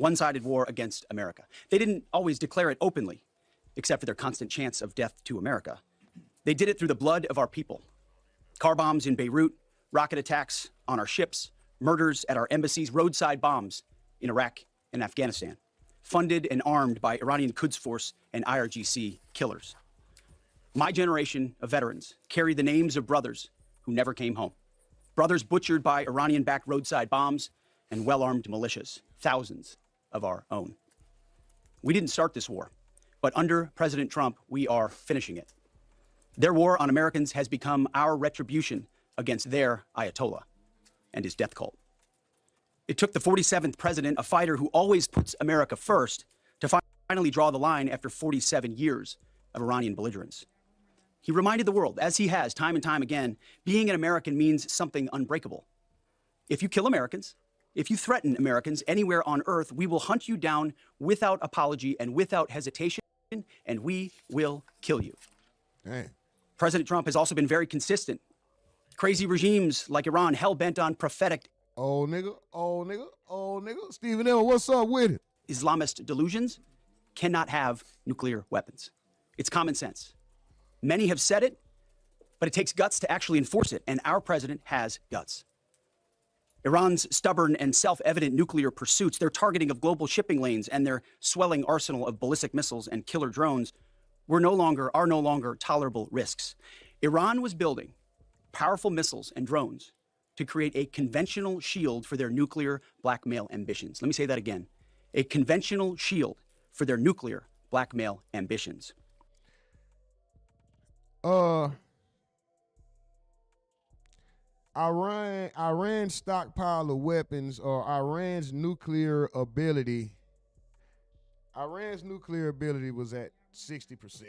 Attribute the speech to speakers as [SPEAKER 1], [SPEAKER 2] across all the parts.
[SPEAKER 1] one-sided war against America. They didn't always declare it openly, except for their constant chants of death to America. They did it through the blood of our people. Car bombs in Beirut, rocket attacks on our ships, murders at our embassies, roadside bombs in Iraq and Afghanistan, funded and armed by Iranian Quds Force and IRGC killers. My generation of veterans carry the names of brothers who never came home. Brothers butchered by Iranian-backed roadside bombs and well-armed militias, thousands of our own. We didn't start this war, but under President Trump, we are finishing it. Their war on Americans has become our retribution against their Ayatollah and his death cult. It took the 47th president, a fighter who always puts America first, to finally draw the line after 47 years of Iranian belligerence. He reminded the world, as he has time and time again, being an American means something unbreakable. If you kill Americans, if you threaten Americans anywhere on earth, we will hunt you down without apology and without hesitation, and we will kill you.
[SPEAKER 2] Dang.
[SPEAKER 1] President Trump has also been very consistent. Crazy regimes like Iran, hell-bent on prophetic
[SPEAKER 2] old nigga. Stephen L., what's up with it?
[SPEAKER 1] Islamist delusions cannot have nuclear weapons. It's common sense. Many have said it, but it takes guts to actually enforce it, and our president has guts. Iran's stubborn and self-evident nuclear pursuits, their targeting of global shipping lanes, and their swelling arsenal of ballistic missiles and killer drones are no longer tolerable risks. Iran was building powerful missiles and drones to create a conventional shield for their nuclear blackmail ambitions. Let me say that again. A conventional shield for their nuclear blackmail ambitions.
[SPEAKER 2] Iran's stockpile of weapons, or Iran's nuclear ability was at 60%.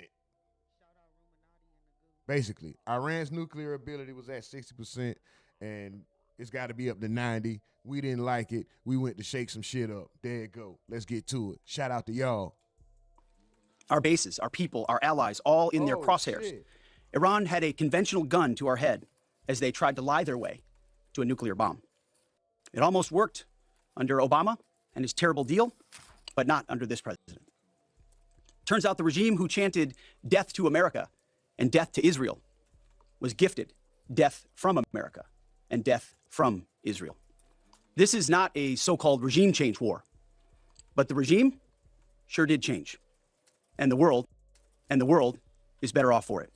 [SPEAKER 2] Basically, Iran's nuclear ability was at 60%, and it's got to be up to 90. We didn't like it. We went to shake some shit up. There you go. Let's get to it. Shout out to y'all.
[SPEAKER 1] Our bases, our people, our allies, all in their crosshairs.
[SPEAKER 2] Shit.
[SPEAKER 1] Iran had a conventional gun to our head as they tried to lie their way to a nuclear bomb. It almost worked under Obama and his terrible deal, but not under this president. Turns out the regime who chanted death to America and death to Israel was gifted death from America and death from Israel. This is not a so-called regime change war, but the regime sure did change. And the world is better off for it.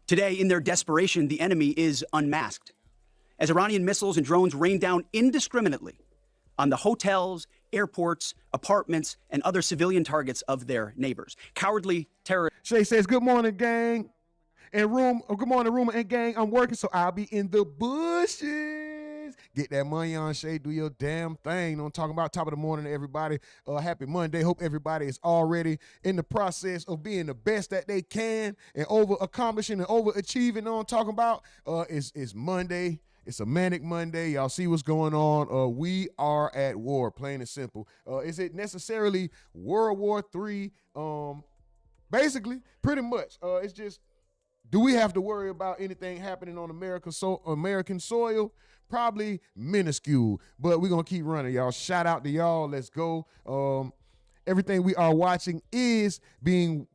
[SPEAKER 1] Today, in their desperation, the enemy is unmasked as Iranian missiles and drones rain down indiscriminately on the hotels, airports, apartments, and other civilian targets of their neighbors. Cowardly terrorists.
[SPEAKER 2] Shay says, good morning, gang. And good morning, rumor and gang. I'm working, so I'll be in the bushes. Get that money on, Shay. Do your damn thing. You know what I'm talking about? Top of the morning to everybody. Happy Monday. Hope everybody is already in the process of being the best that they can and over-accomplishing and overachieving. You know what I'm talking about? It's Monday. It's a manic Monday. Y'all see what's going on. We are at war, plain and simple. Is it necessarily World War III? Basically, pretty much. It's just, do we have to worry about anything happening on American soil? Probably minuscule, but we're going to keep running, y'all. Shout out to y'all. Let's go. Everything we are watching is being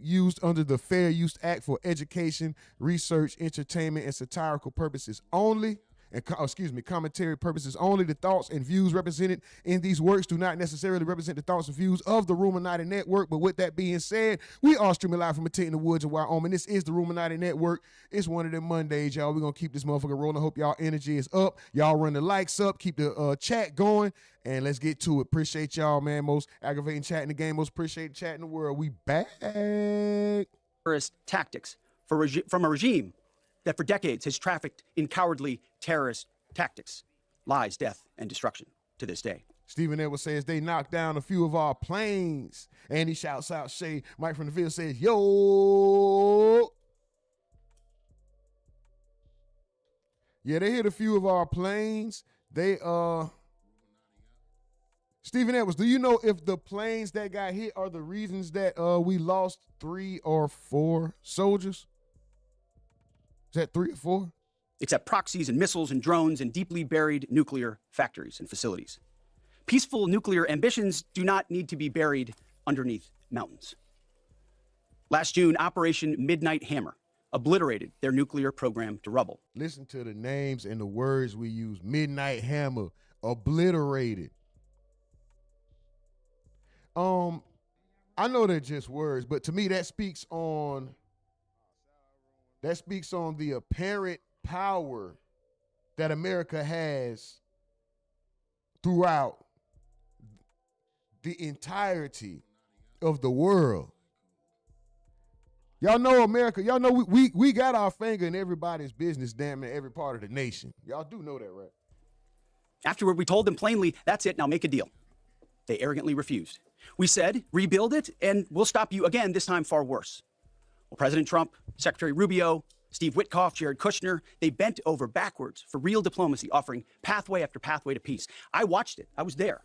[SPEAKER 2] used under the Fair Use Act for education, research, entertainment, and satirical purposes only. And commentary purposes only. The thoughts and views represented in these works do not necessarily represent the thoughts and views of the RUMORNATI Network. But with that being said, we are streaming live from a tent in the woods in Wyoming. This is the RUMORNATI Network. It's one of them Mondays, y'all. We're going to keep this motherfucker rolling. Hope y'all energy is up. Y'all run the likes up. Keep the chat going. And let's get to it. Appreciate y'all, man. Most aggravating chat in the game. Most appreciated chat in the world. We back.
[SPEAKER 1] Terrorist tactics from a regime that for decades has trafficked in cowardly terrorist tactics, lies, death, and destruction to this day.
[SPEAKER 2] Stephen Edwards says they knocked down a few of our planes. And he shouts out Shay. Mike from the field says, yo. Yeah, they hit a few of our planes. Stephen Edwards, do you know if the planes that got hit are the reasons that we lost 3 or 4 soldiers? Is that 3 or 4?
[SPEAKER 1] Except proxies and missiles and drones and deeply buried nuclear factories and facilities. Peaceful nuclear ambitions do not need to be buried underneath mountains. Last June, Operation Midnight Hammer obliterated their nuclear program to rubble.
[SPEAKER 2] Listen to the names and the words we use. Midnight Hammer, obliterated. I know they're just words, but to me that speaks on the apparent power that America has throughout the entirety of the world. Y'all know America, y'all know we got our finger in everybody's business, damn near every part of the nation. Y'all do know that, right?
[SPEAKER 1] Afterward, we told them plainly, that's it, now make a deal. They arrogantly refused. We said, rebuild it, and we'll stop you again, this time far worse. Well, President Trump, Secretary Rubio, Steve Witkoff, Jared Kushner, they bent over backwards for real diplomacy, offering pathway after pathway to peace. I watched it. I was there.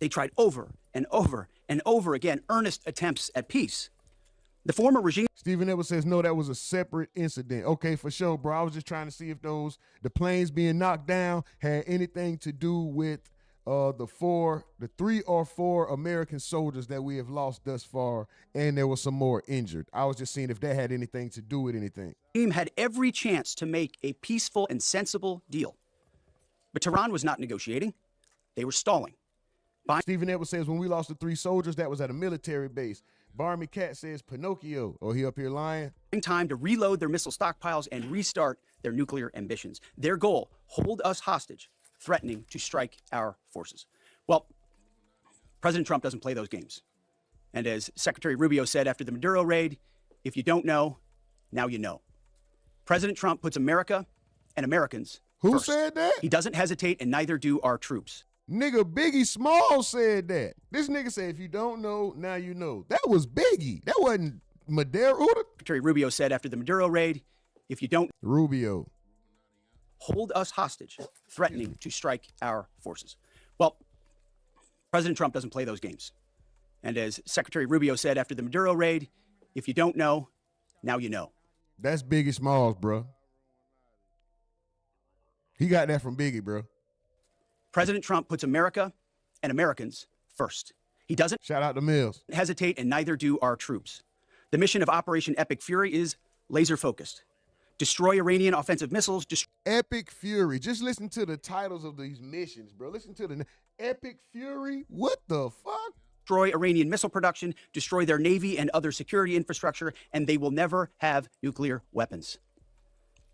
[SPEAKER 1] They tried over and over and over again, earnest attempts at peace. The former regime...
[SPEAKER 2] Stephen Edwards says, no, that was a separate incident. Okay, for sure, bro. I was just trying to see if the planes being knocked down had anything to do with the 3 or 4 American soldiers that we have lost thus far, and there was some more injured. I was just seeing if that had anything to do with anything.
[SPEAKER 1] Had every chance to make a peaceful and sensible deal. But Tehran was not negotiating. They were stalling.
[SPEAKER 2] Stephen Edwards says, when we lost the 3 soldiers, that was at a military base. Barmy Cat says Pinocchio. Oh, he up here lying?
[SPEAKER 1] Time to reload their missile stockpiles and restart their nuclear ambitions. Their goal, hold us hostage, threatening to strike our forces. Well, President Trump doesn't play those games. And as Secretary Rubio said after the Maduro raid, if you don't know, now you know. President Trump puts America and Americans first.
[SPEAKER 2] Who said that?
[SPEAKER 1] He doesn't hesitate, and neither do our troops.
[SPEAKER 2] Nigga, Biggie Smalls said that. This nigga said, if you don't know, now you know. That was Biggie. That wasn't Maduro.
[SPEAKER 1] Secretary Rubio said after the Maduro raid, if you don't...
[SPEAKER 2] Rubio.
[SPEAKER 1] Hold us hostage, threatening to strike our forces. Well, President Trump doesn't play those games. And as Secretary Rubio said after the Maduro raid, if you don't know, now you know.
[SPEAKER 2] That's Biggie Smalls, bro. He got that from Biggie, bro.
[SPEAKER 1] President Trump puts America and Americans first. He doesn't
[SPEAKER 2] shout out to Mills.
[SPEAKER 1] Hesitate, and neither do our troops. The mission of Operation Epic Fury is laser focused. Destroy Iranian offensive missiles.
[SPEAKER 2] Epic Fury. Just listen to the titles of these missions, bro. Listen to the Epic Fury. What the fuck?
[SPEAKER 1] Destroy Iranian missile production, destroy their navy and other security infrastructure, and they will never have nuclear weapons.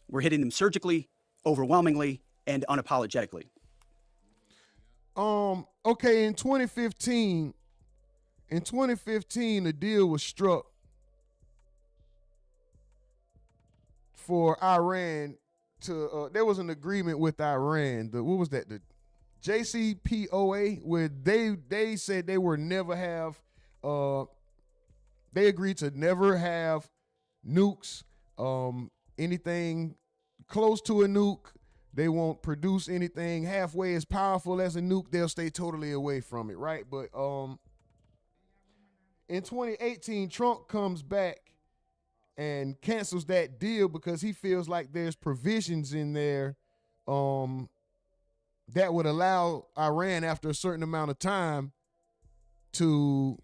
[SPEAKER 1] We're hitting them surgically, overwhelmingly, and unapologetically.
[SPEAKER 2] Okay, in 2015, a deal was struck for Iran to, there was an agreement with Iran. What was that? The JCPOA, where they said they were never have, they agreed to never have nukes, anything close to a nuke. They won't produce anything halfway as powerful as a nuke. They'll stay totally away from it, right? But in 2018, Trump comes back and cancels that deal because he feels like there's provisions in there that would allow Iran, after a certain amount of time, to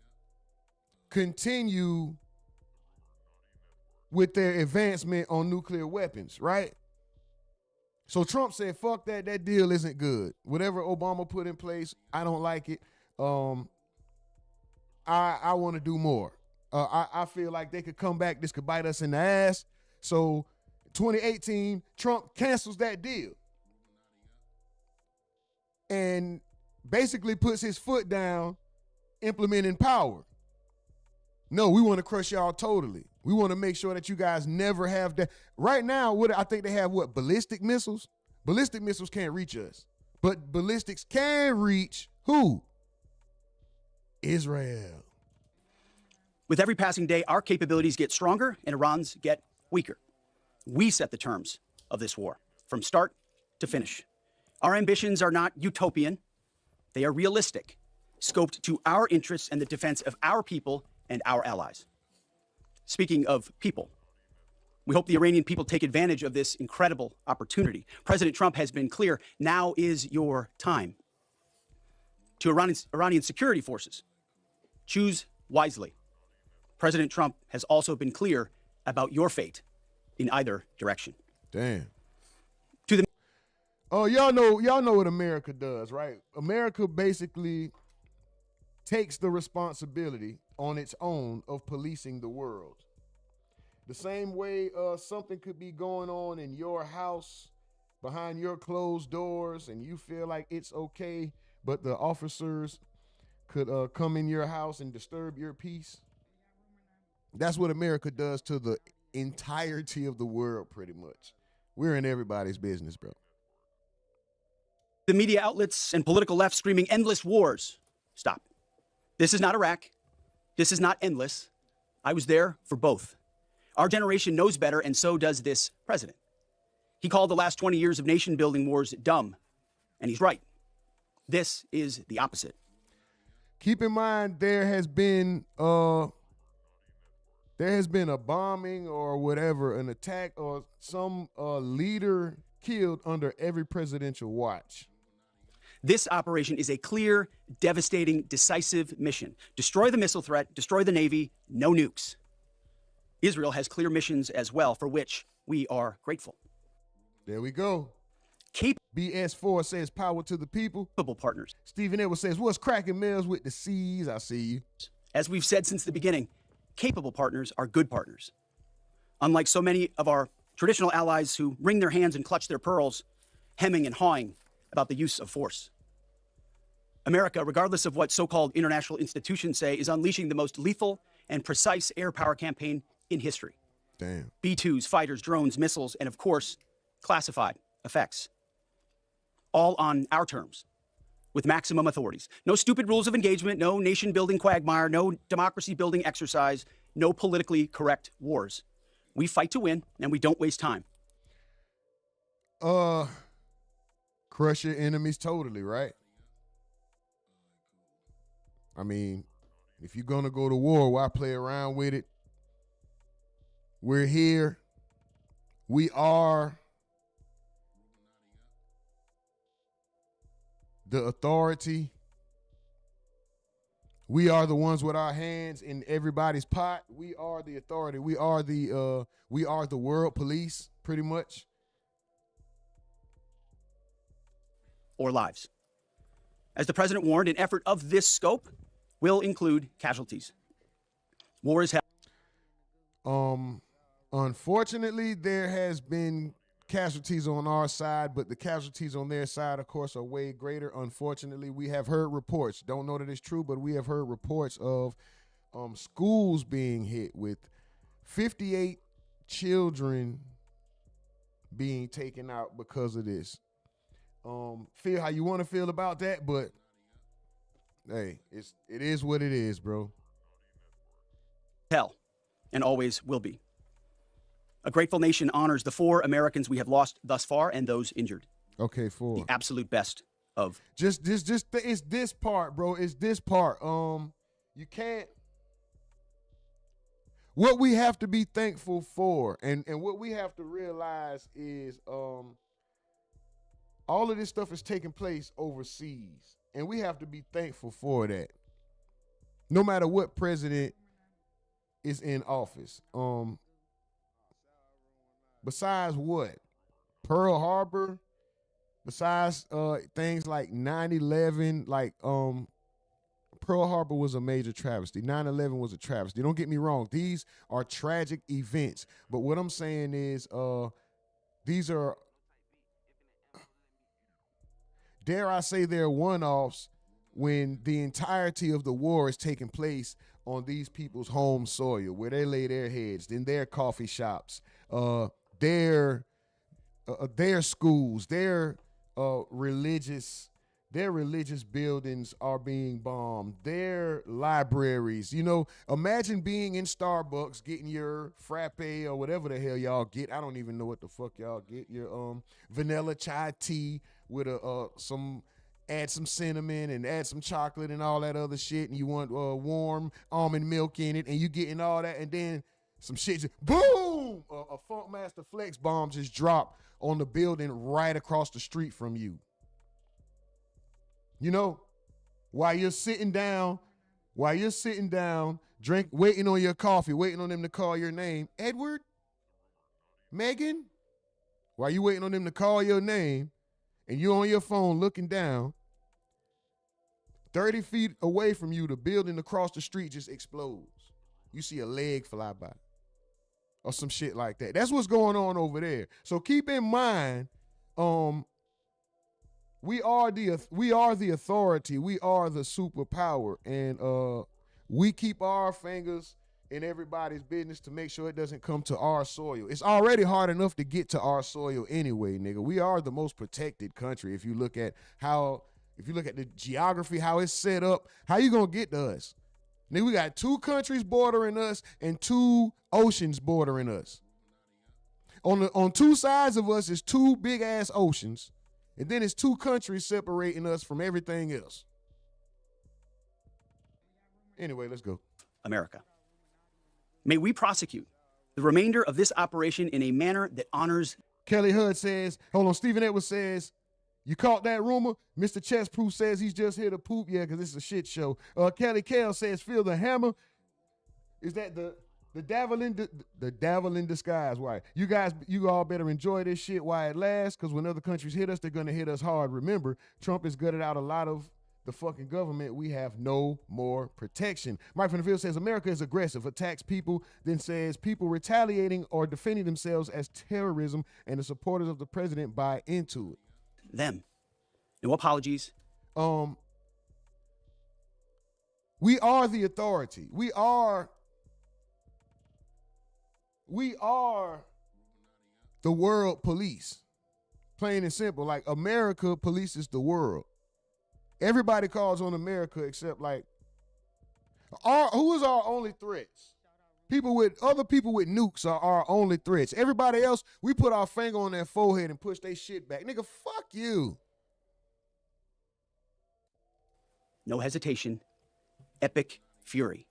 [SPEAKER 2] continue with their advancement on nuclear weapons, right? So Trump said, fuck that, that deal isn't good. Whatever Obama put in place, I don't like it. I want to do more. I feel like they could come back, this could bite us in the ass. So 2018, Trump cancels that deal and basically puts his foot down, implementing power. No, we want to crush y'all totally. We want to make sure that you guys never have that. Right now, I think they have ballistic missiles? Ballistic missiles can't reach us. But ballistics can reach who? Israel.
[SPEAKER 1] With every passing day, our capabilities get stronger and Iran's get weaker. We set the terms of this war from start to finish. Our ambitions are not utopian. They are realistic, scoped to our interests and the defense of our people and our allies. Speaking of people, we hope the Iranian people take advantage of this incredible opportunity. President Trump has been clear, now is your time. to Iranian security forces. Choose wisely. President Trump has also been clear about your fate in either direction.
[SPEAKER 2] Damn.
[SPEAKER 1] To the
[SPEAKER 2] Oh, y'all know what America does, right? America basically takes the responsibility on its own of policing the world. The same way something could be going on in your house behind your closed doors and you feel like it's okay, but the officers could come in your house and disturb your peace. That's what America does to the entirety of the world, pretty much. We're in everybody's business, bro.
[SPEAKER 1] The media outlets and political left screaming endless wars. Stop. This is not Iraq. This is not endless. I was there for both. Our generation knows better, and so does this president. He called the last 20 years of nation-building wars dumb, and he's right. This is the opposite.
[SPEAKER 2] Keep in mind, there has been a bombing or whatever, an attack or some leader killed under every presidential watch.
[SPEAKER 1] This operation is a clear, devastating, decisive mission. Destroy the missile threat, destroy the Navy, no nukes. Israel has clear missions as well, for which we are grateful.
[SPEAKER 2] There we go. BS4 says power to the people.
[SPEAKER 1] Capable partners.
[SPEAKER 2] Stephen Edwards says, what's cracking, Mills with the C's? I see you.
[SPEAKER 1] As we've said since the beginning, capable partners are good partners. Unlike so many of our traditional allies who wring their hands and clutch their pearls, hemming and hawing about the use of force. America, regardless of what so-called international institutions say, is unleashing the most lethal and precise air power campaign in history.
[SPEAKER 2] Damn.
[SPEAKER 1] B-2s, fighters, drones, missiles, and of course, classified effects. All on our terms, with maximum authorities. No stupid rules of engagement, no nation-building quagmire, no democracy-building exercise, no politically correct wars. We fight to win, and we don't waste time.
[SPEAKER 2] Crush your enemies totally, right? I mean, if you're going to go to war, why play around with it? We're here. We are the authority. We are the ones with our hands in everybody's pot. We are the authority. We are the world police, pretty much.
[SPEAKER 1] Or lives. As the president warned, an effort of this scope will include casualties. War is hell.
[SPEAKER 2] Unfortunately, there has been casualties on our side, but the casualties on their side, of course, are way greater. Unfortunately, we have heard reports. Don't know that it's true, but we have heard reports of schools being hit with 58 children being taken out because of this. Feel how you want to feel about that, but hey, it is what it is, bro.
[SPEAKER 1] Hell, and always will be. A grateful nation honors the 4 Americans we have lost thus far and those injured.
[SPEAKER 2] Okay, 4.
[SPEAKER 1] The absolute best of.
[SPEAKER 2] It's this part, bro. It's this part. You can't. What we have to be thankful for, and what we have to realize is, all of this stuff is taking place overseas, and we have to be thankful for that. No matter what president is in office. Besides what? Pearl Harbor, besides things like 9/11, like Pearl Harbor was a major travesty. 9/11 was a travesty. Don't get me wrong. These are tragic events. But what I'm saying is these are, dare I say, they're one-offs when the entirety of the war is taking place on these people's home soil, where they lay their heads, in their coffee shops, their schools, their religious buildings are being bombed, their libraries. You know, imagine being in Starbucks getting your frappe or whatever the hell y'all get. I don't even know what the fuck y'all get. Your vanilla chai tea with add some cinnamon and add some chocolate and all that other shit, and you want warm almond milk in it, and you getting all that, and then some shit just boom, a Funkmaster Flex bomb just dropped on the building right across the street from you. You know, while you're sitting down, waiting on your coffee, waiting on them to call your name, Edward, Megan, while you waiting on them to call your name, and you're on your phone looking down, 30 feet away from you, the building across the street just explodes. You see a leg fly by or some shit like that. That's what's going on over there. So keep in mind, we are the authority. We are the superpower. And we keep our fingers in everybody's business to make sure it doesn't come to our soil. It's already hard enough to get to our soil anyway, nigga. We are the most protected country. If you look at the geography, how it's set up, how you gonna get to us? Nigga, we got 2 countries bordering us and 2 oceans bordering us. On 2 sides of us is 2 big ass oceans, and then it's 2 countries separating us from everything else. Anyway, let's go.
[SPEAKER 1] America. May we prosecute the remainder of this operation in a manner that honors.
[SPEAKER 2] Kelly Hud says, hold on, Stephen Edwards says, you caught that rumor? Mr. Chessproof says he's just here to poop. Yeah, because it's a shit show. Kelly Kale says, feel the hammer. Is that the devil in disguise? Why? You all better enjoy this shit while it lasts, because when other countries hit us, they're going to hit us hard. Remember, Trump has gutted out a lot of the fucking government. We have no more protection. Mike from the Field says, America is aggressive, attacks people, then says people retaliating or defending themselves as terrorism, and the supporters of the president buy into it.
[SPEAKER 1] Them. No apologies.
[SPEAKER 2] We are the authority. We are the world police. Plain and simple. Like, America polices the world. Everybody calls on America except, like, who is our only threats? Other people with nukes are our only threats. Everybody else, we put our finger on their forehead and push their shit back. Nigga, fuck you.
[SPEAKER 1] No hesitation. Epic fury.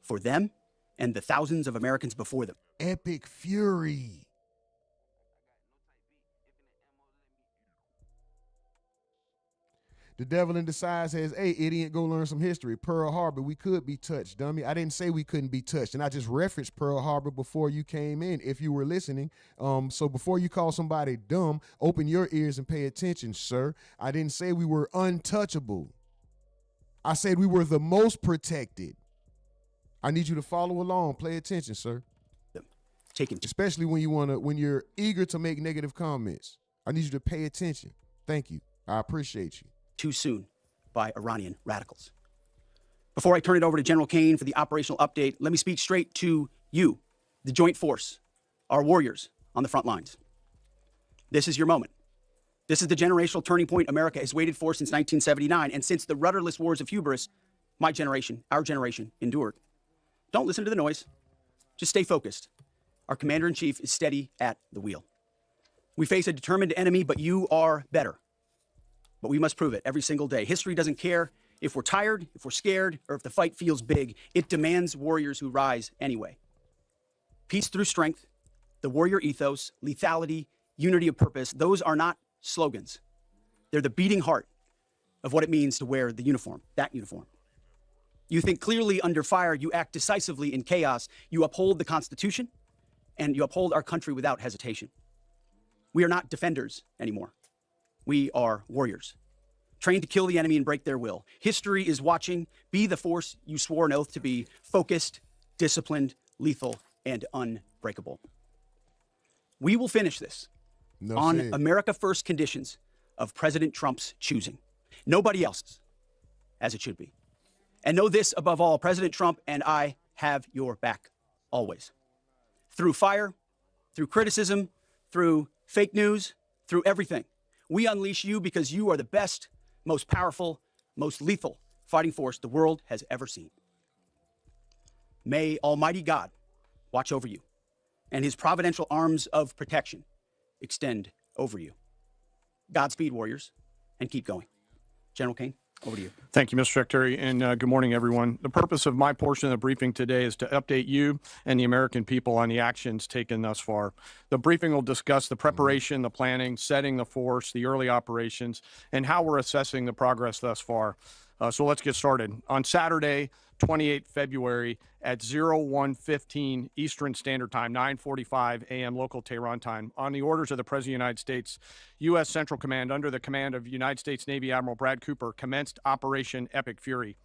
[SPEAKER 1] For them and the thousands of Americans before them.
[SPEAKER 2] Epic fury. The devil in disguise says, hey, idiot, go learn some history. Pearl Harbor, we could be touched, dummy. I didn't say we couldn't be touched, and I just referenced Pearl Harbor before you came in, if you were listening. So before you call somebody dumb, open your ears and pay attention, sir. I didn't say we were untouchable. I said we were the most protected. I need you to follow along. Pay attention, sir. Especially when you're eager to make negative comments. I need you to pay attention. Thank you. I appreciate you.
[SPEAKER 1] Too soon by Iranian radicals. Before I turn it over to General Kane for the operational update, let me speak straight to you, the joint force, our warriors on the front lines. This is your moment. This is the generational turning point America has waited for since 1979, and since the rudderless wars of hubris my generation, our generation, endured. Don't listen to the noise. Just stay focused. Our commander-in-chief is steady at the wheel. We face a determined enemy, but you are better. But we must prove it every single day. History doesn't care if we're tired, if we're scared, or if the fight feels big. It demands warriors who rise anyway. Peace through strength, the warrior ethos, lethality, unity of purpose, those are not slogans. They're the beating heart of what it means to wear the uniform, that uniform. You think clearly under fire, you act decisively in chaos, you uphold the Constitution, and you uphold our country without hesitation. We are not defenders anymore. We are warriors, trained to kill the enemy and break their will. History is watching. Be the force you swore an oath to be: focused, disciplined, lethal, and unbreakable. We will finish this on America First conditions of President Trump's choosing. Nobody else's, as it should be. And know this above all, President Trump and I have your back always. Through fire, through criticism, through fake news, through everything. We unleash you because you are the best, most powerful, most lethal fighting force the world has ever seen. May Almighty God watch over you, and his providential arms of protection extend over you. Godspeed, warriors, and keep going. General Kane, over to you.
[SPEAKER 3] Thank you, Mr. Secretary, and good morning, everyone. The purpose of my portion of the briefing today is to update you and the American people on the actions taken thus far. The briefing will discuss the preparation, the planning, setting the force, the early operations, and how we're assessing the progress thus far. So let's get started. On Saturday, 28 February at 01:15 Eastern Standard Time, 9:45 a.m. local Tehran time, on the orders of the President of the United States, U.S. Central Command, under the command of United States Navy Admiral Brad Cooper, commenced Operation Epic Fury.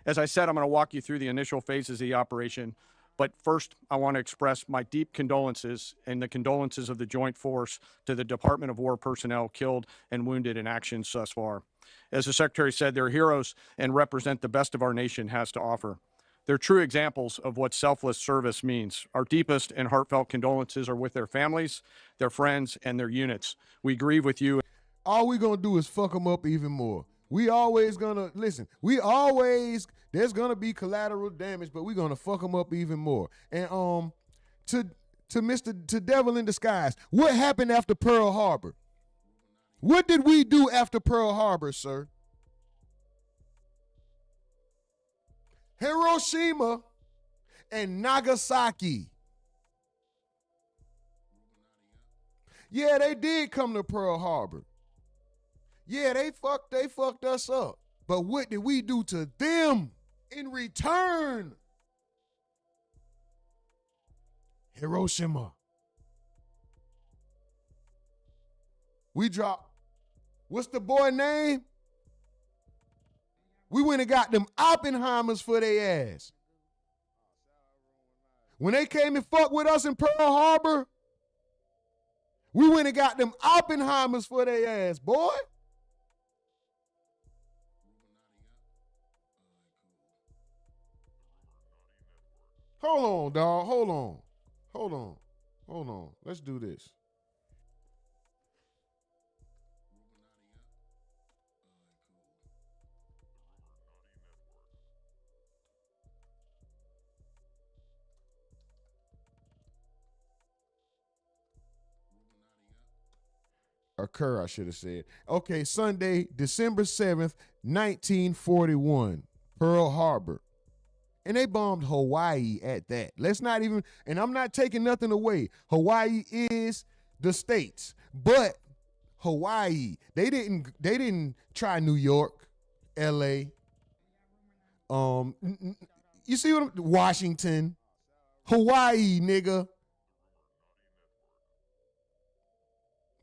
[SPEAKER 3] As I said, I'm going to walk you through the initial phases of the operation. But first, I want to express my deep condolences and the condolences of the Joint Force to the Department of War personnel killed and wounded in actions thus far. As the Secretary said, they're heroes and represent the best of our nation has to offer. They're true examples of what selfless service means. Our deepest and heartfelt condolences are with their families, their friends, and their units. We grieve with you.
[SPEAKER 2] All we gonna do is fuck them up even more. We always gonna, listen, there's gonna be collateral damage, but we're gonna fuck them up even more. And to Devil in Disguise, what happened after Pearl Harbor? What did we do after Pearl Harbor, sir? Hiroshima and Nagasaki. Yeah, they did come to Pearl Harbor. Yeah, they fucked us up. But what did we do to them in return? Hiroshima. We dropped, what's the boy name? We went and got them Oppenheimers for their ass. When they came and fucked with us in Pearl Harbor, we went and got them Oppenheimers for their ass, boy. Hold on, dog. Hold on. Let's do this. Occur, I should have said. Okay, Sunday, December 7th, 1941, Pearl Harbor. And they bombed Hawaii at that. Let's not even, and I'm not taking nothing away. Hawaii is the States, but Hawaii, they didn't try New York, LA. You see what Washington, Hawaii, nigga.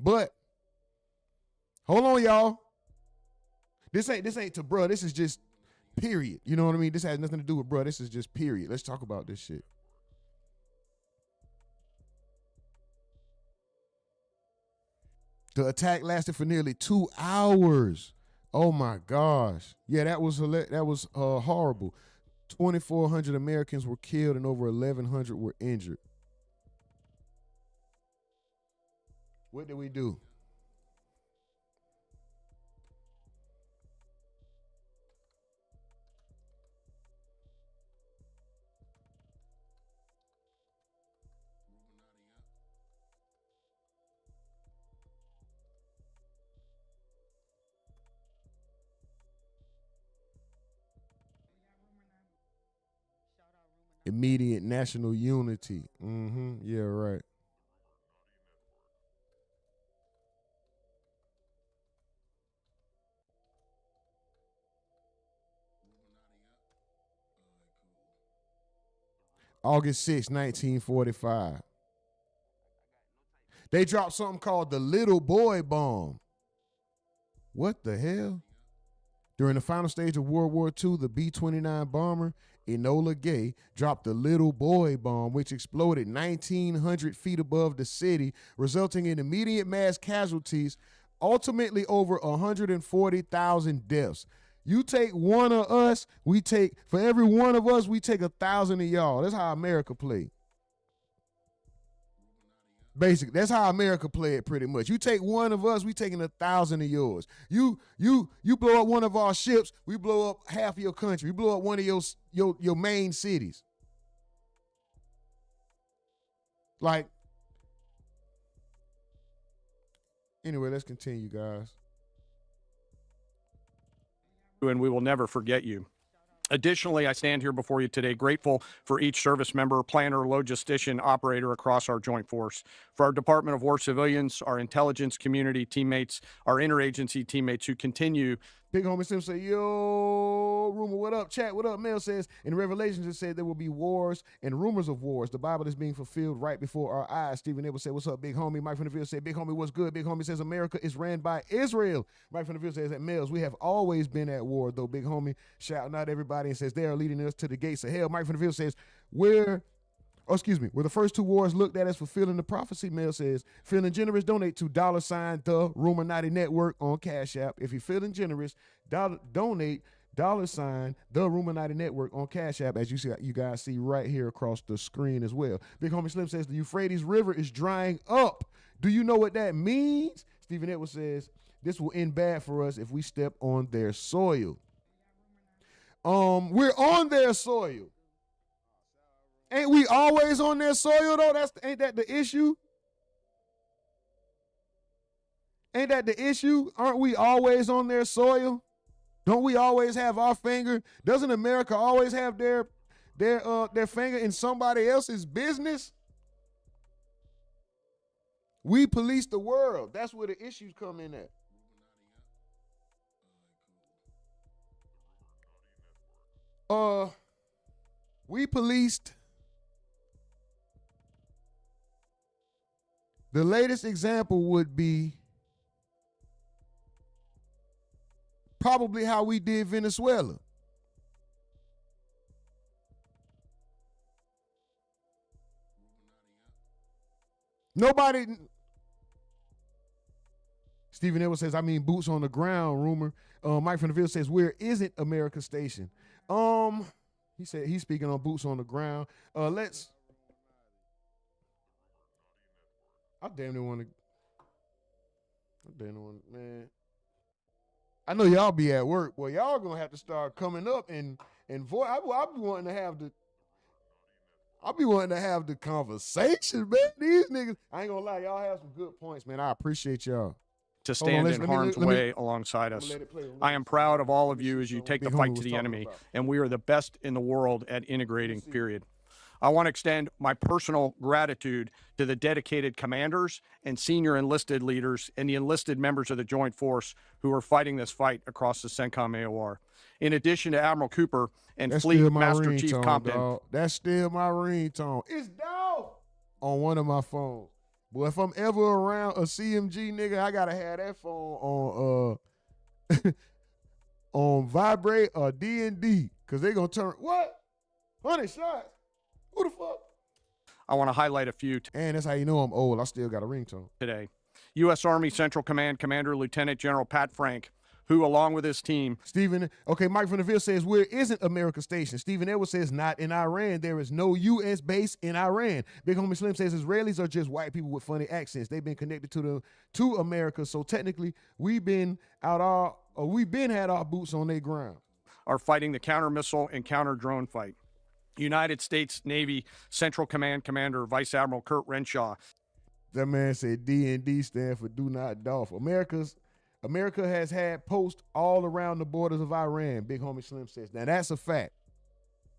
[SPEAKER 2] But hold on, y'all. This ain't to bruh. This is just period. You know what I mean? This has nothing to do with bruh. This is just period. Let's talk about this shit. The attack lasted for nearly 2 hours. Oh my gosh. Yeah, that was horrible. 2,400 Americans were killed and over 1,100 were injured. What did we do? Immediate national unity. Yeah, right. August 6, 1945. They dropped something called the Little Boy Bomb. What the hell? During the final stage of World War II, the B-29 bomber Enola Gay dropped the Little Boy Bomb, which exploded 1,900 feet above the city, resulting in immediate mass casualties, ultimately over 140,000 deaths. You take one of us, for every one of us, we take 1,000 of y'all. That's how America played. Basically, that's how America played pretty much. You take one of us, we taking 1,000 of yours. You blow up one of our ships, we blow up half of your country. We blow up one of your main cities. Like, anyway, let's continue, guys.
[SPEAKER 3] And we will never forget you. Additionally, I stand here before you today grateful for each service member, planner, logistician, operator across our joint force, for our Department of War civilians, our intelligence community teammates, our interagency teammates who continue
[SPEAKER 2] Big homie Sim say, yo, rumor, what up? Chat, what up? Mel says, in Revelations it said there will be wars and rumors of wars. The Bible is being fulfilled right before our eyes. Stephen Edwards said, what's up, big homie? Mike from the Field said, big homie, what's good? Big homie says, America is ran by Israel. Mike from the Field says, at Mel's, we have always been at war, though. Big homie shouting out everybody and says, they are leading us to the gates of hell. Mike from the Field says, were the first two wars looked at as fulfilling the prophecy? Mel says, feeling generous, donate to $ the RUMORNATI network on Cash App. If you're feeling generous, donate $ the RUMORNATI network on Cash App, as you guys see right here across the screen as well. Big homie Slim says, the Euphrates River is drying up. Do you know what that means? Stephen Edwards says, this will end bad for us if we step on their soil. We're on their soil. Ain't we always on their soil, though? Ain't that the issue? Ain't that the issue? Aren't we always on their soil? Don't we always have our finger? Doesn't America always have their finger in somebody else's business? We police the world. That's where the issues come in at. We policed. The latest example would be probably how we did Venezuela. Nobody. Stephen Edwards says, I mean, boots on the ground, rumor. Mike from the Ville says, where isn't America stationed? He said he's speaking on boots on the ground. I damn near want to, man. I know y'all be at work. Well, y'all gonna have to start coming up and voice. I'll be wanting to have the conversation, man. These niggas, I ain't gonna lie, y'all have some good points, man. I appreciate y'all.
[SPEAKER 3] To stand in harm's way alongside us. I am proud of all of you as you take the fight to the enemy, and we are the best in the world at integrating, period. I want to extend my personal gratitude to the dedicated commanders and senior enlisted leaders and the enlisted members of the Joint Force who are fighting this fight across the CENTCOM AOR. In addition to Admiral Cooper and Fleet Master Chief Compton.
[SPEAKER 2] Dog. That's still my ringtone. It's down on one of my phones. Boy, if I'm ever around a CMG nigga, I gotta have that phone on on vibrate or D&D, because they gonna turn, what? 100 shots? Who the fuck?
[SPEAKER 3] I want to highlight a few.
[SPEAKER 2] And that's how you know I'm old. I still got a ringtone.
[SPEAKER 3] Today, U.S. Army Central Command Commander Lieutenant General Pat Frank, who, along with his team.
[SPEAKER 2] Mike from the Ville says, where isn't America stationed? Stephen Edwards says, not in Iran. There is no U.S. base in Iran. Big homie Slim says, Israelis are just white people with funny accents. They've been connected to America, so technically we've been had our boots on their ground.
[SPEAKER 3] Are fighting the counter missile and counter drone fight. United States Navy Central Command Commander Vice Admiral Kurt Renshaw.
[SPEAKER 2] That man said D&D stand for do not doff. America has had posts all around the borders of Iran, Big homie Slim says. Now that's a fact.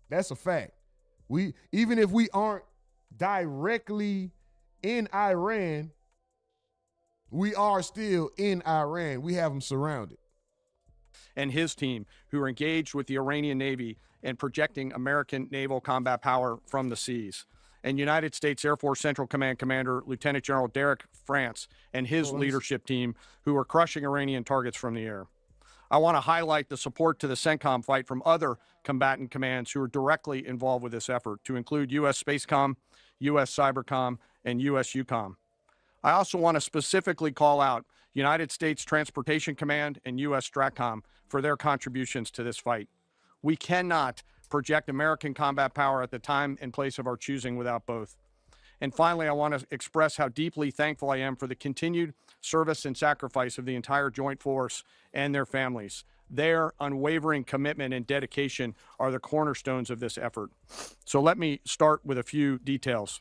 [SPEAKER 2] That's a fact. Even if we aren't directly in Iran, we are still in Iran. We have them surrounded.
[SPEAKER 3] And his team, who are engaged with the Iranian Navy and projecting American naval combat power from the seas. And United States Air Force Central Command Commander Lieutenant General Derek France and his leadership team, who are crushing Iranian targets from the air. I want to highlight the support to the CENTCOM fight from other combatant commands who are directly involved with this effort, to include U.S. Spacecom, U.S. Cybercom, and U.S. UCOM. I also want to specifically call out United States Transportation Command and U.S. STRATCOM for their contributions to this fight. We cannot project American combat power at the time and place of our choosing without both. And finally, I want to express how deeply thankful I am for the continued service and sacrifice of the entire Joint Force and their families. Their unwavering commitment and dedication are the cornerstones of this effort. So let me start with a few details.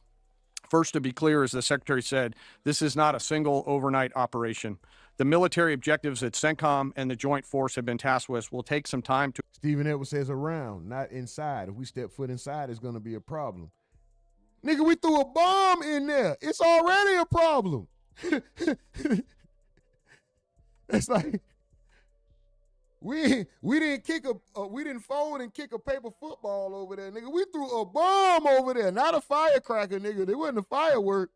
[SPEAKER 3] First, to be clear, as the Secretary said, this is not a single overnight operation. The military objectives that CENTCOM and the Joint Force have been tasked with will take some time to. Stephen
[SPEAKER 2] Edwards says around, not inside. If we step foot inside, it's going to be a problem. Nigga, we threw a bomb in there. It's already a problem. It's like, We didn't fold and kick a paper football over there, nigga. We threw a bomb over there, not a firecracker, nigga. It wasn't a firework.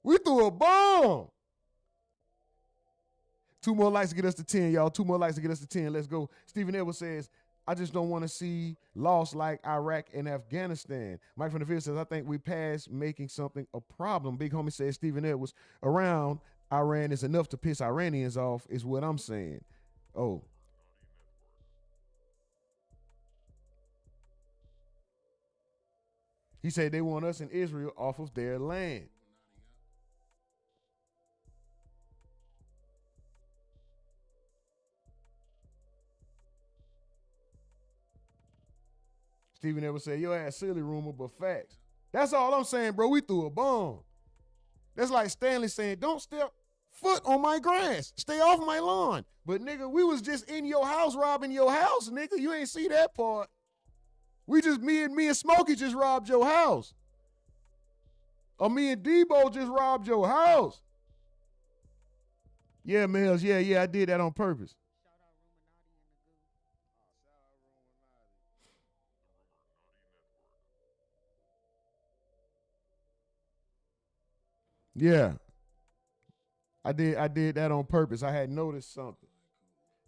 [SPEAKER 2] We threw a bomb. 2 more likes to get us to 10, y'all. 2 more likes to get us to 10. Let's go. Stephen Edwards says, I just don't want to see loss like Iraq and Afghanistan. Mike from the field says, I think we passed making something a problem. Big homie says, Stephen Edwards, around Iran is enough to piss Iranians off, is what I'm saying. Oh. He said they want us in Israel off of their land. Stephen ever said, your ass silly rumor, but facts. That's all I'm saying, bro. We threw a bomb. That's like Stanley saying, don't step foot on my grass. Stay off my lawn. But nigga, we was just in your house robbing your house, nigga. You ain't see that part. We just, me and Smokey just robbed your house. Or me and Debo just robbed your house. Yeah, Mills, yeah, I did that on purpose. Yeah. I did that on purpose. I had noticed something.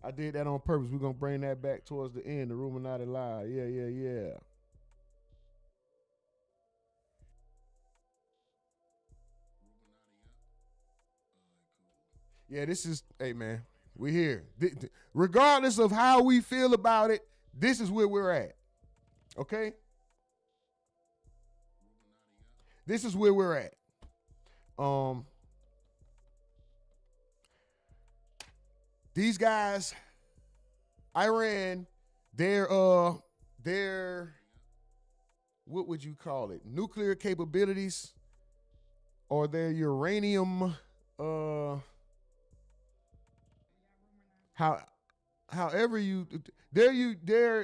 [SPEAKER 2] I did that on purpose. We're going to bring that back towards the end, the RUMORNATI Live. Yeah. Yeah, this is, hey, man, we here. Regardless of how we feel about it, this is where we're at. Okay? This is where we're at. These guys, Iran, their what would you call it? Nuclear capabilities or their uranium, their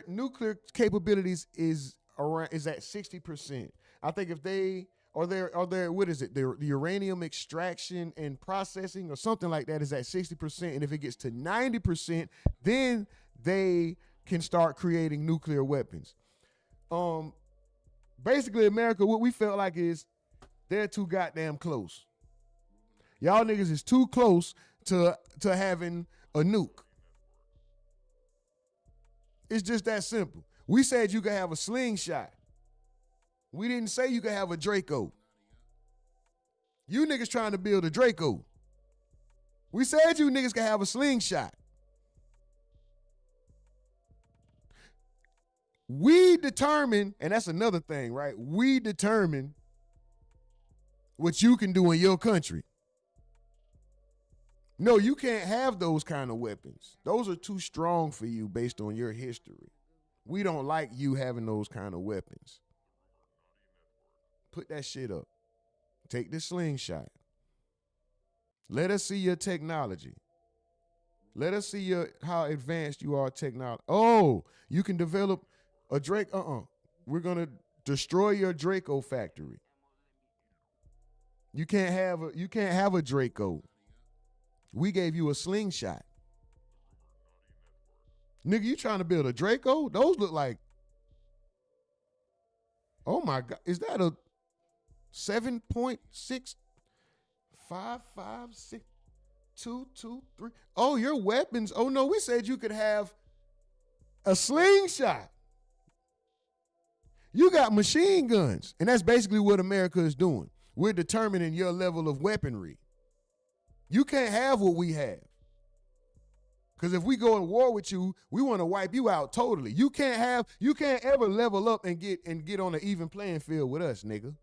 [SPEAKER 2] nuclear capabilities is at 60%. I think if they or their what is it? The uranium extraction and processing or something like that is at 60%. And if it gets to 90%, then they can start creating nuclear weapons. Basically, America, what we felt like is they're too goddamn close. Y'all niggas is too close to having a nuke. It's just that simple. We said you could have a slingshot. We didn't say you could have a Draco. You niggas trying to build a Draco. We said you niggas could have a slingshot. We determine, and that's another thing, right? We determine what you can do in your country. No, you can't have those kind of weapons. Those are too strong for you based on your history. We don't like you having those kind of weapons. Put that shit up. Take the slingshot. Let us see your technology. Let us see how advanced you are technology. Oh, you can develop a Drake. We're going to destroy your Draco factory. You can't have a Draco. We gave you a slingshot. Nigga, you trying to build a Draco? Those look like, oh my God, is that a 7.65562223? Oh, your weapons. Oh no, we said you could have a slingshot. You got machine guns. And that's basically what America is doing. We're determining your level of weaponry. You can't have what we have. Because if we go in war with you, we want to wipe you out totally. You can't ever level up and get on an even playing field with us, nigga.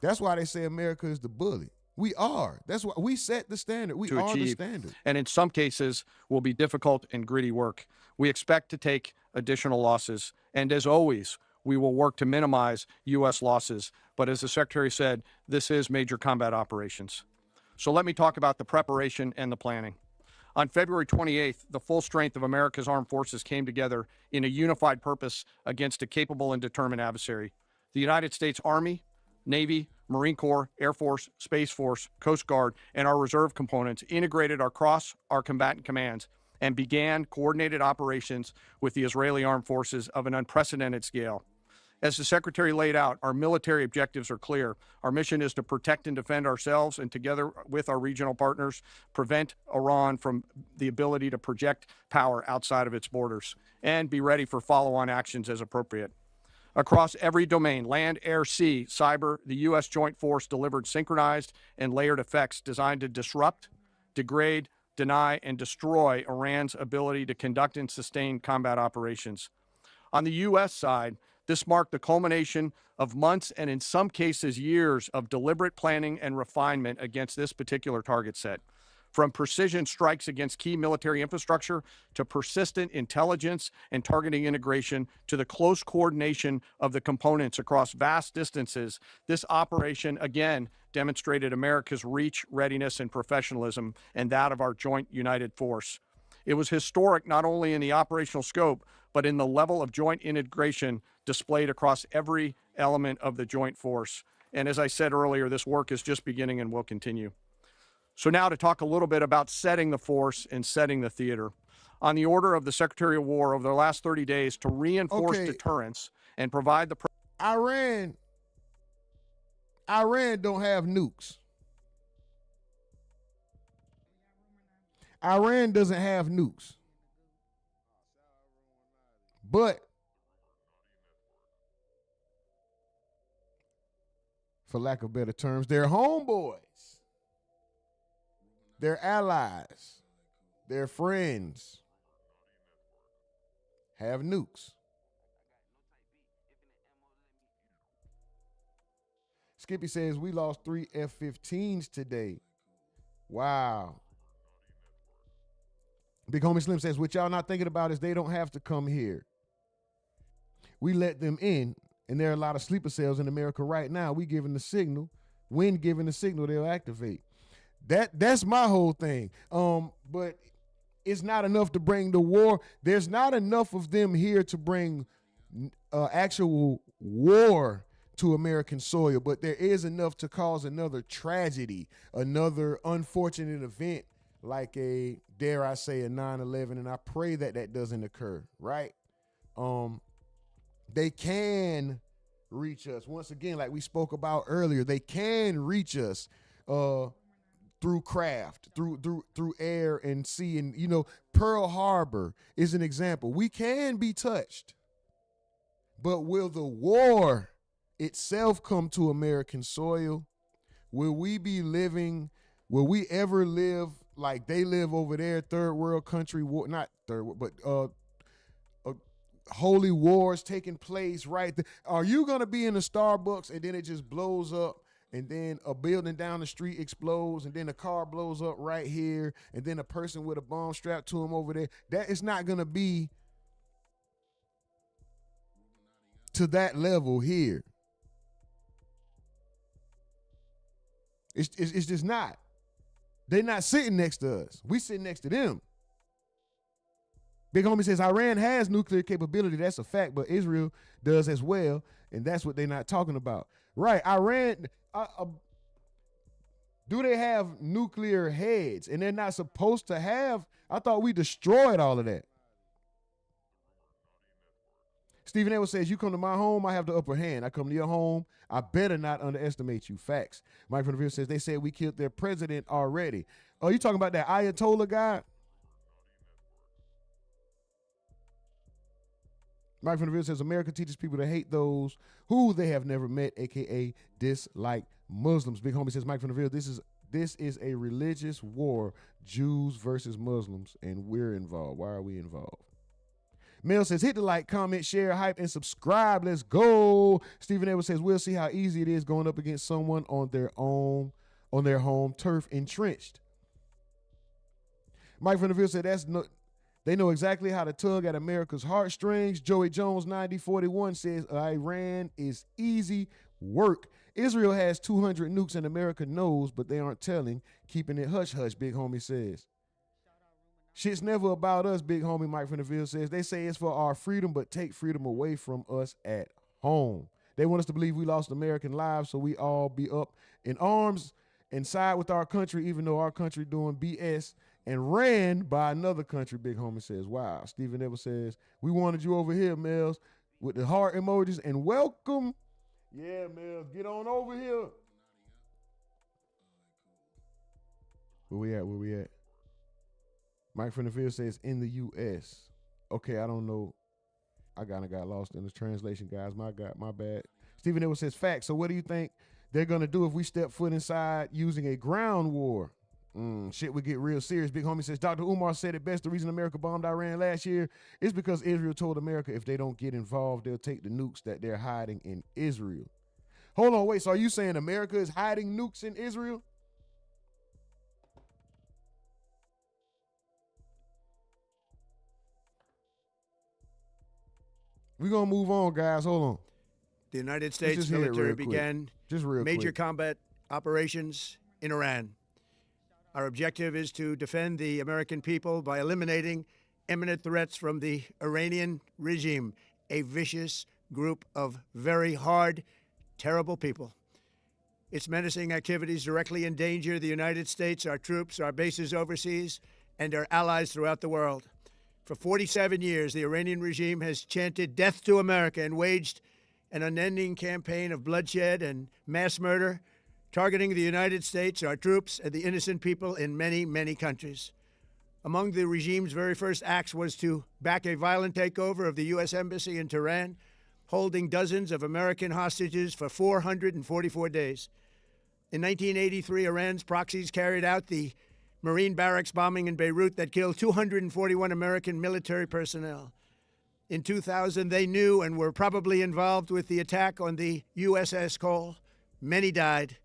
[SPEAKER 2] That's why they say America is the bully. We are. That's why we set the standard. We are the standard.
[SPEAKER 3] And in some cases will be difficult and gritty work. We expect to take additional losses. And as always, we will work to minimize U.S. losses. But as the Secretary said, this is major combat operations. So let me talk about the preparation and the planning. On February 28th, the full strength of America's armed forces came together in a unified purpose against a capable and determined adversary. The United States Army, Navy, Marine Corps, Air Force, Space Force, Coast Guard, and our reserve components integrated across our combatant commands and began coordinated operations with the Israeli armed forces of an unprecedented scale. As the Secretary laid out, our military objectives are clear. Our mission is to protect and defend ourselves and, together with our regional partners, prevent Iran from the ability to project power outside of its borders and be ready for follow-on actions as appropriate. Across every domain, land, air, sea, cyber, the U.S. Joint Force delivered synchronized and layered effects designed to disrupt, degrade, deny, and destroy Iran's ability to conduct and sustain combat operations. On the U.S. side, this marked the culmination of months and, in some cases, years of deliberate planning and refinement against this particular target set. From precision strikes against key military infrastructure to persistent intelligence and targeting integration to the close coordination of the components across vast distances, this operation again demonstrated America's reach, readiness, and professionalism, and that of our joint united force. It was historic not only in the operational scope, but in the level of joint integration displayed across every element of the joint force. And as I said earlier, this work is just beginning and will continue. So now to talk a little bit about setting the force and setting the theater. On the order of the Secretary of War over the last 30 days to reinforce deterrence and provide the...
[SPEAKER 2] Iran don't have nukes. Iran doesn't have nukes. But for lack of better terms, they're homeboys. They're allies. They're friends. Have nukes. Skippy says, we lost 3 F-15s today. Wow. Big Homie Slim says, what y'all not thinking about is they don't have to come here. We let them in, and there are a lot of sleeper cells in America right now. We giving the signal. When given the signal, they'll activate. That's my whole thing. But it's not enough to bring the war. There's not enough of them here to bring actual war to American soil, but there is enough to cause another tragedy, another unfortunate event like a, dare I say, a 9/11, and I pray that that doesn't occur, right? They can reach us. Once again, like we spoke about earlier, they can reach us through craft, through air and sea. And, you know, Pearl Harbor is an example. We can be touched, but will the war itself come to American soil? Will we ever live like they live over there, third world country war, not third, but holy wars taking place right there? Are you going to be in a Starbucks and then it just blows up, and then a building down the street explodes, and then a car blows up right here, and then a person with a bomb strapped to him over there? That is not going to be to that level here. It's just not. They're not sitting next to us. We sitting next to them. Big Homie says Iran has nuclear capability. That's a fact, but Israel does as well, and that's what they're not talking about. Right, Iran, do they have nuclear heads? And they're not supposed to have. I thought we destroyed all of that. Stephen Edwards says, you come to my home, I have the upper hand. I come to your home, I better not underestimate you. Facts. Mike from the Ville says, they said we killed their president already. Oh, you talking about that Ayatollah guy? Mike from the Ville says, America teaches people to hate those who they have never met, a.k.a. dislike Muslims. Big Homie says, Mike from the Ville, this is a religious war, Jews versus Muslims, and we're involved. Why are we involved? Mel says, hit the like, comment, share, hype, and subscribe. Let's go. Stephen Edwards says, we'll see how easy it is going up against someone on their home turf, entrenched. Mike from the Ville said, they know exactly how to tug at America's heartstrings. Joey Jones 9041 says, Iran is easy work. Israel has 200 nukes and America knows, but they aren't telling, keeping it hush-hush, Big Homie says. Shit's never about us, Big Homie Mike from the Ville says. They say it's for our freedom, but take freedom away from us at home. They want us to believe we lost American lives, so we all be up in arms and side with our country, even though our country doing BS and ran by another country, Big Homie says. Wow. Stephen Evans says, we wanted you over here, Mills, with the heart emojis, and welcome. Yeah, Mills, get on over here. Where we at? Mike from the field says, in the U.S. Okay, I don't know. I kind of got lost in the translation, guys. My bad. Stephen Evans says, facts. So what do you think they're going to do if we step foot inside using a ground war? Shit would get real serious. Big Homie says, Dr. Umar said it best. The reason America bombed Iran last year is because Israel told America if they don't get involved, they'll take the nukes that they're hiding in Israel. Hold on, wait. So are you saying America is hiding nukes in Israel? We're going to move on, guys. Hold on.
[SPEAKER 4] The United States military began major
[SPEAKER 2] quick
[SPEAKER 4] combat operations in Iran. Our objective is to defend the American people by eliminating imminent threats from the Iranian regime, a vicious group of very hard, terrible people. Its menacing activities directly endanger the United States, our troops, our bases overseas, and our allies throughout the world. For 47 years, the Iranian regime has chanted death to America and waged an unending campaign of bloodshed and mass murder, targeting the United States, our troops, and the innocent people in many, many countries. Among the regime's very first acts was to back a violent takeover of the U.S. Embassy in Tehran, holding dozens of American hostages for 444 days. In 1983, Iran's proxies carried out the Marine barracks bombing in Beirut that killed 241 American military personnel. In 2000, they knew and were probably involved with the attack on the USS Cole. Many died.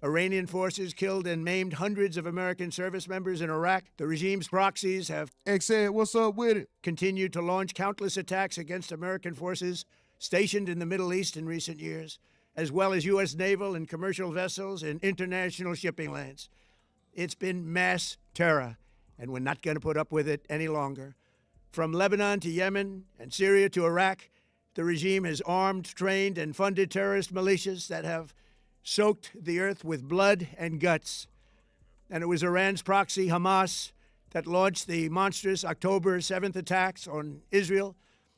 [SPEAKER 4] Iranian forces killed and maimed hundreds of American service members in Iraq. The regime's proxies have
[SPEAKER 2] what's up with it?
[SPEAKER 4] Continued to launch countless attacks against American forces stationed in the Middle East in recent years, as well as U.S. naval and commercial vessels in international shipping lanes. It's been mass terror, and we're not going to put up with it any longer. From Lebanon to Yemen and Syria to Iraq, the regime has armed, trained, and funded terrorist militias that have soaked the earth with blood and guts. And it was Iran's proxy, Hamas, that launched the monstrous October 7th attacks on Israel,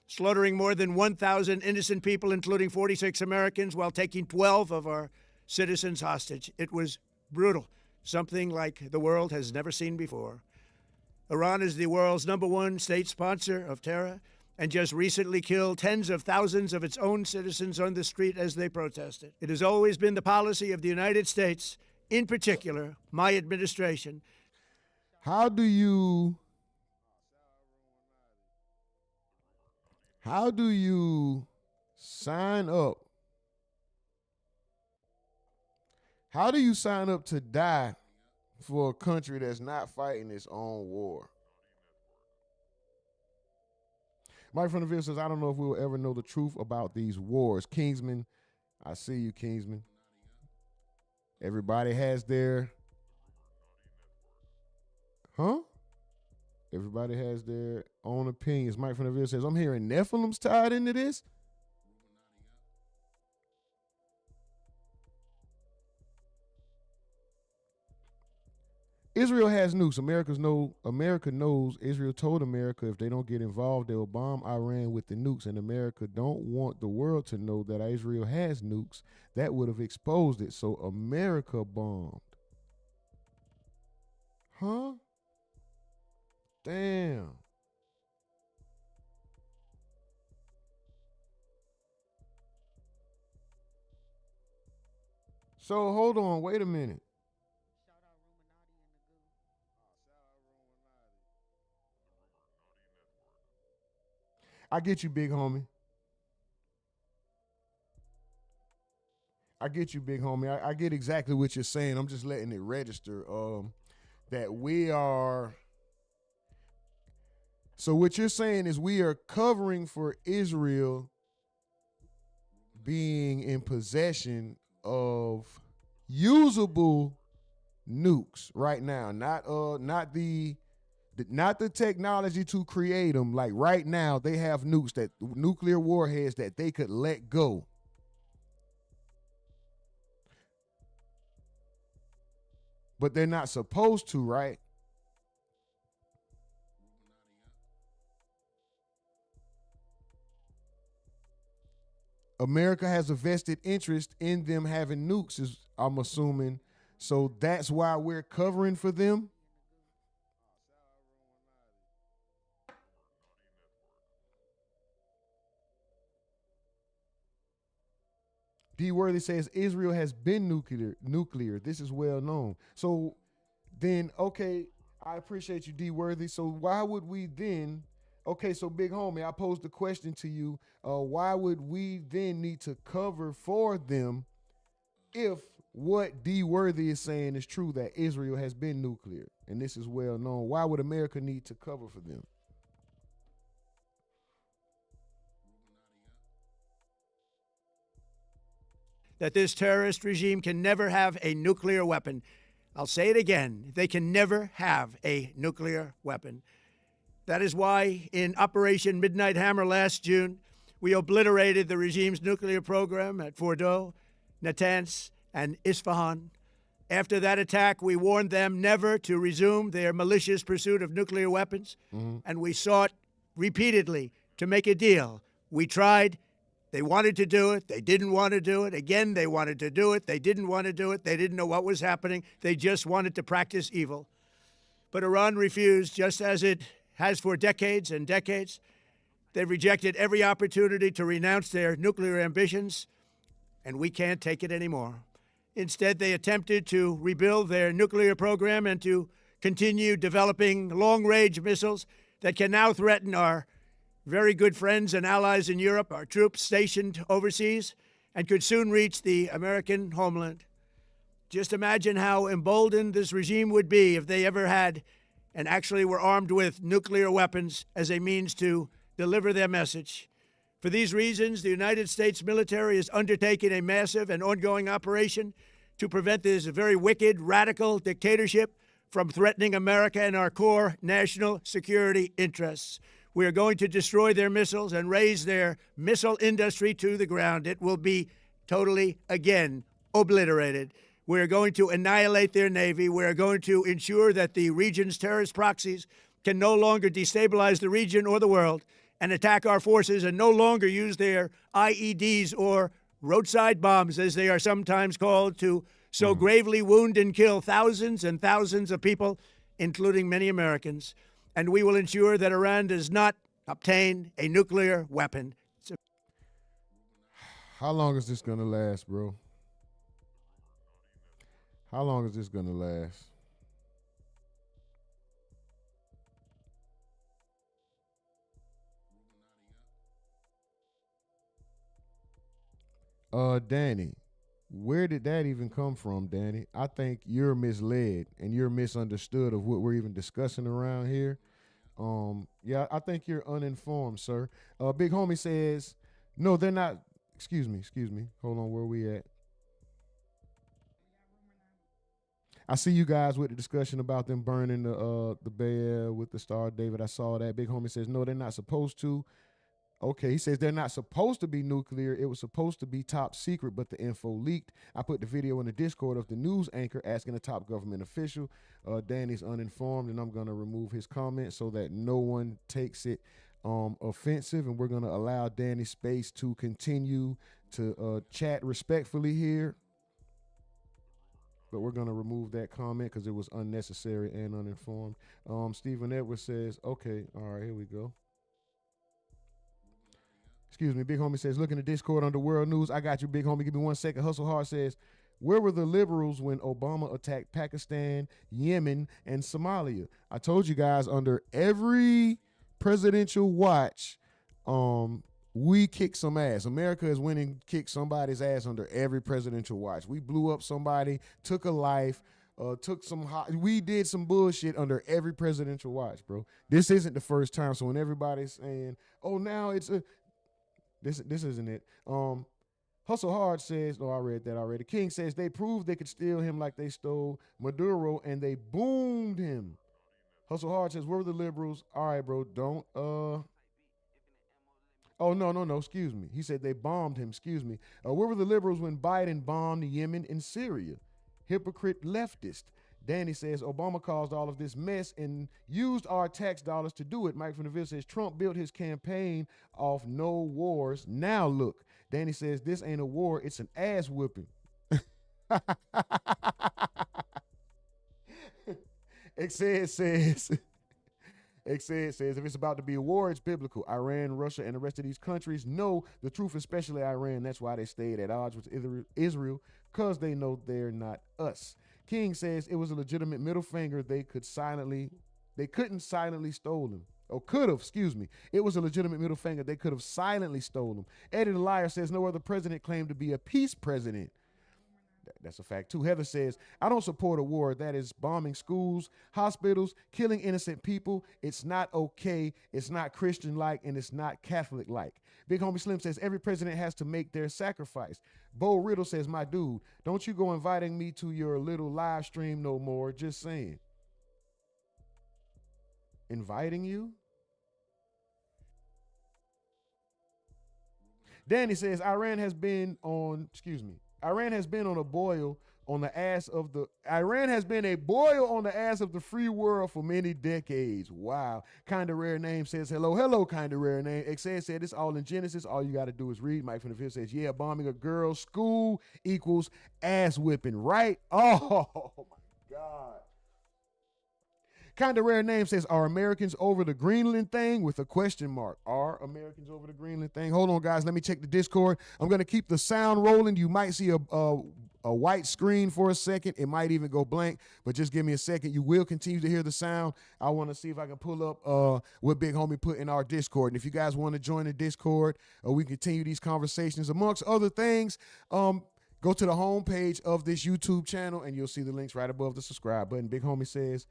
[SPEAKER 4] slaughtering more than 1,000 innocent people, including 46 Americans, while taking 12 of our citizens hostage. It was brutal, something like the world has never seen before. Iran is the world's #1 state sponsor of terror and just recently killed tens of thousands of its own citizens on the street as they protested. It has always been the policy of the United States, in particular, my administration.
[SPEAKER 2] How do you sign up? How do you sign up to die for a country that's not fighting its own war? Mike from the Ville says, I don't know if we will ever know the truth about these wars. Kingsman, I see you, Kingsman. Everybody has their, Everybody has their own opinions. Mike from the Ville says, I'm hearing Nephilim's tied into this. Israel has nukes. America knows. Israel told America if they don't get involved, they will bomb Iran with the nukes. And America don't want the world to know that Israel has nukes. That would have exposed it. So America bombed. Huh? Damn. So hold on. Wait a minute. I get you, big homie. I get you, big homie. I get exactly what you're saying. I'm just letting it register that we are. So what you're saying is we are covering for Israel being in possession of usable nukes right now, not the technology to create them. Like right now, they have nukes, that nuclear warheads that they could let go but they're not supposed to, right? America has a vested interest in them having nukes, is I'm assuming. So that's why we're covering for them. D. Worthy says Israel has been nuclear. This is well known. So then, okay, I appreciate you, D. Worthy. So why would we then? Okay, so big homie, I posed the question to you. Why would we then need to cover for them if what D. Worthy is saying is true, that Israel has been nuclear, and this is well known? Why would America need to cover for them?
[SPEAKER 4] That this terrorist regime can never have a nuclear weapon. I'll say it again. They can never have a nuclear weapon. That is why in Operation Midnight Hammer last June, we obliterated the regime's nuclear program at Foolio, Natanz, and Isfahan. After that attack, we warned them never to resume their malicious pursuit of nuclear weapons, and we sought repeatedly to make a deal. We tried. They wanted to do it. They didn't want to do it. Again, they wanted to do it. They didn't want to do it. They didn't know what was happening. They just wanted to practice evil. But Iran refused, just as it has for decades and decades. They've rejected every opportunity to renounce their nuclear ambitions, and we can't take it anymore. Instead, they attempted to rebuild their nuclear program and to continue developing long-range missiles that can now threaten our very good friends and allies in Europe, our troops stationed overseas, and could soon reach the American homeland. Just imagine how emboldened this regime would be if they ever had and actually were armed with nuclear weapons as a means to deliver their message. For these reasons, the United States military is undertaking a massive and ongoing operation to prevent this very wicked, radical dictatorship from threatening America and our core national security interests. We are going to destroy their missiles and raise their missile industry to the ground. It will be totally, again, obliterated. We are going to annihilate their Navy. We are going to ensure that the region's terrorist proxies can no longer destabilize the region or the world and attack our forces, and no longer use their IEDs or roadside bombs, as they are sometimes called, to so gravely wound and kill thousands and thousands of people, including many Americans. And we will ensure that Iran does not obtain a nuclear weapon.
[SPEAKER 2] How long is this gonna last, bro? How long is this gonna last? Danny, where did that even come from, Danny? I think you're misled and you're misunderstood of what we're even discussing around here. Yeah, I think you're uninformed, sir. Big homie says, no, they're not. Excuse me. Hold on, where we at? I see you guys with the discussion about them burning the Bay Area with the Star of David. I saw that. Big homie says, no, they're not supposed to. Okay, he says they're not supposed to be nuclear. It was supposed to be top secret, but the info leaked. I put the video in the Discord of the news anchor asking a top government official. Danny's uninformed, and I'm going to remove his comment so that no one takes it offensive, and we're going to allow Danny space to continue to chat respectfully here. But we're going to remove that comment because it was unnecessary and uninformed. Stephen Edwards says, okay, all right, here we go. Excuse me, Big Homie says, look in the Discord under World News. I got you, Big Homie. Give me 1 second. Hustle Hard says, where were the liberals when Obama attacked Pakistan, Yemen, and Somalia? I told you guys, under every presidential watch, we kick some ass. America is winning, kick somebody's ass under every presidential watch. We blew up somebody, took a life, we did some bullshit under every presidential watch, bro. This isn't the first time. So when everybody's saying, oh, now it's a... This isn't it. Hustle Hard says, I read that already. King says they proved they could steal him like they stole Maduro and they boomed him. Hustle Hard says, where were the liberals? All right, bro, don't, oh, no, excuse me. He said they bombed him, excuse me. Where were the liberals when Biden bombed Yemen and Syria? Hypocrite leftist. Danny says, Obama caused all of this mess and used our tax dollars to do it. Mike from the Ville says, Trump built his campaign off no wars. Now look. Danny says, this ain't a war, it's an ass whooping. Exed says, if it's about to be a war, it's biblical. Iran, Russia, and the rest of these countries know the truth, especially Iran. That's why they stayed at odds with Israel, because they know they're not us. King says it was a legitimate middle finger. They couldn't silently stole him. Or could have, excuse me. It was a legitimate middle finger. They could have silently stole him. Eddie the Liar says no other president claimed to be a peace president. That's a fact too. Heather says, I don't support a war that is bombing schools, hospitals, killing innocent people. It's not okay. It's not Christian-like, and it's not Catholic-like. Big Homie Slim says, every president has to make their sacrifice. Bo Riddle says, my dude, don't you go inviting me to your little live stream no more. Just saying. Inviting you? Danny says, Iran has been a boil on the ass of the free world for many decades. Wow. Kinda Rare Name says, hello, Kinda Rare Name. Exed said, it's all in Genesis. All you got to do is read. Mike from the Ville says, yeah, bombing a girl's school equals ass whipping, right? Oh my God. Kinda Rare Name says, are Americans over the Greenland thing with a question mark? Are Americans over the Greenland thing? Hold on, guys. Let me check the Discord. I'm going to keep the sound rolling. You might see a white screen for a second. It might even go blank, but just give me a second. You will continue to hear the sound. I want to see if I can pull up what Big Homie put in our Discord. And if you guys want to join the Discord, we continue these conversations amongst other things, go to the homepage of this YouTube channel and you'll see the links right above the subscribe button. Big Homie says,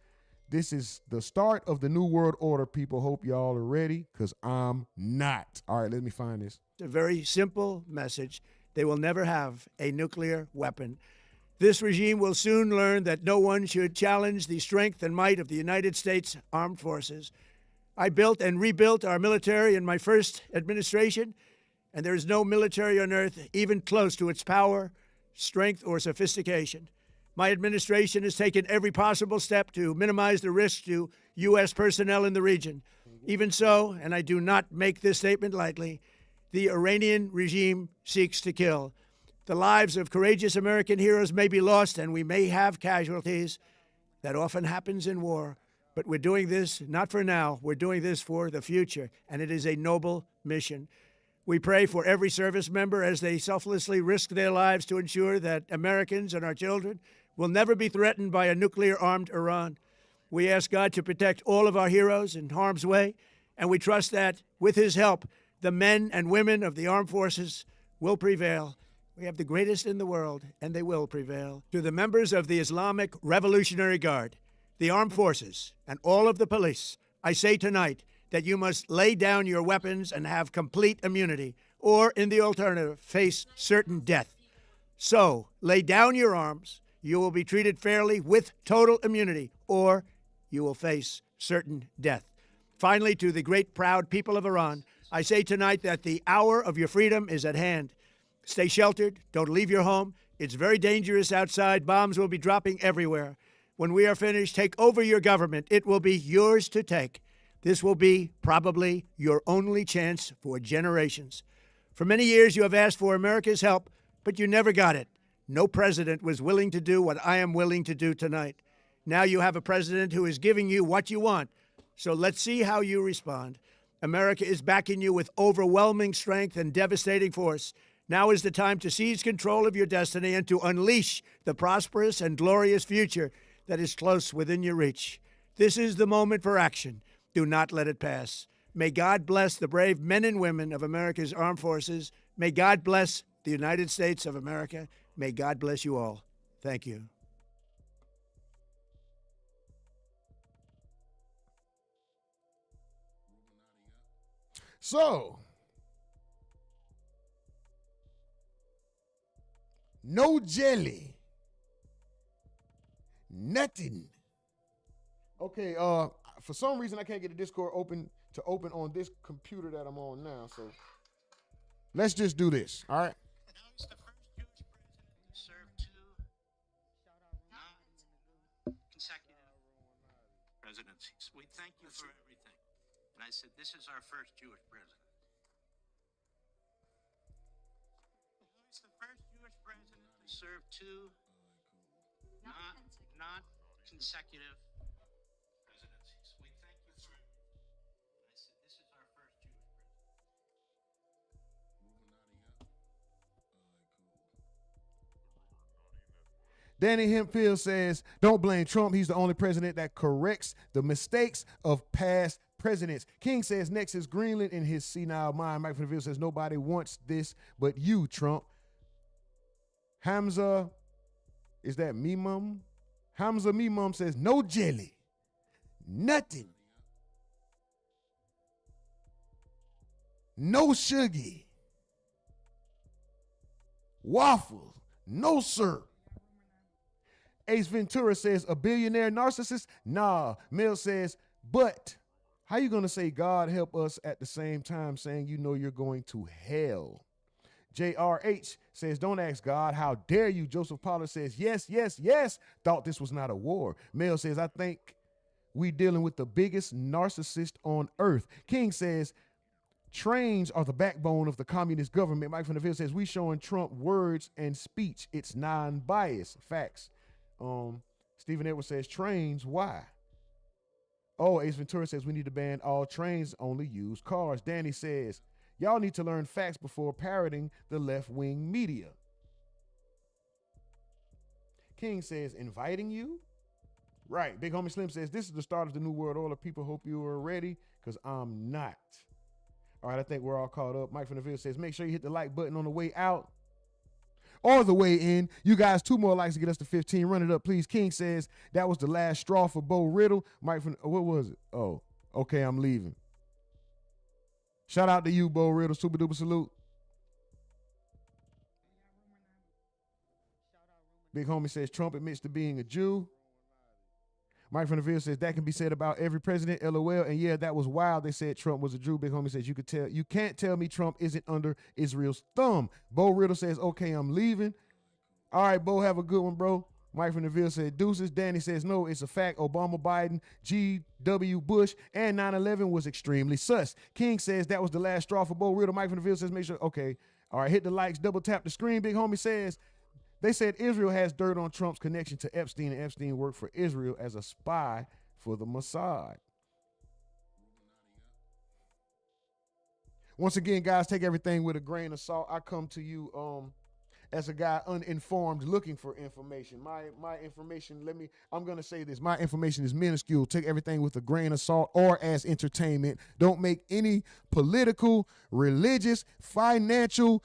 [SPEAKER 2] this is the start of the New World Order, people. Hope y'all are ready, because I'm not. All right, let me find this.
[SPEAKER 4] It's a very simple message. They will never have a nuclear weapon. This regime will soon learn that no one should challenge the strength and might of the United States Armed Forces. I built and rebuilt our military in my first administration, and there is no military on earth even close to its power, strength, or sophistication. My administration has taken every possible step to minimize the risk to U.S. personnel in the region. Even so, and I do not make this statement lightly, the Iranian regime seeks to kill. The lives of courageous American heroes may be lost, and we may have casualties. That often happens in war. But we're doing this not for now. We're doing this for the future, and it is a noble mission. We pray for every service member as they selflessly risk their lives to ensure that Americans and our children will never be threatened by a nuclear-armed Iran. We ask God to protect all of our heroes in harm's way, and we trust that, with his help, the men and women of the armed forces will prevail. We have the greatest in the world, and they will prevail. To the members of the Islamic Revolutionary Guard, the armed forces, and all of the police, I say tonight that you must lay down your weapons and have complete immunity, or, in the alternative, face certain death. So, lay down your arms. You will be treated fairly with total immunity, or you will face certain death. Finally, to the great proud people of Iran, I say tonight that the hour of your freedom is at hand. Stay sheltered. Don't leave your home. It's very dangerous outside. Bombs will be dropping everywhere. When we are finished, take over your government. It will be yours to take. This will be probably your only chance for generations. For many years, you have asked for America's help, but you never got it. No president was willing to do what I am willing to do tonight. Now you have a president who is giving you what you want. So let's see how you respond. America is backing you with overwhelming strength and devastating force. Now is the time to seize control of your destiny and to unleash the prosperous and glorious future that is close within your reach. This is the moment for action. Do not let it pass. May God bless the brave men and women of America's armed forces. May God bless the United States of America. May God bless you all. Thank you.
[SPEAKER 2] So, no jelly, nothing. Okay, for some reason I can't get the Discord open on this computer that I'm on now, so let's just do this, all right?
[SPEAKER 5] Now he's the first Jewish president to serve two presidencies. We thank you for everything. And I said, this is our first Jewish president. He's the first Jewish president to serve two not consecutive presidencies. We thank you for everything. And I said, this is our first Jewish president.
[SPEAKER 2] Danny Hempfield says, don't blame Trump. He's the only president that corrects the mistakes of past presidents. King says, next is Greenland in his senile mind. Mike Vanderville says, nobody wants this but you, Trump. Hamza, is that me mum? Hamza me mum says, no jelly, nothing. No sugary. Waffles, no sir. Ace Ventura says, a billionaire narcissist? Nah. Mill says, but how you going to say God help us at the same time saying you know you're going to hell? JRH says, don't ask God. How dare you? Joseph Pollard says, yes, yes, yes. Thought this was not a war. Mel says, I think we dealing with the biggest narcissist on earth. King says, trains are the backbone of the communist government. Mike Vanderville says, we showing Trump words and speech. It's non-biased. Facts. Stephen Edwards says, trains, why? Oh, Ace Ventura says, we need to ban all trains, only use cars. Danny says, y'all need to learn facts before parroting the left-wing media. King says, inviting you? Right. Big Homie Slim says, this is the start of the new world order. People hope you are ready, because I'm not. All right, I think we're all caught up. Mike from the Ville says, make sure you hit the like button on the way out or the way in. You guys, 2 more likes to get us to 15. Run it up, please. King says, that was the last straw for Bo Riddle. Mike from, what was it? Oh, okay, I'm leaving. Shout out to you, Bo Riddle. Super duper salute. Big Homie says, Trump admits to being a Jew. Mike from the Ville says, that can be said about every president, LOL. And yeah, that was wild. They said Trump was a Jew. Big Homie says, you can't tell me Trump isn't under Israel's thumb. Bo Riddle says, okay, I'm leaving. All right, Bo, have a good one, bro. Mike from the Ville said, deuces. Danny says, no, it's a fact. Obama, Biden, G.W. Bush, and 9/11 was extremely sus. King says that was the last straw for Bo Riddle. Mike from the Ville says, make sure, okay. All right, hit the likes, double tap the screen. Big Homie says, they said Israel has dirt on Trump's connection to Epstein, and Epstein worked for Israel as a spy for the Mossad. Once again, guys, take everything with a grain of salt. I come to you as a guy uninformed looking for information. My information, I'm going to say this. My information is minuscule. Take everything with a grain of salt or as entertainment. Don't make any political, religious, financial,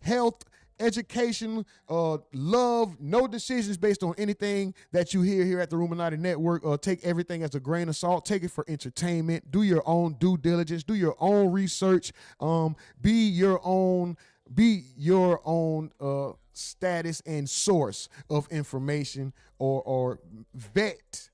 [SPEAKER 2] health, education, love, no decisions based on anything that you hear here at the RUMORNATI Network. Take everything as a grain of salt. Take it for entertainment. Do your own due diligence. Do your own research. Be your own status and source of information, or vet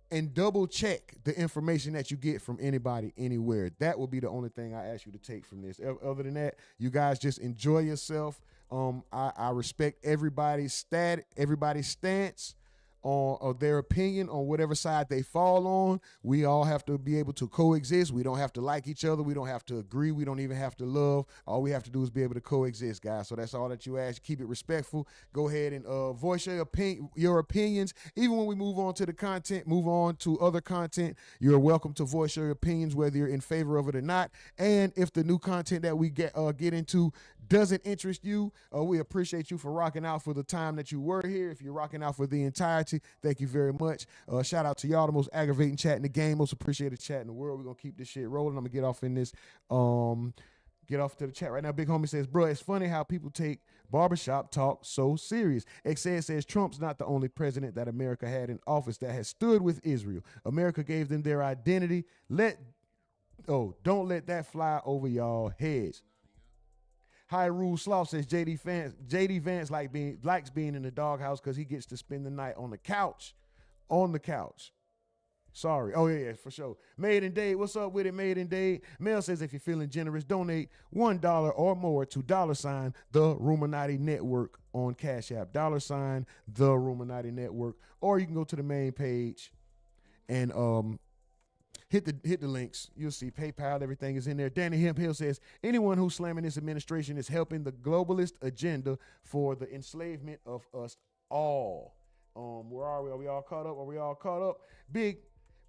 [SPEAKER 2] and double check the information that you get from anybody, anywhere. That will be the only thing I ask you to take from this. Other than that, you guys just enjoy yourself. I respect everybody's stance on their opinion on whatever side they fall on. We all have to be able to coexist. We don't have to like each other. We don't have to agree. We don't even have to love. All we have to do is be able to coexist, guys. So that's all that you ask. Keep it respectful. Go ahead and voice your opinions. Even when we move on to the content, move on to other content, you're welcome to voice your opinions, whether you're in favor of it or not. And if the new content that we get into doesn't interest you, we appreciate you for rocking out for the time that you were here. If you're rocking out for the entirety, thank you very much. Shout out to y'all, the most aggravating chat in the game, most appreciated chat in the world. We're gonna keep this shit rolling. I'm gonna get off in this, get off to the chat right now. Big Homie says, bro, it's funny how people take barbershop talk so serious. Xed says, Trump's not the only president that America had in office that has stood with Israel. America gave them their identity. Don't let that fly over y'all heads. Hyrule Sloth says JD Vance likes being in the doghouse because he gets to spend the night on the couch. On the couch. Sorry. Oh, yeah, for sure. Made in Dade. What's up with it, Made in Dade? Mel says if you're feeling generous, donate $1 or more to $ the RUMORNATI Network on Cash App. $ the RUMORNATI Network. Or you can go to the main page And hit the links. You'll see PayPal, everything is in there. Danny Hemphill says, anyone who's slamming this administration is helping the globalist agenda for the enslavement of us all. Where are we? Are we all caught up? Are we all caught up? Big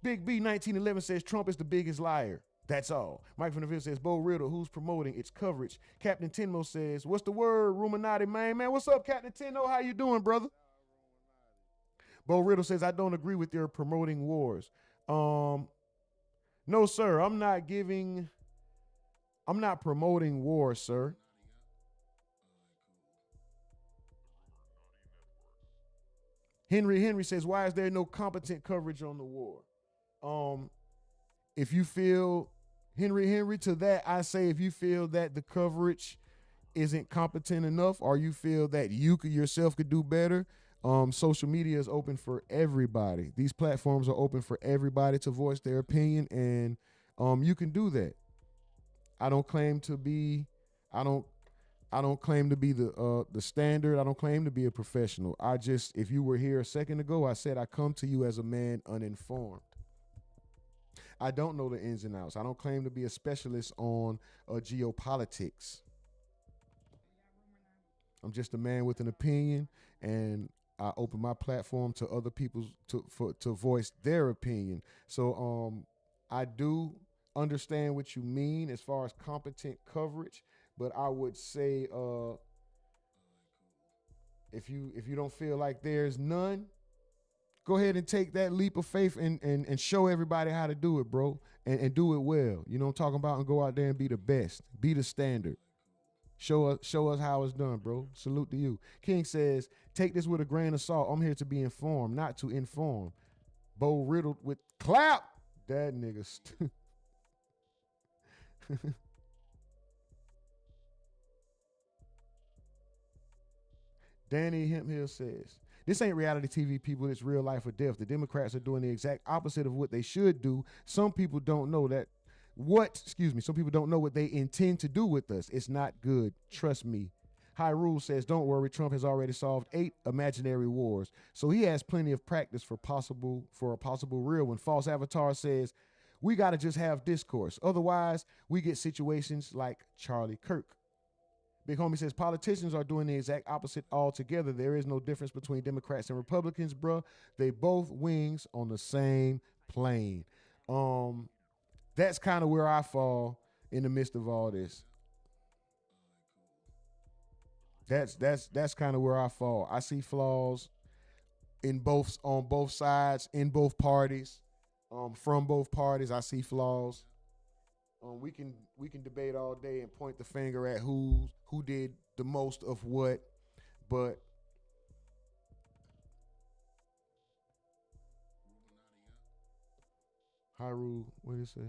[SPEAKER 2] B 1911 says Trump is the biggest liar. That's all. Mike from the Ville says, Bo Riddle, who's promoting its coverage. Captain Tenmo says, what's the word, RUMORNATI, man? What's up, Captain Tenmo? How you doing, brother? Bo Riddle says, I don't agree with your promoting wars. No, sir, I'm not promoting war, sir. Henry says, why is there no competent coverage on the war? If you feel, Henry, to that, I say if you feel that the coverage isn't competent enough, or you feel that you yourself could do better, social media is open for everybody. These platforms are open for everybody to voice their opinion, and you can do that. I don't claim to be the standard. I don't claim to be a professional. If you were here a second ago, I said I come to you as a man uninformed. I don't know the ins and outs. I don't claim to be a specialist on geopolitics. I'm just a man with an opinion, and I open my platform to other people to voice their opinion. So I do understand what you mean as far as competent coverage, but I would say if you don't feel like there's none, go ahead and take that leap of faith and show everybody how to do it, bro, and do it well. You know what I'm talking about? And go out there and be the best, be the standard. Show us how it's done, bro. Salute to you. King says, take this with a grain of salt. I'm here to be informed, not to inform. Bo riddled with clap. That nigga. Danny Hemphill says, this ain't reality TV, people. It's real life or death. The Democrats are doing the exact opposite of what they should do. Some people don't know some people don't know what they intend to do with us. It's not good. Trust me. Hyrule says, don't worry. Trump has already solved 8 imaginary wars. So he has plenty of practice for a possible real one. False Avatar says, we got to just have discourse. Otherwise, we get situations like Charlie Kirk. Big Homie says, politicians are doing the exact opposite altogether. There is no difference between Democrats and Republicans, bruh. They both wings on the same plane. That's kind of where I fall in the midst of all this. That's kind of where I fall. I see flaws on both sides, in both parties, from both parties. I see flaws. We can debate all day and point the finger at who did the most of what, but Hyrule, what did it say?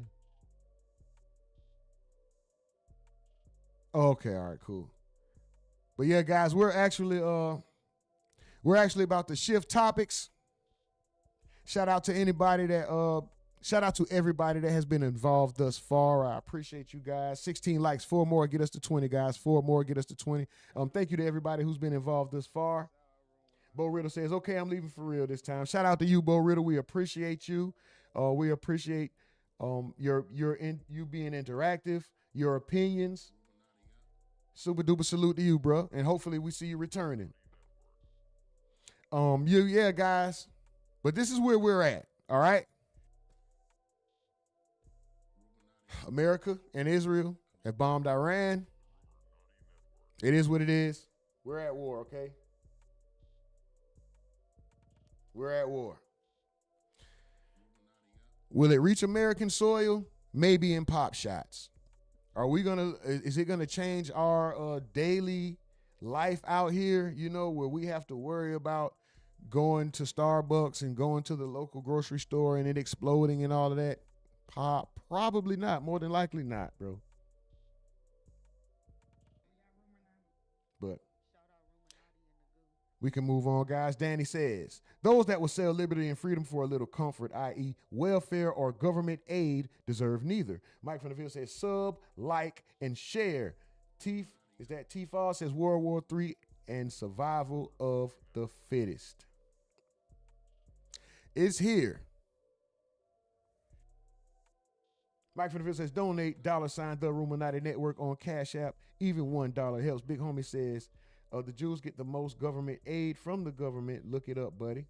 [SPEAKER 2] Okay, all right, cool. But yeah, guys, we're actually about to shift topics. Shout out to everybody that has been involved thus far. I appreciate you guys. 16 likes, 4 more get us to 20, guys. 4 more get us to 20. Thank you to everybody who's been involved thus far. Bo Riddle says, okay, I'm leaving for real this time. Shout out to you, Bo Riddle. We appreciate you. We appreciate you being interactive, your opinions. Super duper salute to you, bro. And hopefully we see you returning. Yeah, guys. But this is where we're at. All right. America and Israel have bombed Iran. It is what it is. We're at war, okay? We're at war. Will it reach American soil? Maybe in pop shots. Is it gonna change our daily life out here, where we have to worry about going to Starbucks and going to the local grocery store and it exploding and all of that? Probably not. More than likely not, bro. But we can move on, guys. Danny says, those that will sell liberty and freedom for a little comfort, i.e. welfare or government aid, deserve neither. Mike from the Ville says, sub, like, and share. T-Fall says World War III and survival of the fittest. It's here. Mike from the Field says, donate $sign the RUMORNATI network on Cash App. Even $1 helps. Big Homie says, the Jews get the most government aid from the government. Look it up, buddy.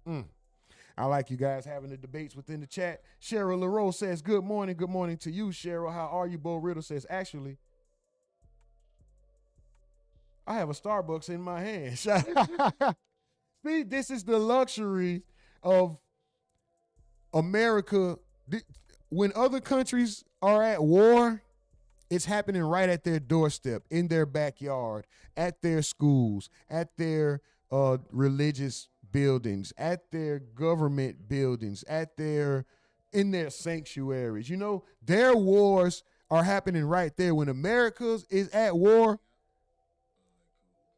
[SPEAKER 2] I like you guys having the debates within the chat. Cheryl LaRose says, good morning. Good morning to you, Cheryl. How are you? Bo Riddle says, actually, I have a Starbucks in my hand. See, this is the luxury of America. When other countries are at war, it's happening right at their doorstep, in their backyard, at their schools, at their religious buildings, at their government buildings, in their sanctuaries. You know, their wars are happening right there. When America is at war,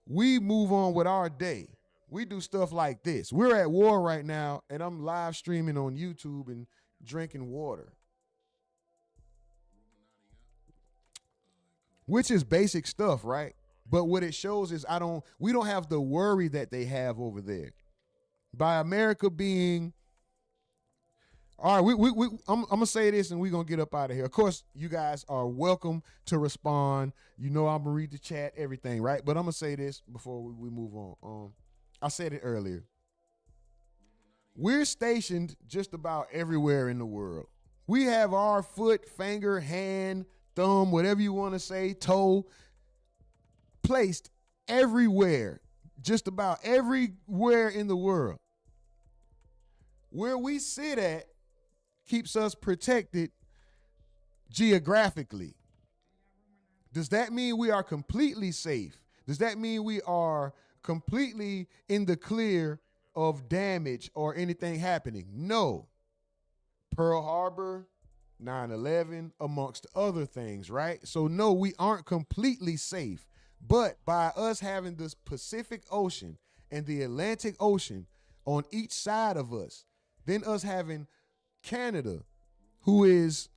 [SPEAKER 2] we move on with our day. We do stuff like this. We're at war right now, and I'm live streaming on YouTube and drinking water, which is basic stuff, right? But what it shows is we don't have the worry that they have over there. By America being, all right, I'm gonna say this and we're gonna get up out of here. Of course, you guys are welcome to respond. You know I'm gonna read the chat, everything, right? But I'm gonna say this before we move on. I said it earlier. We're stationed just about everywhere in the world. We have our foot, finger, hand, thumb, whatever you want to say, toe, placed everywhere, just about everywhere in the world. Where we sit at keeps us protected geographically. Does that mean we are completely safe? Does that mean we are completely in the clear of damage or anything happening? No. Pearl Harbor, 9/11, amongst other things, right? So no, we aren't completely safe. But by us having this Pacific Ocean and the Atlantic Ocean on each side of us, then us having Canada, who is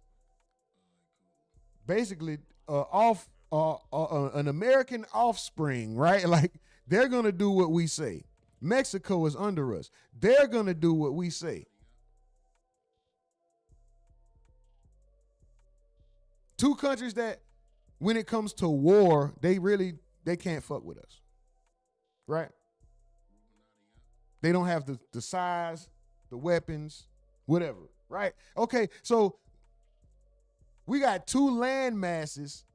[SPEAKER 2] basically an American offspring, right? Like, they're going to do what we say. Mexico is under us. They're going to do what we say. Two countries that, when it comes to war, they can't fuck with us, right? They don't have the size, the weapons, whatever, right? Okay, so we got two land masses,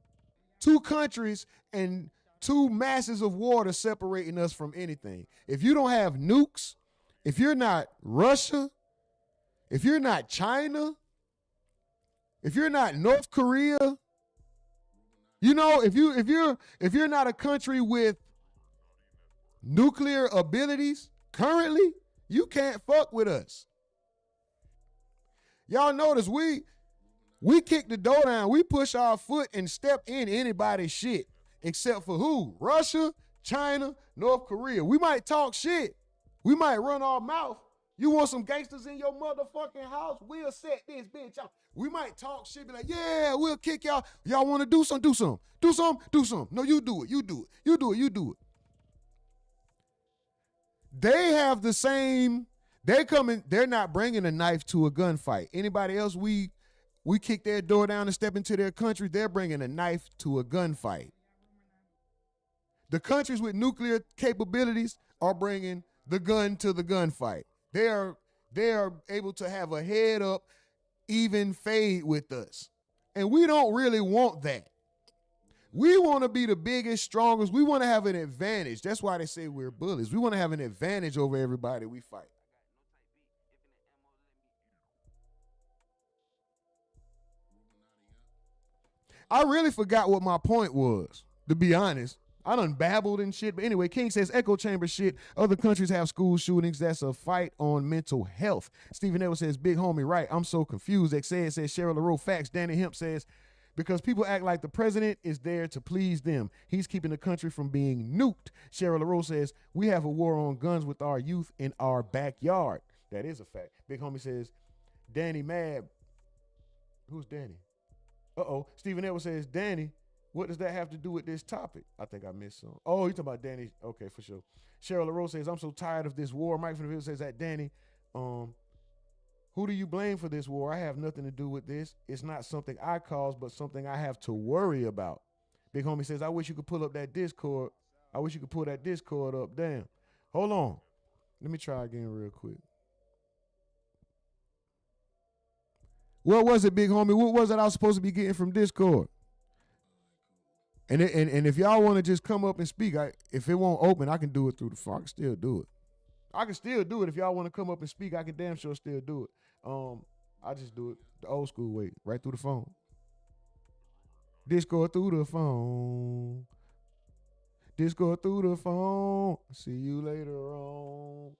[SPEAKER 2] two countries, and two masses of water separating us from anything. If you don't have nukes, if you're not Russia, if you're not China, if you're not North Korea, you know, if you're not a country with nuclear abilities currently, you can't fuck with us. Y'all notice we kick the door down, we push our foot and step in anybody's shit, except for who? Russia, China, North Korea. We might talk shit. We might run our mouth. You want some gangsters in your motherfucking house? We'll set this bitch out. We might talk shit, be like, yeah, we'll kick y'all. Y'all want to do something? Do something. Do something? Do something. No, you do it. You do it. You do it. You do it. They have the same, they're not bringing a knife to a gunfight. Anybody else, we kick their door down and step into their country, they're bringing a knife to a gunfight. The countries with nuclear capabilities are bringing the gun to the gunfight. They are able to have a head up, even fade with us. And we don't really want that. We want to be the biggest, strongest. We want to have an advantage. That's why they say we're bullies. We want to have an advantage over everybody we fight. I really forgot what my point was, to be honest. I done babbled and shit. But anyway, King says echo chamber shit. Other countries have school shootings. That's a fight on mental health. Stephen Edwards says, big homie, right. I'm so confused. Xavier says, Cheryl LaRoe, facts. Danny Hemp says, because people act like the president is there to please them. He's keeping the country from being nuked. Cheryl LaRoe says, we have a war on guns with our youth in our backyard. That is a fact. Big homie says, Danny mad. Who's Danny? Uh-oh. Stephen Edwards says, Danny, what does that have to do with this topic? I think I missed some. Oh, you talking about Danny. Okay, for sure. Cheryl LaRoe says, I'm so tired of this war. Mike from the Ville says that Danny, Who do you blame for this war? I have nothing to do with this. It's not something I caused, but something I have to worry about. Big homie says, I wish you could pull up that Discord. I wish you could pull that Discord up. Damn. Hold on. Let me try again real quick. What was it, big homie? What was it I was supposed to be getting from Discord? And if y'all want to just come up and speak, if it won't open, I can do it through the phone. I can still do it. I can still do it. If y'all want to come up and speak, I can damn sure still do it. I just do it the old school way, right through the phone. Discord through the phone. Discord through the phone. See you later on.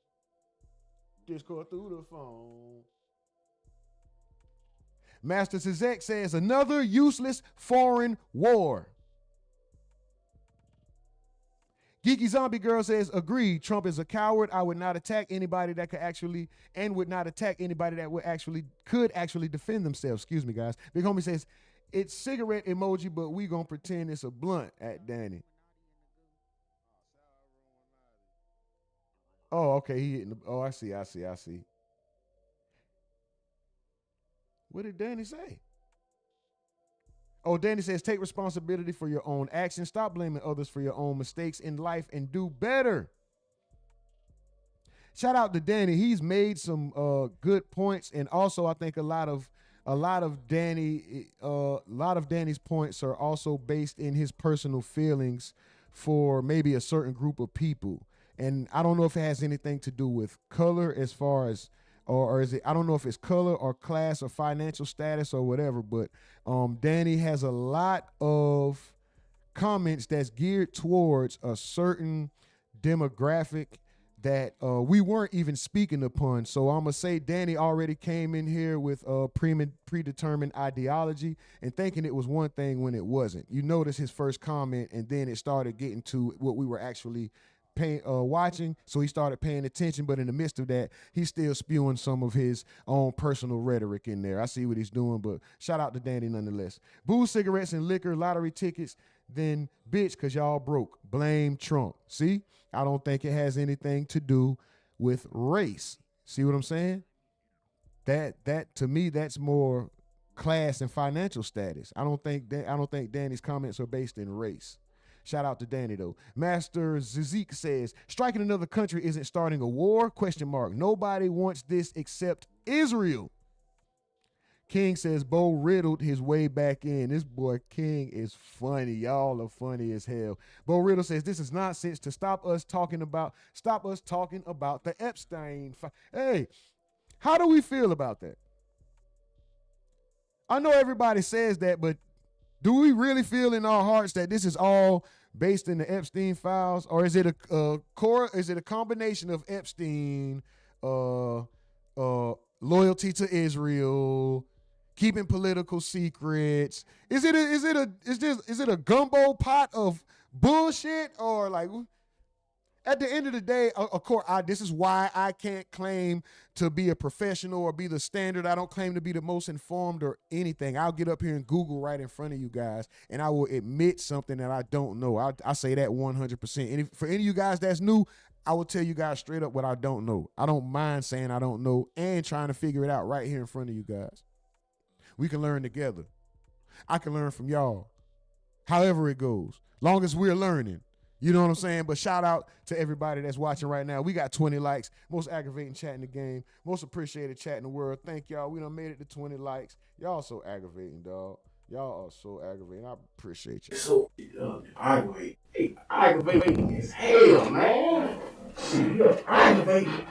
[SPEAKER 2] Discord through the phone. Master Zizek says, another useless foreign war. Geeky Zombie Girl says, agreed, Trump is a coward. I would not attack anybody that would not attack anybody that could actually defend themselves. Excuse me, guys. Big homie says, it's cigarette emoji, but we gonna pretend it's a blunt at Danny. Oh, okay, he hitting I see. What did Danny say? Oh, Danny says, take responsibility for your own actions. Stop blaming others for your own mistakes in life and do better. Shout out to Danny. He's made some good points. And also, I think a lot of Danny's points are also based in his personal feelings for maybe a certain group of people. And I don't know if it has anything to do with color as far as, or is it, I don't know if it's color or class or financial status or whatever, but Danny has a lot of comments that's geared towards a certain demographic that we weren't even speaking upon. So I'm going to say Danny already came in here with a predetermined ideology and thinking it was one thing when it wasn't. You notice his first comment, and then it started getting to what we were actually watching, so he started paying attention, but in the midst of that, he's still spewing some of his own personal rhetoric in there. I see what he's doing, but shout out to Danny nonetheless. Booze, cigarettes, and liquor, lottery tickets, then bitch, because y'all broke. Blame Trump. See? I don't think it has anything to do with race. See what I'm saying? That to me, that's more class and financial status. I don't think Danny's comments are based in race. Shout out to Danny, though. Master Zizik says, striking another country isn't starting a war? ? Nobody wants this except Israel. King says, Bo riddled his way back in. This boy King is funny. Y'all are funny as hell. Bo Riddle says, this is nonsense to stop us talking about the Epstein. Hey, how do we feel about that? I know everybody says that, but do we really feel in our hearts that this is all based in the Epstein files, or is it a combination of Epstein, loyalty to Israel, keeping political secrets? Is it a gumbo pot of bullshit, or like? At the end of the day, of course, this is why I can't claim to be a professional or be the standard. I don't claim to be the most informed or anything. I'll get up here and Google right in front of you guys, and I will admit something that I don't know. I say that 100%. And for any of you guys that's new, I will tell you guys straight up what I don't know. I don't mind saying I don't know and trying to figure it out right here in front of you guys. We can learn together. I can learn from y'all. However it goes, long as we're learning. You know what I'm saying? But shout out to everybody that's watching right now. We got 20 likes. Most aggravating chat in the game. Most appreciated chat in the world. Thank y'all. We done made it to 20 likes. Y'all so aggravating, dog. Y'all are so aggravating. I appreciate you.
[SPEAKER 6] So aggravating as hell, man. Aggravating,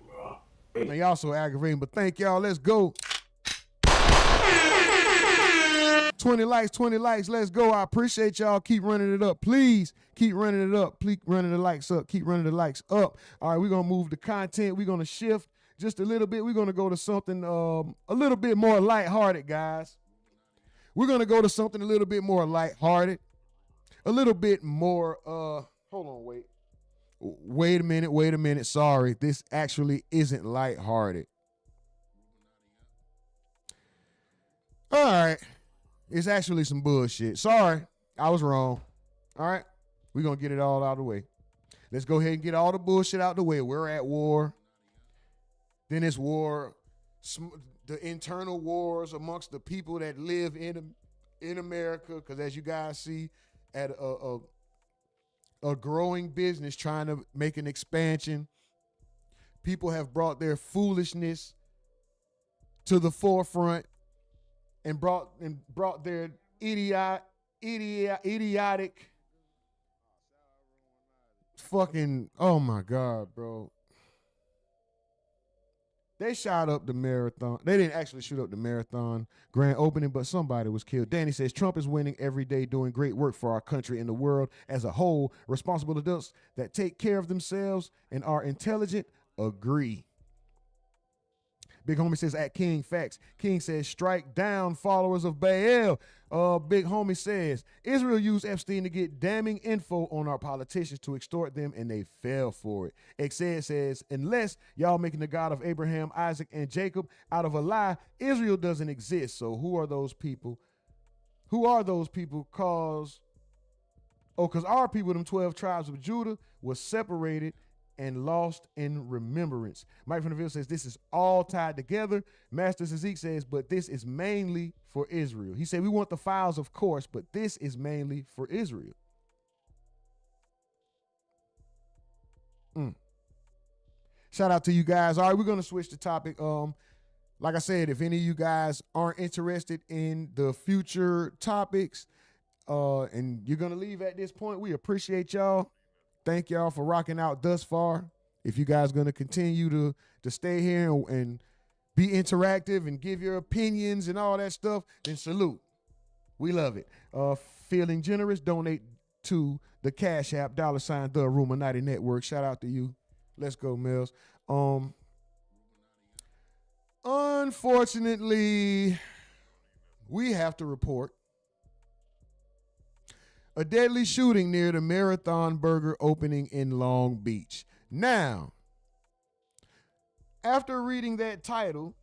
[SPEAKER 6] bro.
[SPEAKER 2] Man, y'all so aggravating, but thank y'all. Let's go. 20 likes, let's go. I appreciate y'all. Keep running it up. Please keep running it up. Keep running the likes up. Keep running the likes up. All right, we're going to move the content. We're going to shift just a little bit. We're going to go to something a little bit more lighthearted, guys. We're going to go to something a little bit more lighthearted. A little bit more, hold on, wait a minute. Sorry, this actually isn't lighthearted. All right. It's actually some bullshit. Sorry, I was wrong. All right, we're going to get it all out of the way. Let's go ahead and get all the bullshit out of the way. We're at war. Then it's war, the internal wars amongst the people that live in America. Because as you guys see, at a growing business trying to make an expansion, people have brought their foolishness to the forefront and brought their idiotic fucking, oh my God, bro. They shot up the marathon. They didn't actually shoot up the marathon grand opening, but somebody was killed. Danny says, Trump is winning every day, doing great work for our country and the world as a whole. Responsible adults that take care of themselves and are intelligent agree. Big Homie says, at King Facts. King says, strike down followers of Baal. Big Homie says, Israel used Epstein to get damning info on our politicians to extort them, and they fell for it. Exed says, unless y'all making the God of Abraham, Isaac, and Jacob out of a lie, Israel doesn't exist. So who are those people? Who are those people? Because our people, them 12 tribes of Judah, was separated and lost in remembrance. Mike from the Ville says, this is all tied together. Master Zeke says, but this is mainly for Israel. He said, we want the files, of course, but this is mainly for Israel. Shout out to you guys. All right, we're going to switch the topic. Like I said, if any of you guys aren't interested in the future topics, and you're going to leave at this point, we appreciate y'all. Thank y'all for rocking out thus far. If you guys going to continue to stay here and be interactive and give your opinions and all that stuff, then salute. We love it. Feeling generous, donate to the Cash App, $ the RUMORNATI Network. Shout out to you. Let's go, Mills. Unfortunately, we have to report a deadly shooting near the Marathon Burger opening in Long Beach. Now, after reading that title,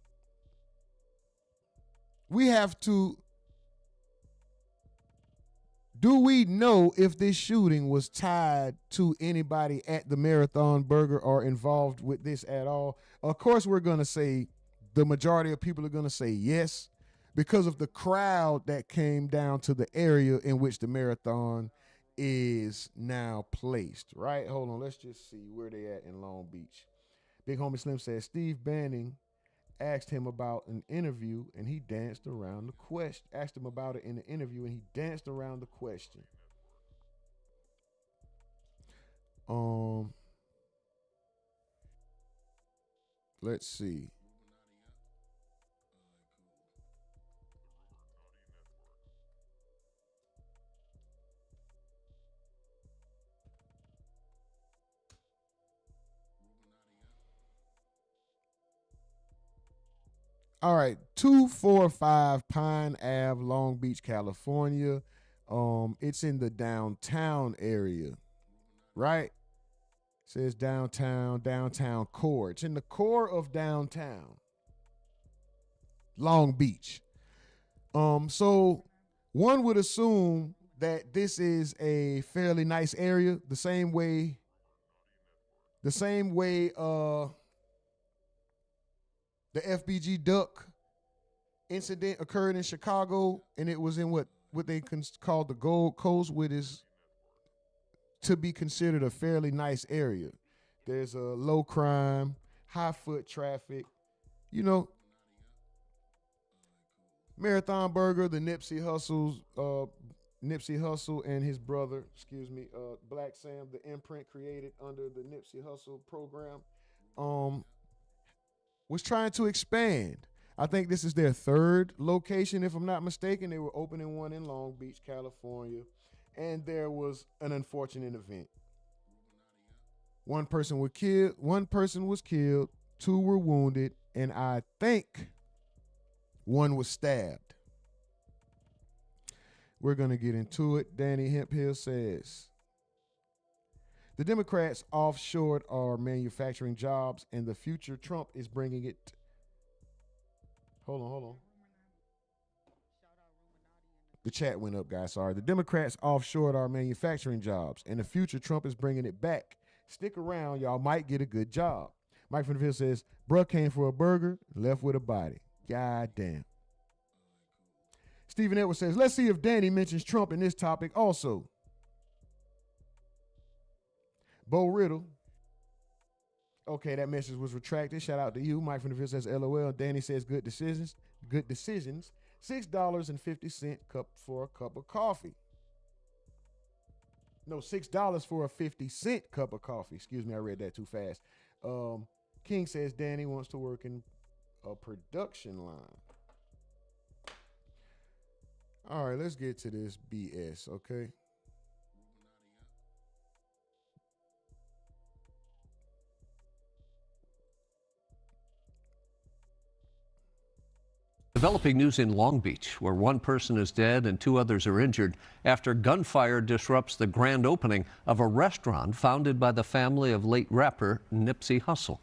[SPEAKER 2] we have to, do we know if this shooting was tied to anybody at the Marathon Burger or involved with this at all? Of course, we're going to say, the majority of people are going to say yes, because of the crowd that came down to the area in which the marathon is now placed, right? Hold on, let's just see where they at in Long Beach. Big Homie Slim says, Steve Banning asked him about an interview and he danced around the question. Asked him about it in the interview and he danced around the question. Let's see. All right, 245 Pine Ave, Long Beach, California. It's in the downtown area, right? It says downtown core. It's in the core of downtown Long Beach. So one would assume that this is a fairly nice area, the same way the FBG Duck incident occurred in Chicago, and it was in what they call the Gold Coast, which is to be considered a fairly nice area. There's a low crime, high foot traffic, Marathon Burger, the Nipsey Hussle and his brother, Black Sam, the imprint created under the Nipsey Hussle program, was trying to expand. I think this is their third location, if I'm not mistaken. They were opening one in Long Beach, California, and there was an unfortunate event. One person was killed, 2 were wounded, and I think 1 was stabbed. We're going to get into it. Danny Hemphill says, the Democrats offshored our manufacturing jobs, and the future Trump is bringing it. Hold on. The chat went up, guys. Sorry. The Democrats offshored our manufacturing jobs, and the future Trump is bringing it back. Stick around. Y'all might get a good job. Mike from the Ville says, bruh came for a burger, left with a body. God damn. Stephen Edwards says, let's see if Danny mentions Trump in this topic also. Bo Riddle. Okay, that message was retracted. Shout out to you. Mike from the Ville says, LOL. Danny says, good decisions. Good decisions. $6.50 cup for a cup of coffee. No, $6 for a 50-cent cup of coffee. Excuse me, I read that too fast. King says Danny wants to work in a production line. All right, let's get to this BS, okay?
[SPEAKER 7] Developing news in Long Beach, where one person is dead and 2 others are injured after gunfire disrupts the grand opening of a restaurant founded by the family of late rapper Nipsey Hussle.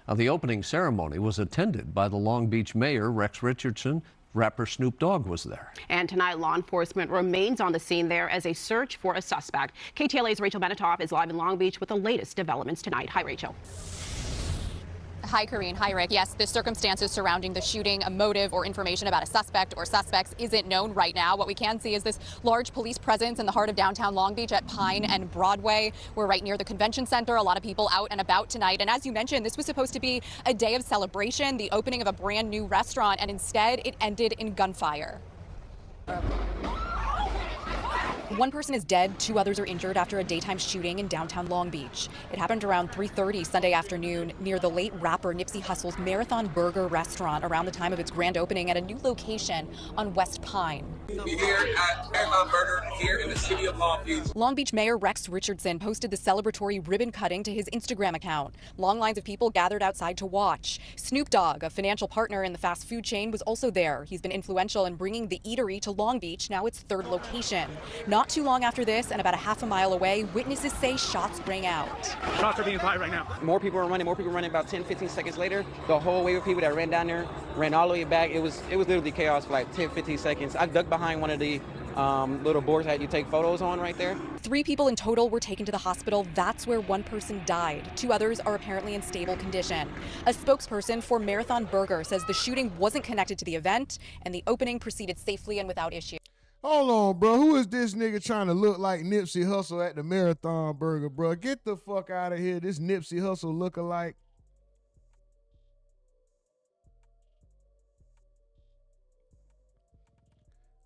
[SPEAKER 7] Now, the opening ceremony was attended by the Long Beach mayor, Rex Richardson. Rapper Snoop Dogg was there.
[SPEAKER 8] And tonight, law enforcement remains on the scene there as a search for a suspect. KTLA's Rachel Benetoff is live in Long Beach with the latest developments tonight. Hi, Rachel.
[SPEAKER 9] Hi, Karine. Hi, Rick. Yes, the circumstances surrounding the shooting, a motive or information about a suspect or suspects isn't known right now. What we can see is this large police presence in the heart of downtown Long Beach at Pine and Broadway. We're right near the convention center. A lot of people out and about tonight. And as you mentioned, this was supposed to be a day of celebration, the opening of a brand new restaurant, and instead it ended in gunfire. One person is dead, 2 others are injured after a daytime shooting in downtown Long Beach. It happened around 3:30 Sunday afternoon near the late rapper Nipsey Hussle's Marathon Burger restaurant around the time of its grand opening at a new location on West Pine.
[SPEAKER 10] We're here at Marathon Burger here in the city of Long Beach.
[SPEAKER 9] Long Beach Mayor Rex Richardson posted the celebratory ribbon cutting to his Instagram account. Long lines of people gathered outside to watch. Snoop Dogg, a financial partner in the fast food chain, was also there. He's been influential in bringing the eatery to Long Beach, now its 3rd location. Not too long after this, and about a half a mile away, witnesses say shots rang out.
[SPEAKER 11] Shots are being fired right now. More people are running. About 10, 15 seconds later. The whole wave of people that ran down there ran all the way back. It was literally chaos for like 10, 15 seconds. I ducked behind one of the little boards that you take photos on right there.
[SPEAKER 9] 3 people in total were taken to the hospital. That's where 1 person died. 2 others are apparently in stable condition. A spokesperson for Marathon Burger says the shooting wasn't connected to the event and the opening proceeded safely and without issue.
[SPEAKER 2] Hold on, bro. Who is this nigga trying to look like Nipsey Hussle at the Marathon Burger, bro? Get the fuck out of here. This Nipsey Hussle lookalike.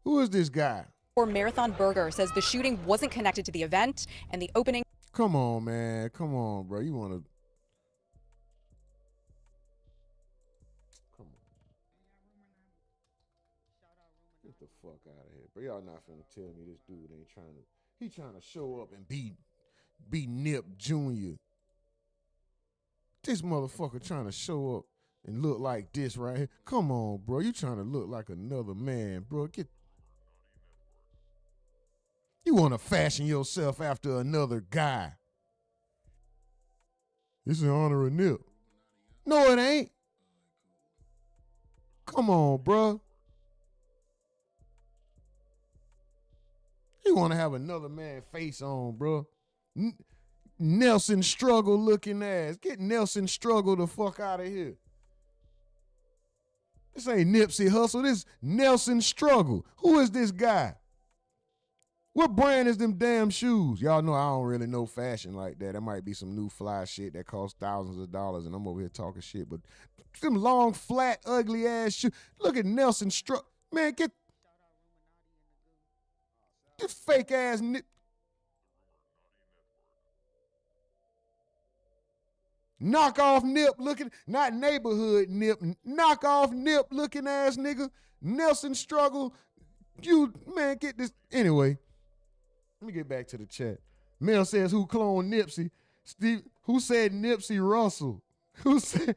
[SPEAKER 2] Who is this guy?
[SPEAKER 9] Or Marathon Burger says the shooting wasn't connected to the event and the opening.
[SPEAKER 2] Come on, man. Come on, bro. You want to. Come on. Get the fuck out of here, bro. Y'all not finna tell me this dude ain't he trying to show up and be Nip Jr. This motherfucker trying to show up and look like this right here. Come on, bro. You trying to look like another man, bro. You want to fashion yourself after another guy. This is in honor of Nip. No, it ain't. Come on, bro. You want to have another man face on, bro. Nelson Struggle looking ass. Get Nelson Struggle the fuck out of here. This ain't Nipsey Hussle. This Nelson Struggle. Who is this guy? What brand is them damn shoes? Y'all know I don't really know fashion like that. That might be some new fly shit that costs thousands of dollars, and I'm over here talking shit. But them long, flat, ugly ass shoes. Look at Nelson Struggle. Man, get this fake ass Nip. Knock off Nip looking, not neighborhood Nip. Knock off Nip looking ass nigga. Nelson Struggle. You, man, get this. Anyway. Let me get back to the chat. Mel says, who cloned Nipsey? Steve, who said Nipsey Russell? Who said,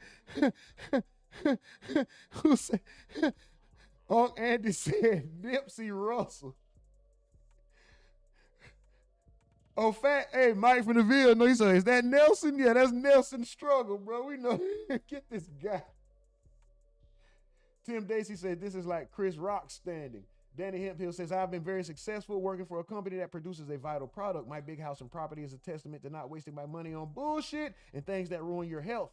[SPEAKER 2] who said, Andy said Nipsey Russell. Oh, hey, Mike from the Ville, no, he said, is that Nelson? Yeah, that's Nelson Struggle, bro. We know. Get this guy. Tim Dacey said, this is like Chris Rock standing. Danny Hemphill says, I've been very successful working for a company that produces a vital product. My big house and property is a testament to not wasting my money on bullshit and things that ruin your health.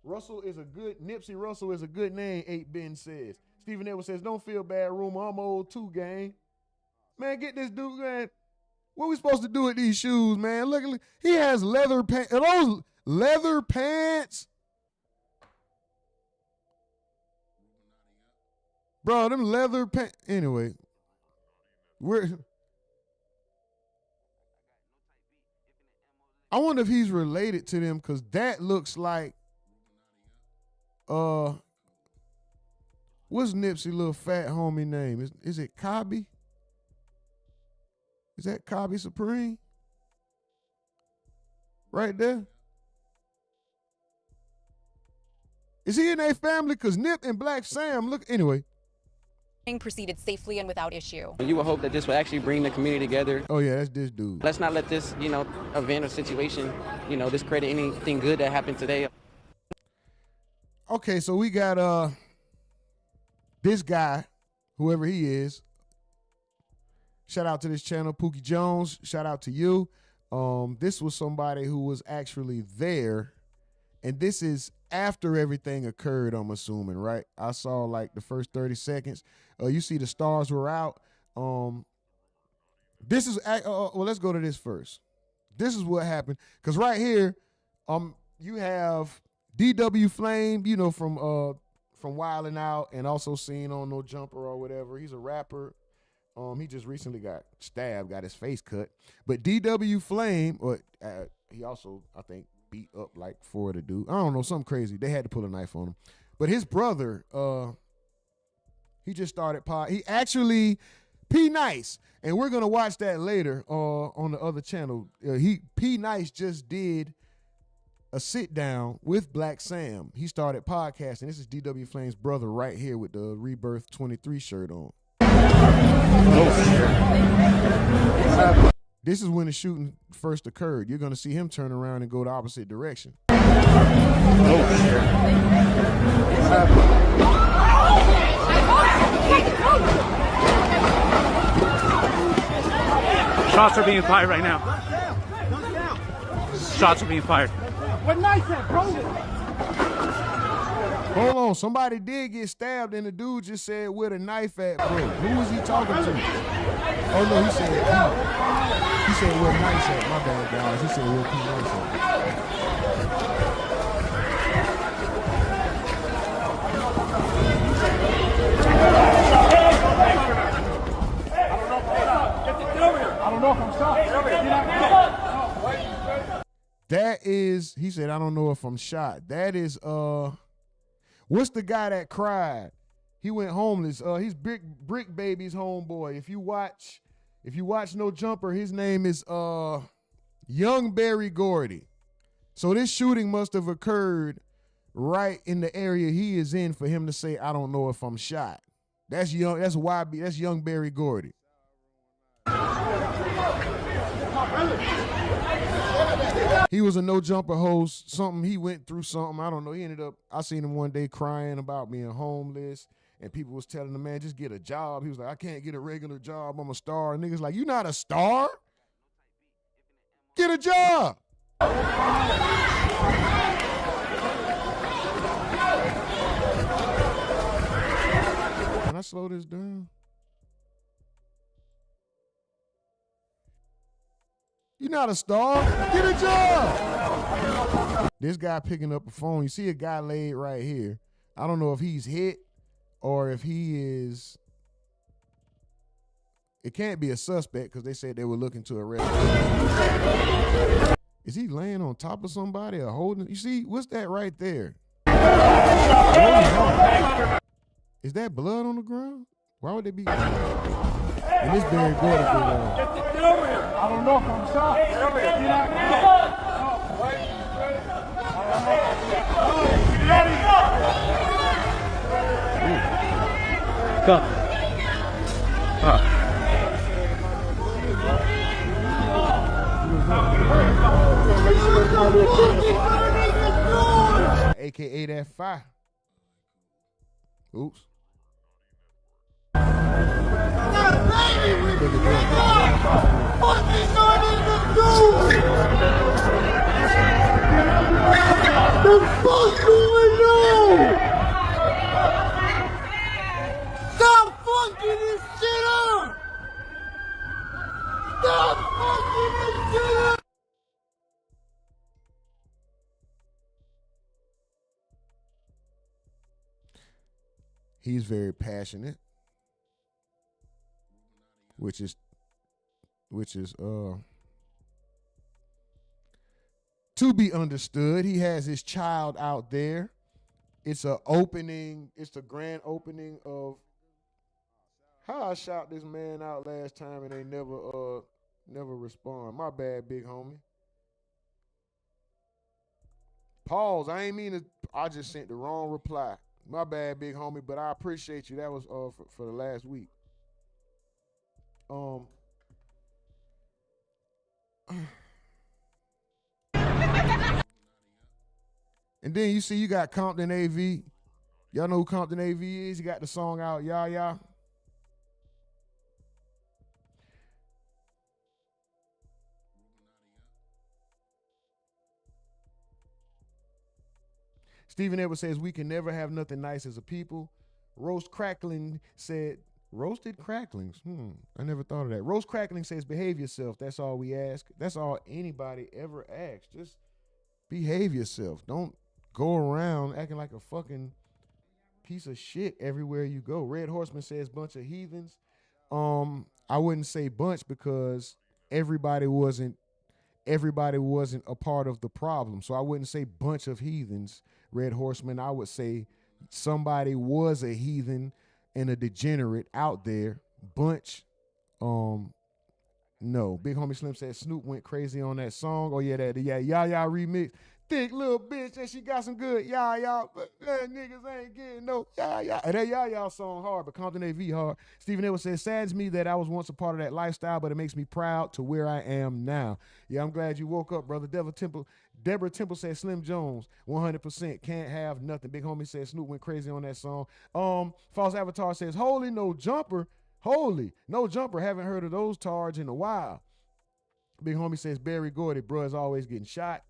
[SPEAKER 2] Nipsey Russell is a good name, 8Ben says. Stephen Edwards says, don't feel bad, Rumor. I'm old too, gang. Man, get this dude, man. What we supposed to do with these shoes, man? Look, he has leather pants. Those leather pants? Bro, them leather pants. Anyway, I wonder if he's related to them, because that looks like, what's Nipsey little fat homie name? Is it Cobby? Is that Cobby Supreme? Right there? Is he in a family? Because Nip and Black Sam, look, anyway.
[SPEAKER 9] Proceeded safely and without issue.
[SPEAKER 11] You would hope that this would actually bring the community together.
[SPEAKER 2] Oh yeah, that's this dude.
[SPEAKER 11] Let's not let this, event or situation, discredit anything good that happened today.
[SPEAKER 2] Okay, so we got this guy, whoever he is. Shout out to this channel, Pookie Jones. Shout out to you. This was somebody who was actually there, and this is after everything occurred, I'm assuming, right? I saw like the first 30 seconds. You see the stars were out. This is, well, let's go to this first. This is what happened. Because right here, you have DW Flame, from Wildin' Out, and also seen on No Jumper or whatever. He's a rapper. He just recently got stabbed, got his face cut. But DW Flame, he also, I think, beat up like 4 of the dude. I don't know, something crazy. They had to pull a knife on him. But his brother, he just started he actually, P Nice, and we're gonna watch that later on the other channel. P Nice just did a sit down with Black Sam. He started podcasting. This is DW Flame's brother right here with the Rebirth 23 shirt on. This is when the shooting first occurred. You're gonna see him turn around and go the opposite direction.
[SPEAKER 5] Shots are being fired right now. Shots are being fired.
[SPEAKER 6] What knife at, bro?
[SPEAKER 2] Hold on, somebody did get stabbed, and the dude just said, where the knife at, bro? Who was he talking to? Oh no, he said where knife at. My bad, guys. He said where knife at.
[SPEAKER 6] I don't know if I'm shot.
[SPEAKER 2] That is, he said, I don't know if I'm shot. That is, what's the guy that cried? He went homeless. He's Brick Baby's homeboy. If you watch No Jumper, his name is Young Barry Gordy. So this shooting must have occurred right in the area he is in for him to say, I don't know if I'm shot. That's Young Barry Gordy. He was a No Jumper host. He went through something. I don't know. I seen him one day crying about being homeless, and people was telling him, man, just get a job. He was like, I can't get a regular job. I'm a star. And niggas like, you not a star? Get a job. Can I slow this down? You're not a star. Get a job. This guy picking up a phone. You see a guy laid right here. I don't know if he's hit or if he is. It can't be a suspect because they said they were looking to arrest him. Is he laying on top of somebody or holding? You see, what's that right there? Is that blood on the ground? Why would they be? And this Barry Gordy go on.
[SPEAKER 6] I don't know if I'm shot.
[SPEAKER 5] Go.
[SPEAKER 2] AKA that fire. Oops.
[SPEAKER 6] fuck going on? Stop fucking this shit up! Stop fucking this shit up!
[SPEAKER 2] He's very passionate, which is to be understood. He has his child out there. It's a opening. It's the grand opening of how I shot this man out last time and they never respond. My bad, big homie. Pause. I ain't mean to. I just sent the wrong reply. My bad, big homie, but I appreciate you. That was for the last week. And then you see you got Compton AV. Y'all know who Compton AV is? He got the song out, Yeah. Stephen Edwards says, we can never have nothing nice as a people. Roast Crackling said, roasted cracklings? I never thought of that. Roast Crackling says, behave yourself. That's all we ask. That's all anybody ever asks. Just behave yourself. Don't go around acting like a fucking piece of shit everywhere you go. Red Horseman says, bunch of heathens. I wouldn't say bunch because everybody wasn't a part of the problem. So I wouldn't say bunch of heathens, Red Horseman. I would say somebody was a heathen and a degenerate out there. Bunch, no. Big Homie Slim said Snoop went crazy on that song. Oh yeah, Yah remix. Thick little bitch and she got some good Yah, but niggas ain't getting no Yah. And that Yah song hard, but Compton AV hard. Stephen Edwards says, saddens me that I was once a part of that lifestyle, but it makes me proud to where I am now. Yeah, I'm glad you woke up, brother. Deborah Temple says Slim Jones, 100% can't have nothing. Big Homie says Snoop went crazy on that song. False Avatar says, holy no jumper. Haven't heard of those tards in a while. Big Homie says Barry Gordy, bro, is always getting shot.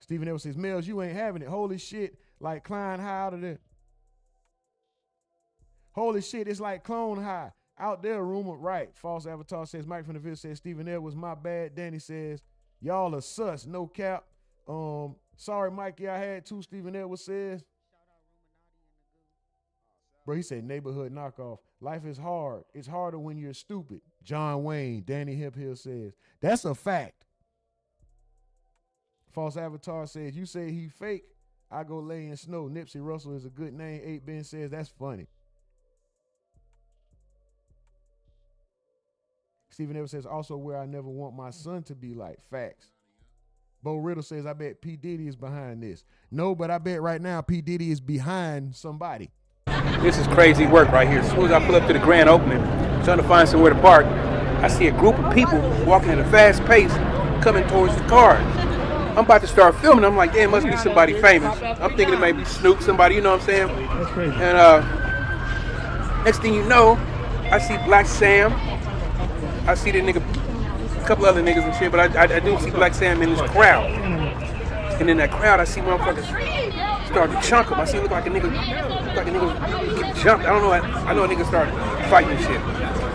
[SPEAKER 2] Stephen Edwards says, Mills, you ain't having it. Holy shit, like Klein High out of there. Holy shit, it's like Clone High. Out there, rumor, right. False Avatar says, Mike from the Ville says, Stephen Edwards, my bad. Danny says, y'all are sus, no cap. Sorry, Mikey, I had to, Stephen Edwards says. Bro, he said neighborhood knockoff. Life is hard. It's harder when you're stupid. John Wayne, Danny Hip Hill says. That's a fact. False Avatar says, you say he fake, I go lay in snow. Nipsey Russell is a good name. 8Ben says, that's funny. Stephen Evans says, also where I never want my son to be like. Facts. Bo Riddle says, I bet P. Diddy is behind this. No, but I bet right now P. Diddy is behind somebody.
[SPEAKER 10] This is crazy work right here. As soon as I pull up to the grand opening, trying to find somewhere to park, I see a group of people walking at a fast pace coming towards the cars. I'm about to start filming. I'm like, damn, it must be somebody famous. I'm thinking it may be Snoop, somebody, you know what I'm saying?
[SPEAKER 6] That's crazy.
[SPEAKER 10] And next thing you know, I see Black Sam. I see the nigga, a couple other niggas and shit, but I do see Black Sam in this crowd. And in that crowd, I see motherfuckers start to chunk him. I see him look like a nigga get jumped. I don't know. I know a nigga start fighting and shit.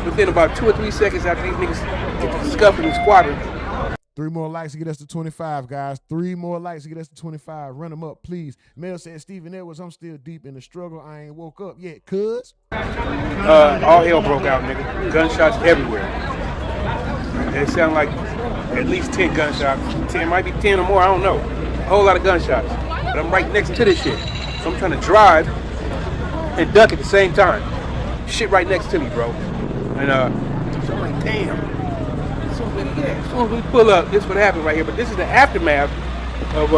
[SPEAKER 10] Within about 2 or 3 seconds after these niggas get to scuffing and squabbling.
[SPEAKER 2] 3 more likes to get us to 25, guys. 3 more likes to get us to 25. Run them up, please. Mel said, Stephen Edwards, I'm still deep in the struggle. I ain't woke up yet, cuz.
[SPEAKER 10] All hell broke out, nigga. Gunshots everywhere. It sounded like at least 10 gunshots. 10, might be 10 or more, I don't know. A whole lot of gunshots. But I'm right next to this shit. So I'm trying to drive and duck at the same time. Shit right next to me, bro. And so I'm like, damn. As soon as we pull up, this would happen right here. But this is the aftermath of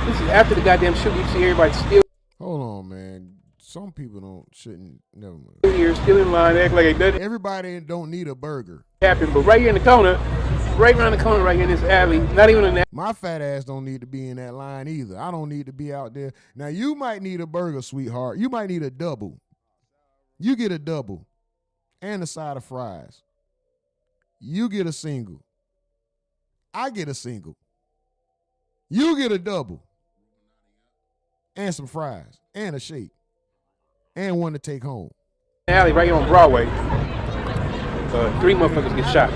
[SPEAKER 10] this is after the goddamn shooting. You see everybody still.
[SPEAKER 2] Hold on, man. Some people shouldn't. Never mind.
[SPEAKER 10] Here, still in line, act like it doesn't.
[SPEAKER 2] Everybody don't need a burger.
[SPEAKER 10] Happen, but right here in the corner, right around the corner, right here in this alley, not even in that.
[SPEAKER 2] My fat ass don't need to be in that line either. I don't need to be out there. Now you might need a burger, sweetheart. You might need a double. You get a double, and a side of fries. You get a single. I get a single. You get a double. And some fries. And a shake. And one to take home.
[SPEAKER 10] Alley right here on Broadway. 3 motherfuckers get shot.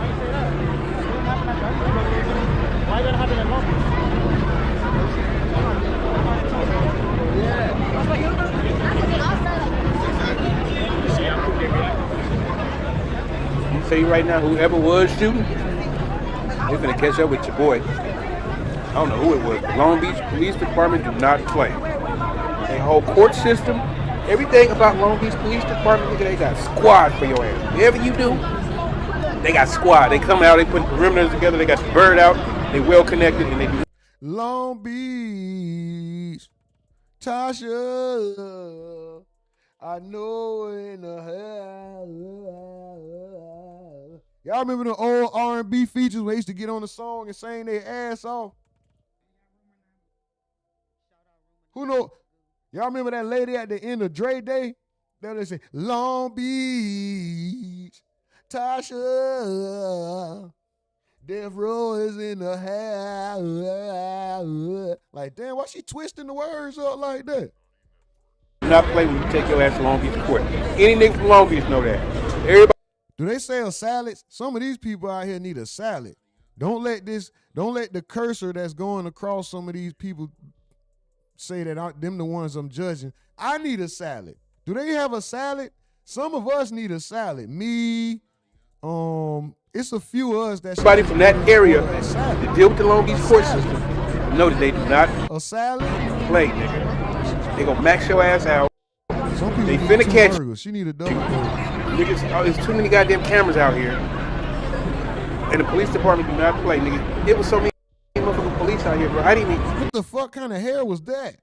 [SPEAKER 10] I'm tell you right now, whoever was shooting, they're gonna catch up with your boy. I don't know who it was. Long Beach Police Department do not play. Their whole court system, everything about Long Beach Police Department, nigga, they got squad for your ass. Whatever you do, they got squad. They come out, they put perimeters together, they got the bird out, they well connected, and they do.
[SPEAKER 2] Long Beach, Tasha, I know in the hell. Y'all remember the old R&B features where they used to get on the song and sing their ass off? Who know? Y'all remember that lady at the end of Dre Day? That they say, Long Beach, Tasha, Death Row is in the house. Like, damn, why she twisting the words up like that?
[SPEAKER 10] Do not play when you take your ass to Long Beach court. Any nigga from Long Beach know that. Everybody.
[SPEAKER 2] Do they sell salads? Some of these people out here need a salad. Don't let the cursor that's going across some of these people say that them the ones I'm judging. I need a salad. Do they have a salad? Some of us need a salad. Me, it's a few of us that.
[SPEAKER 10] Everybody from that area that deal with the Long Beach court system know that they do not
[SPEAKER 2] a salad
[SPEAKER 10] play, nigga. They gonna max your ass out.
[SPEAKER 2] Some people
[SPEAKER 10] they finna catch
[SPEAKER 2] you. She need a double.
[SPEAKER 10] Niggas, there's too many goddamn cameras out here, and the police department do not play, nigga. It was so many motherfucking police out here, bro. I didn't even.
[SPEAKER 2] What the fuck kind of hair was that?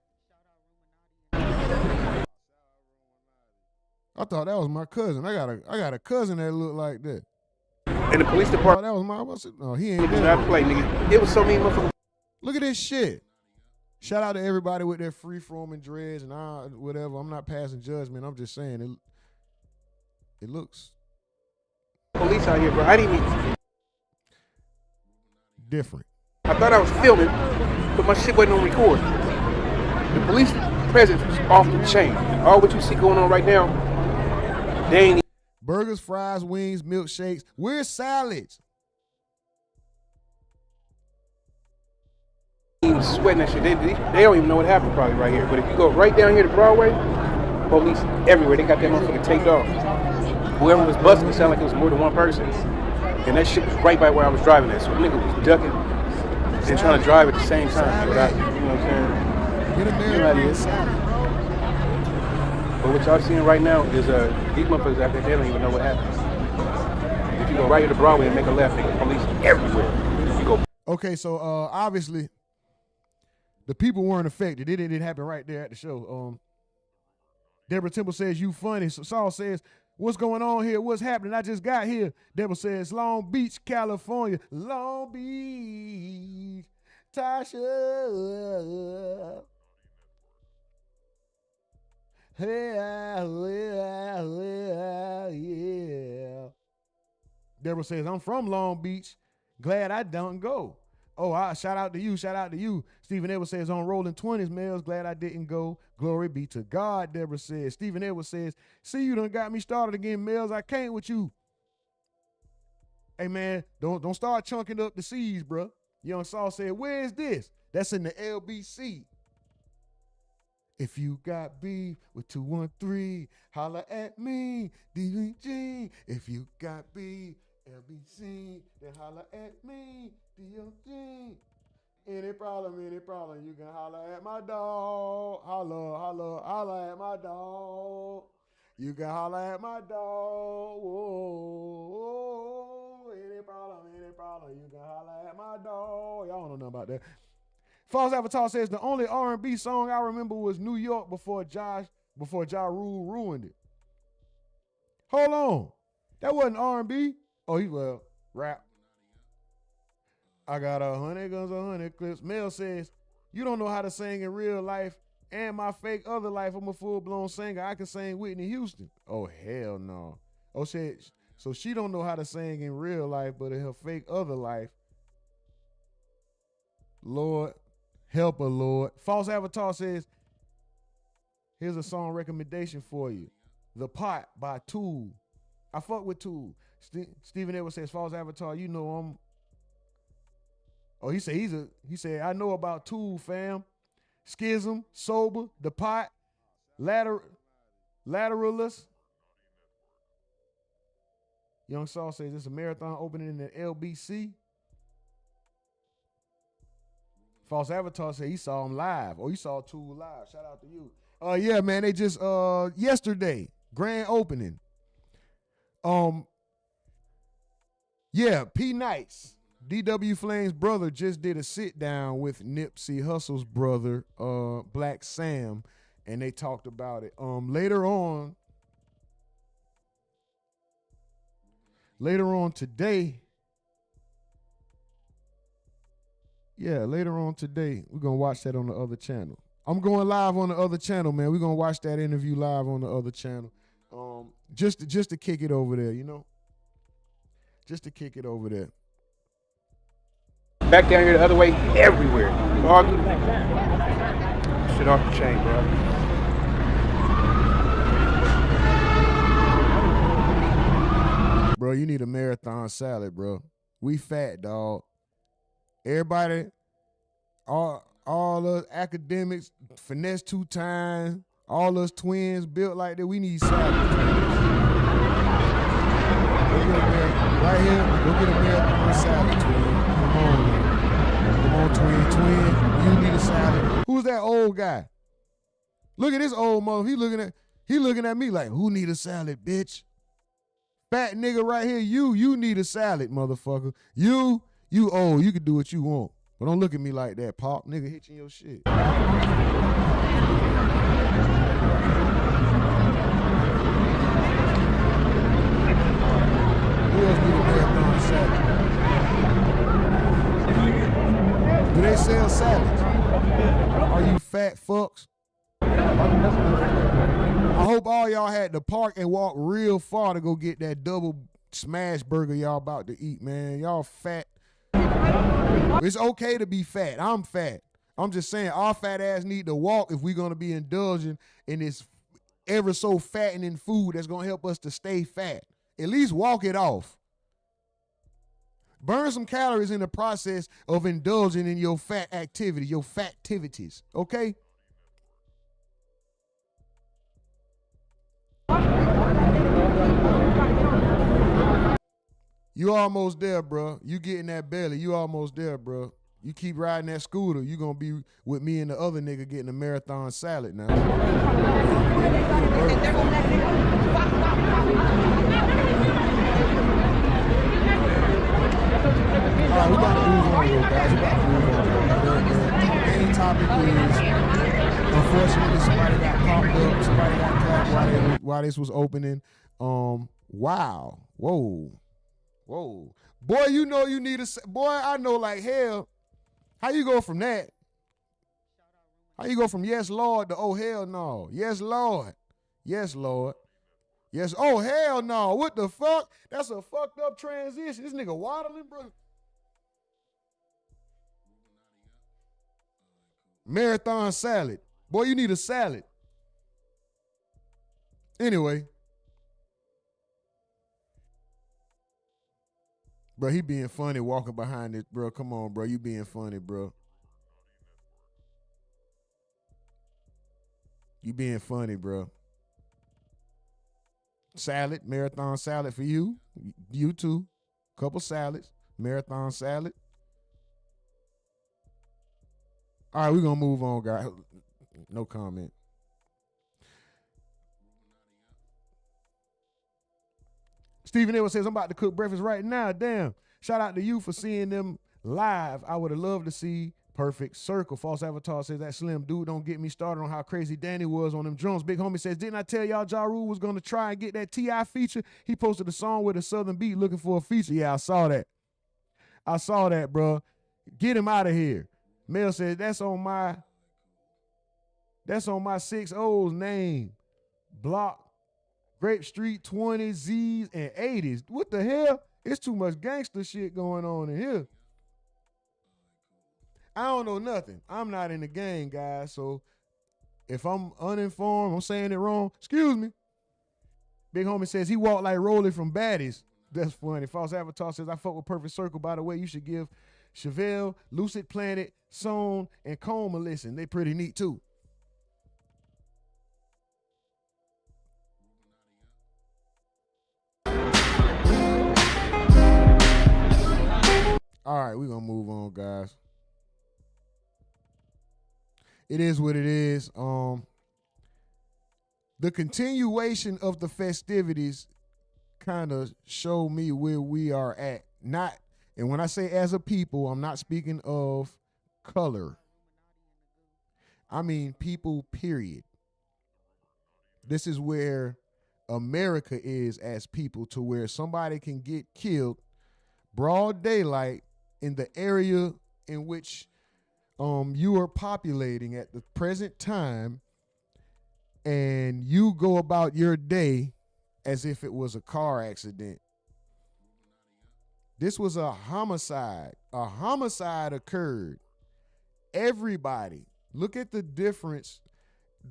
[SPEAKER 2] I thought that was my cousin. I got a cousin that looked like that.
[SPEAKER 10] And the police department.
[SPEAKER 2] That was my. No, he ain't.
[SPEAKER 10] They do not play, nigga. It was so many motherfuckers.
[SPEAKER 2] Look at this shit. Shout out to everybody with their free forming dreads and whatever. I'm not passing judgment. I'm just saying it looks.
[SPEAKER 10] Police out here, bro. I didn't even.
[SPEAKER 2] Different.
[SPEAKER 10] I thought I was filming, but my shit wasn't on record. The police presence was off the chain. All what you see going on right now, they ain't.
[SPEAKER 2] Burgers, fries, wings, milkshakes. Where's salads?
[SPEAKER 10] Even sweating that shit. They don't even know what happened probably right here. But if you go right down here to Broadway, police everywhere. They got that motherfucker taped off. Whoever was busting, it sounded like it was more than one person. And that shit was right by where I was driving at. So the nigga was ducking and trying to drive at the same time. You know what I'm saying?
[SPEAKER 2] Get a mirror.
[SPEAKER 10] But what y'all seeing right now is these motherfuckers out there, they don't even know what happened. If you go right here to Broadway and make a left, nigga, police everywhere. You go.
[SPEAKER 2] Okay, so obviously the people weren't affected. It didn't happen right there at the show. Deborah Temple says, you funny. So Saul says, what's going on here? What's happening? I just got here. Deborah says, Long Beach, California. Long Beach, Tasha. Yeah. Deborah says, I'm from Long Beach. Glad I don't go. Oh, shout out to you. Stephen Edwards says, on rolling 20s, Mels, glad I didn't go. Glory be to God, Deborah says. Stephen Edwards says, see, you done got me started again, Mels. I can't with you. Hey, man, don't start chunking up the C's, bro. Young Saul said, where is this? That's in the LBC. If you got beef with 213, holla at me, DG. If you got beef, LBC, then holla at me, DOG. Any problem, you can holla at my dog. Holla at my dog. You can holla at my dog. Whoa. Any problem, you can holla at my dog. Y'all don't know nothing about that. False Avatar says the only R&B song I remember was New York before Ja Rule ruined it. Hold on. That wasn't R&B. Oh, rap. I got 100 guns, 100 clips. Mel says, you don't know how to sing in real life and my fake other life. I'm a full-blown singer. I can sing Whitney Houston. Oh, hell no. Oh, shit. So she don't know how to sing in real life, but in her fake other life, Lord Help a Lord. False Avatar says, here's a song recommendation for you. The Pot by Tool. I fuck with Tool. Stephen Edwards says, False Avatar, you know him. Oh, he said, I know about Tool, fam. Schism, Sober, The Pot, Lateralist. Young Saul says it's a marathon opening in the LBC. False Avatar said he saw him live. Oh, you saw Tool live. Shout out to you. Yeah, man, they just yesterday, grand opening. Yeah, P Nights, DW Flame's brother, just did a sit down with Nipsey Hussle's brother, Black Sam, and they talked about it. Later on today, we're gonna watch that on the other channel. I'm going live on the other channel, man. We're gonna watch that interview live on the other channel. Just to kick it over there, you know? Just to kick it over there.
[SPEAKER 10] Back down here the other way, everywhere. All shit off the chain, bro.
[SPEAKER 2] Bro, you need a marathon salad, bro. We fat, dog. Everybody, all us academics, finesse 2 times, all us twins built like that. We need salad. Right here, go get a marathon salad, twin. Come on, twin. You need a salad. Who's that old guy? Look at this old mother. He looking at me like, who need a salad, bitch? Fat nigga right here, you need a salad, motherfucker. You old, you can do what you want. But don't look at me like that, Pop. Nigga hitching your shit. Who else need a marathon salad? Do they sell salads? Are you fat fucks? I hope all y'all had to park and walk real far to go get that double smash burger y'all about to eat, man. Y'all fat. It's okay to be fat. I'm fat. I'm just saying our fat ass need to walk if we're going to be indulging in this ever so fattening food that's going to help us to stay fat. At least walk it off. Burn some calories in the process of indulging in your fat activity, your fat-tivities, okay? You almost there, bro. You getting that belly. You almost there, bro. You keep riding that scooter, you going to be with me and the other nigga getting a marathon salad now. All right, we got to move on, though, guys. We got to move on. The main topic is, unfortunately, somebody got popped up. Somebody got clapped while this was opening. Wow. Whoa. Boy, you know you need a... Boy, I know like hell. How you go from that? How you go from yes, Lord, to oh, hell no? Yes, Lord. Yes, Lord. Yes, oh, hell no. What the fuck? That's a fucked up transition. This nigga waddling, bro. Marathon salad. Boy, you need a salad. Anyway. Bro, he being funny walking behind it, bro. Come on, bro. You being funny, bro. You being funny, bro. Salad, marathon salad for you. You too. Couple salads, marathon salad. All right, we're going to move on, guys. No comment. Stephen Edwards says, I'm about to cook breakfast right now. Damn. Shout out to you for seeing them live. I would have loved to see Perfect Circle. False Avatar says, that slim dude don't get me started on how crazy Danny was on them drums. Big Homie says, didn't I tell y'all Ja Rule was going to try and get that T.I. feature? He posted a song with a Southern beat looking for a feature. Yeah, I saw that. Bro. Get him out of here. Mel said, that's on my 6-0's name. Block. Grape Street 20s, Z's, and 80s. What the hell? It's too much gangster shit going on in here. I don't know nothing. I'm not in the game, guys. So if I'm uninformed, I'm saying it wrong, excuse me. Big homie says he walked like Rolly from Baddies. That's funny. False Avatar says, I fuck with Perfect Circle. By the way, you should give Chevelle, Lucid Planet, Sown, and Comb a listen. They pretty neat too. All right, we're going to move on, guys. It is what it is. The continuation of the festivities kind of show me where we are at. And when I say as a people, I'm not speaking of color. I mean people, period. This is where America is as people, to where somebody can get killed broad daylight in the area in which you are populating at the present time, and you go about your day as if it was a car accident. This was a homicide. A homicide occurred. Everybody, look at the difference.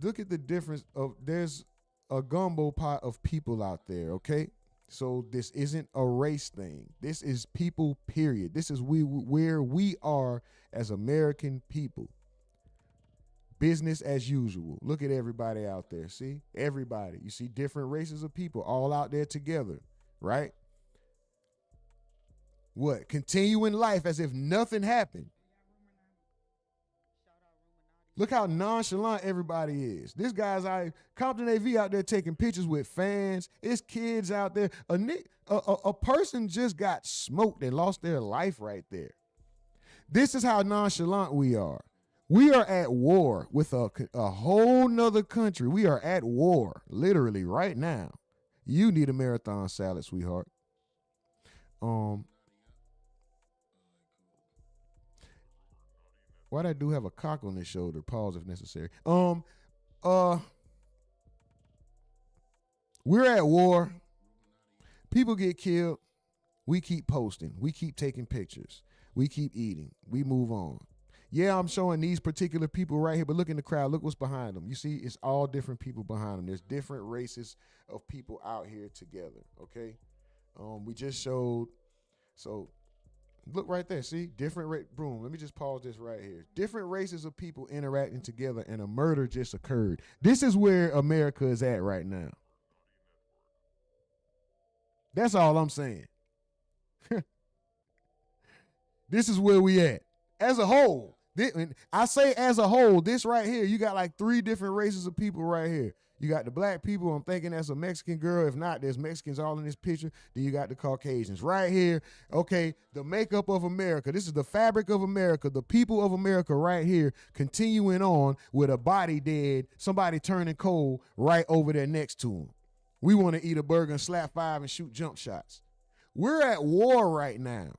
[SPEAKER 2] Look at the difference of, there's a gumbo pot of people out there, okay? So this isn't a race thing. This is people, period. This is where we are as American people. Business as usual. Look at everybody out there. See? Everybody. You see different races of people all out there together, right? What? Continuing life as if nothing happened. Look how nonchalant everybody is. This guy's out, Compton AV out there taking pictures with fans. It's kids out there. A person just got smoked and lost their life right there. This is how nonchalant we are. We are at war with a whole nother country. We are at war, literally, right now. You need a marathon salad, sweetheart. Why I do have a cock on his shoulder? Pause if necessary. We're at war. People get killed. We keep posting. We keep taking pictures. We keep eating. We move on. Yeah, I'm showing these particular people right here, but look in the crowd. Look what's behind them. You see, it's all different people behind them. There's different races of people out here together, okay? We just showed, so look right there, see? Different boom, let me just pause this right here. Different races of people interacting together, and a murder just occurred. This is where America is at right now. That's all I'm saying. This is where we at. As a whole, I say as a whole, this right here, you got like 3 different races of people right here. You got the black people. I'm thinking that's a Mexican girl. If not, there's Mexicans all in this picture. Then you got the Caucasians right here. Okay, the makeup of America. This is the fabric of America, the people of America right here, continuing on with a body dead, somebody turning cold right over there next to them. We want to eat a burger and slap 5 and shoot jump shots. We're at war right now.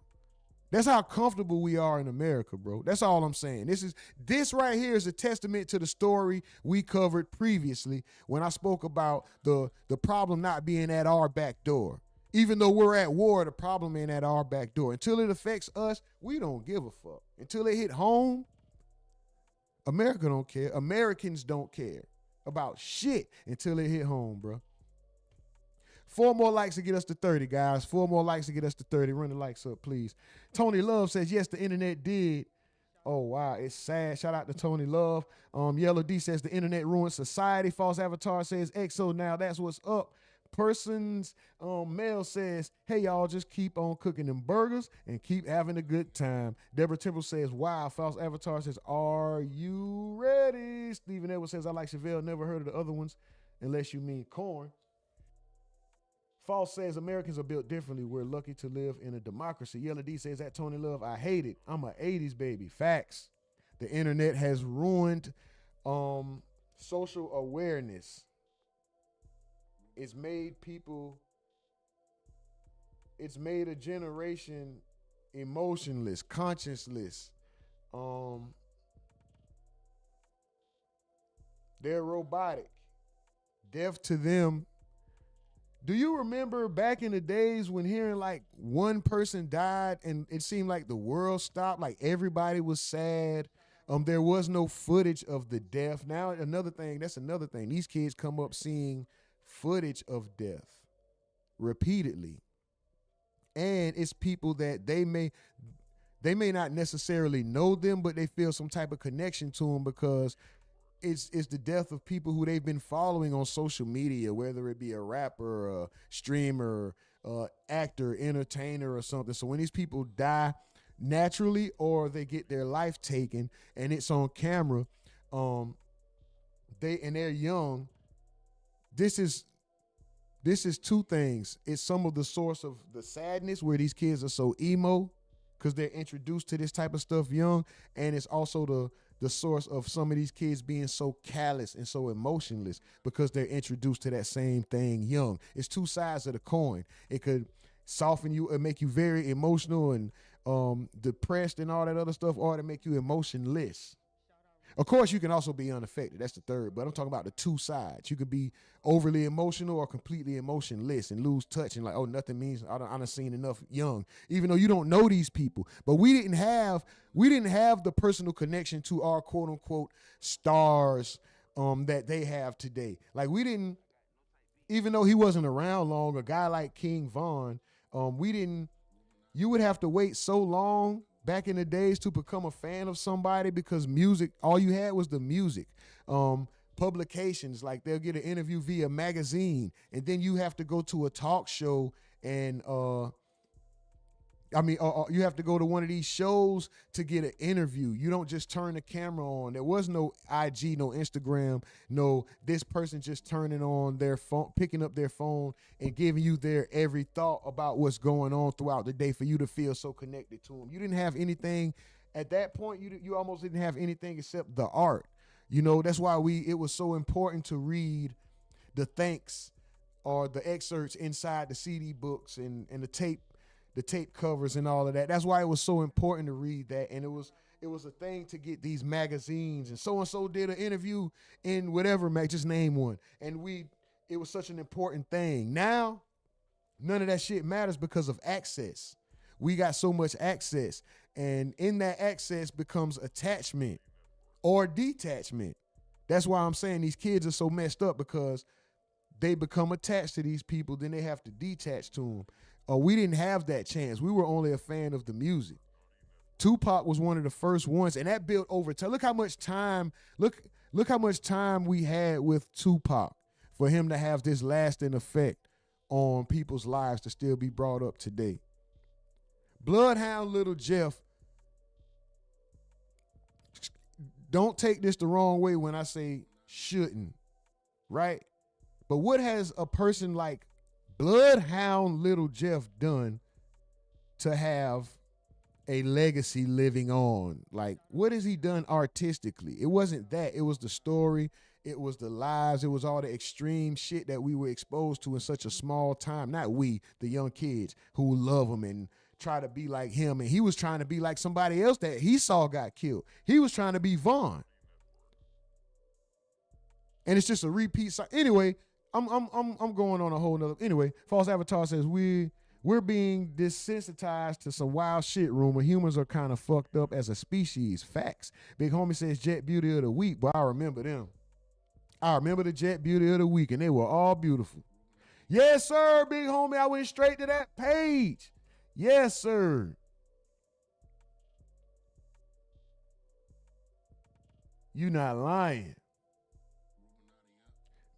[SPEAKER 2] That's how comfortable we are in America, bro. That's all I'm saying. This right here is a testament to the story we covered previously when I spoke about the problem not being at our back door. Even though we're at war, the problem ain't at our back door. Until it affects us, we don't give a fuck. Until it hit home, America don't care. Americans don't care about shit until it hit home, bro. 4 more likes to get us to 30, guys. 4 more likes to get us to 30. Run the likes up, please. Tony Love says, yes, the internet did. Oh, wow, it's sad. Shout out to Tony Love. Yellow D says, the internet ruined society. False Avatar says, EXO, now that's what's up. Persons Mel says, hey, y'all, just keep on cooking them burgers and keep having a good time. Deborah Temple says, wow. False Avatar says, are you ready? Stephen Edwards says, I like Chevelle. Never heard of the other ones unless you mean corn. False says Americans are built differently. We're lucky to live in a democracy. Yellow D says that Tony Love, I hate it. I'm a 80s baby. Facts. The internet has ruined social awareness. It's made a generation emotionless, conscienceless. They're robotic. Deaf to them. Do you remember back in the days when hearing like one person died and it seemed like the world stopped, like everybody was sad? There was no footage of the death. Now that's another thing. These kids come up seeing footage of death repeatedly. And it's people that they may not necessarily know them, but they feel some type of connection to them because it's the death of people who they've been following on social media, whether it be a rapper, a streamer, actor, entertainer, or something. So when these people die naturally or they get their life taken and it's on camera, they're young, this is two things. It's some of the source of the sadness where these kids are so emo because they're introduced to this type of stuff young, and it's also the source of some of these kids being so callous and so emotionless because they're introduced to that same thing young. It's two sides of the coin. It could soften you and make you very emotional and depressed and all that other stuff, or to make you emotionless. Of course, you can also be unaffected. That's the third, but I'm talking about the two sides. You could be overly emotional or completely emotionless and lose touch and like, oh, nothing means, I done seen enough young, even though you don't know these people. But we didn't have the personal connection to our quote unquote stars that they have today. Like we didn't, even though he wasn't around long, a guy like King Von, you would have to wait so long back in the days to become a fan of somebody because music, all you had was the music. Publications, like they'll get an interview via magazine, and then you have to go to a talk show and you have to go to one of these shows to get an interview. You don't just turn the camera on. There was no IG, no Instagram, no this person just turning on their phone, picking up their phone and giving you their every thought about what's going on throughout the day for you to feel so connected to them. You didn't have anything at that point. You almost didn't have anything except the art. You know, that's why it was so important to read the thanks or the excerpts inside the CD books and the tape covers and all of that. That's why it was so important to read that. And it was a thing to get these magazines, and so did an interview in whatever mag, just name one. And it was such an important thing. Now, none of that shit matters because of access. We got so much access, and in that access becomes attachment or detachment. That's why I'm saying these kids are so messed up, because they become attached to these people, then they have to detach to them. We didn't have that chance. We were only a fan of the music. Tupac was one of the first ones, and that built over time. Look how much time we had with Tupac for him to have this lasting effect on people's lives to still be brought up today. Bloodhound Little Jeff, don't take this the wrong way when I say shouldn't, right? But what has a person like Bloodhound Little Jeff done to have a legacy living on? Like, what has he done artistically? It wasn't that. It was the story. It was the lives. It was all the extreme shit that we were exposed to in such a small time. Not we, the young kids who love him and try to be like him. And he was trying to be like somebody else that he saw got killed. He was trying to be Vaughn. And it's just a repeat. Anyway, I'm going on a whole nother. Anyway, False Avatar says we're being desensitized to some wild shit rumor. Humans are kind of fucked up as a species. Facts. Big Homie says Jet Beauty of the Week. Boy, I remember them. I remember the Jet Beauty of the Week, and they were all beautiful. Yes, sir, Big Homie. I went straight to that page. Yes, sir. You not lying.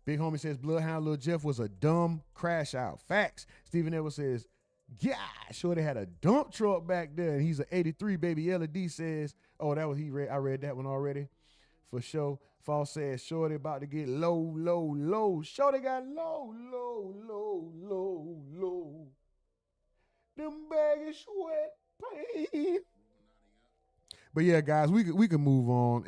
[SPEAKER 2] Big Homie says Bloodhound Lil Jeff was a dumb crash out. Facts. Stephen Edwards says, yeah, sure they had a dump truck back there. And he's an 83 baby. LED says, oh, that was I read that one already. For sure. False says, sure they about to get low, low, low. Sure they got low, low, low, low, low. Them baggy sweat pain. But yeah, guys, we can move on.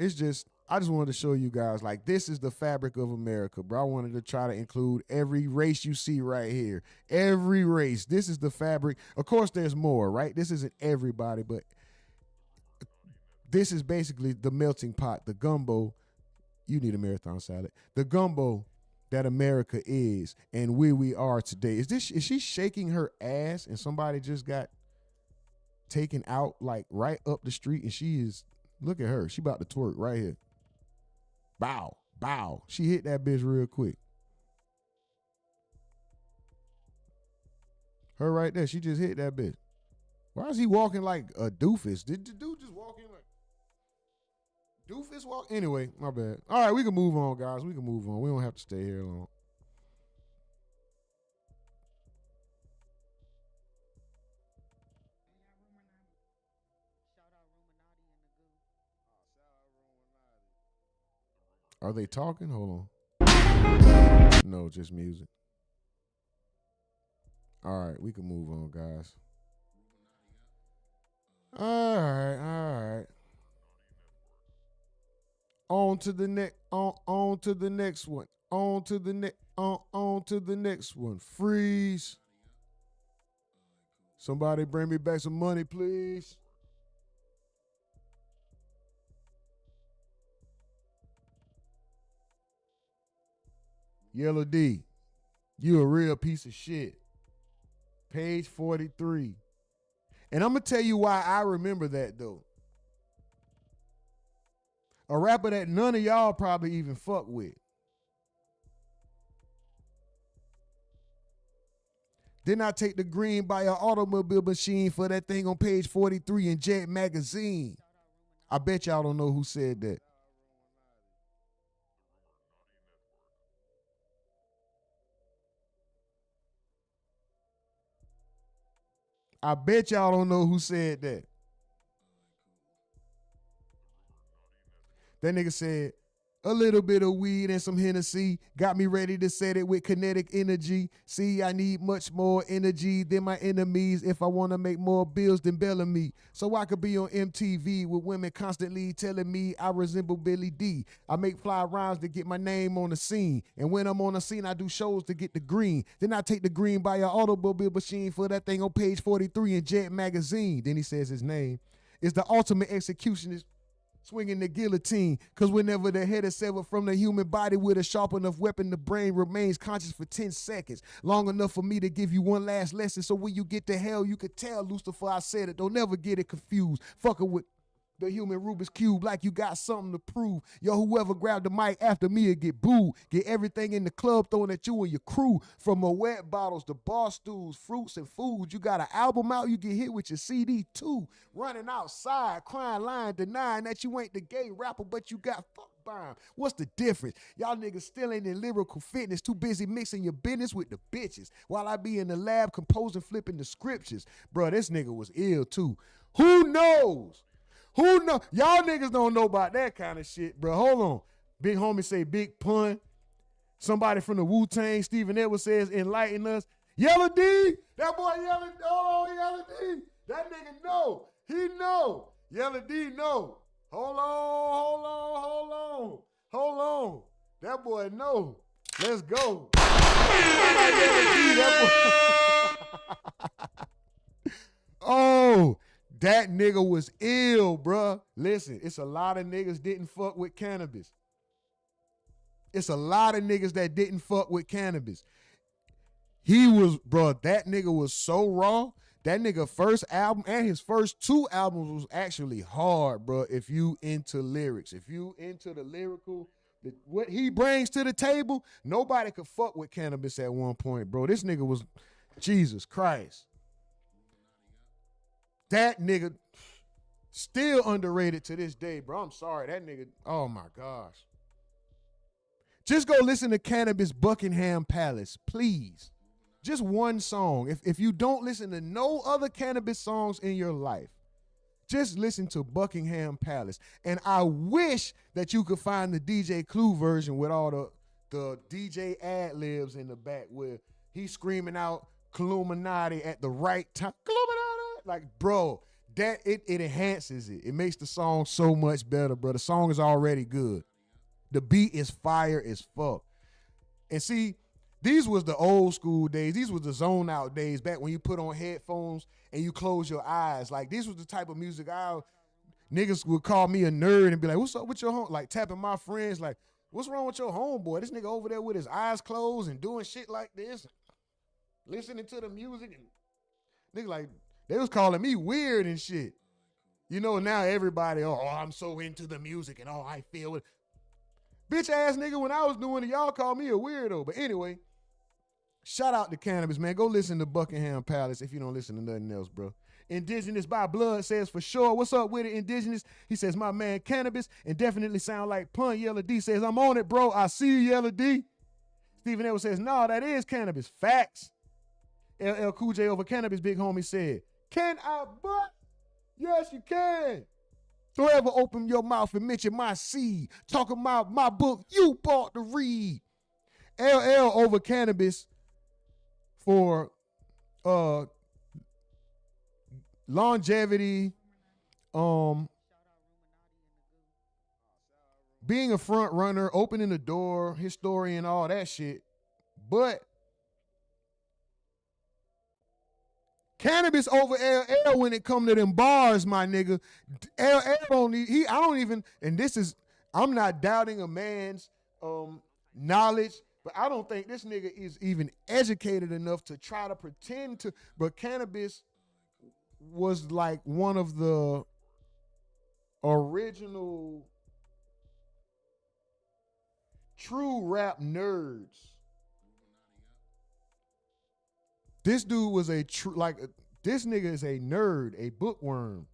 [SPEAKER 2] I just wanted to show you guys, like, this is the fabric of America, bro. I wanted to try to include every race you see right here. Every race. This is the fabric. Of course, there's more, right? This isn't everybody, but this is basically the melting pot, the gumbo. You need a marathon salad. The gumbo that America is and where we are today. Is she shaking her ass and somebody just got taken out like right up the street and she is, look at her. She about to twerk right here. Bow, bow. She hit that bitch real quick. Her right there, she just hit that bitch. Why is he walking like a doofus? Did the dude just walk in like doofus walk? Anyway, my bad. All right, we can move on, guys. We can move on. We don't have to stay here long. Are they talking? Hold on. No, just music. All right, we can move on, guys. All right. On to the next. On to the next one. On to the next one. Freeze. Somebody bring me back some money, please. Yellow D, you a real piece of shit. Page 43. And I'm going to tell you why I remember that, though. A rapper that none of y'all probably even fuck with. Didn't I take the green by an automobile machine for that thing on page 43 in Jet Magazine? I bet y'all don't know who said that. I bet y'all don't know who said that. That nigga said, a little bit of weed and some Hennessy got me ready to set it with kinetic energy. See, I need much more energy than my enemies if I want to make more bills than Bellamy. So I could be on MTV with women constantly telling me I resemble Billy D. I make fly rhymes to get my name on the scene. And when I'm on the scene, I do shows to get the green. Then I take the green by an automobile machine for that thing on page 43 in Jet Magazine. Then he says his name is the ultimate executionist. Swinging the guillotine, because whenever the head is severed from the human body with a sharp enough weapon, the brain remains conscious for 10 seconds. Long enough for me to give you one last lesson, so when you get to hell, you could tell Lucifer I said it. Don't never get it confused. Fucking with the human Rubik's Cube like you got something to prove. Yo, whoever grabbed the mic after me will get booed. Get everything in the club thrown at you and your crew. From a wet bottles to bar stools, fruits and food. You got an album out, you get hit with your CD too. Running outside, crying, lying, denying that you ain't the gay rapper, but you got fucked by him. What's the difference? Y'all niggas still ain't in lyrical fitness, too busy mixing your business with the bitches. While I be in the lab composing, flipping the scriptures. Bro, this nigga was ill too. Who knows? Who know? Y'all niggas don't know about that kind of shit, bro. Hold on. Big homie say big pun. Somebody from the Wu-Tang, Stephen Edwards says enlighten us. Yellow D, that boy Yellow, hold on, Yellow D. That nigga know. He know. Yellow D know. Hold on. That boy know. Let's go. Oh. That nigga was ill, bruh. Listen, it's a lot of niggas didn't fuck with cannabis. It's a lot of niggas that didn't fuck with cannabis. He was, bruh, that nigga was so raw. That nigga first album and his first two albums was actually hard, bruh, if you into lyrics. If you into the lyrical, what he brings to the table, nobody could fuck with cannabis at one point, bro. This nigga was, Jesus Christ. That nigga still underrated to this day, bro. I'm sorry. That nigga, oh my gosh. Just go listen to Cannabis Buckingham Palace, please. Just one song. If you don't listen to no other Cannabis songs in your life, just listen to Buckingham Palace. And I wish that you could find the DJ Clue version with all the DJ ad-libs in the back where he's screaming out Illuminati at the right time. Like, bro, that it enhances it. It makes the song so much better, bro. The song is already good. The beat is fire as fuck. And see, these was the old school days. These was the zone out days back when you put on headphones and you close your eyes. Like, this was the type of music niggas would call me a nerd and be like, what's up with your home? Like, tapping my friends like, What's wrong with your homeboy? This nigga over there with his eyes closed and doing shit like this, listening to the music, and nigga like, they was calling me weird and shit. You know, now everybody, oh, I'm so into the music and I feel it. Bitch ass nigga, when I was doing it, y'all called me a weirdo. But anyway, shout out to Cannabis, man. Go listen to Buckingham Palace if you don't listen to nothing else, bro. Indigenous by Blood says for sure. What's up with it, Indigenous? He says, my man Cannabis, and definitely sound like Pun. Yellow D says, I'm on it, bro. I see you, Yellow D. Stephen Edwards says, no, that is Cannabis. Facts. LL Cool J over Cannabis, big homie said, can I butt? Yes, you can. Don't ever open your mouth and mention my seed. Talking about my book you bought to read. LL over Cannabis for longevity, being a front runner, opening the door, historian, all that shit. But Cannabis over LL when it come to them bars, my nigga. LL don't need, I'm not doubting a man's knowledge, but I don't think this nigga is even educated enough to try to pretend to, but Cannabis was like one of the original true rap nerds. This dude was this nigga is a nerd, a bookworm.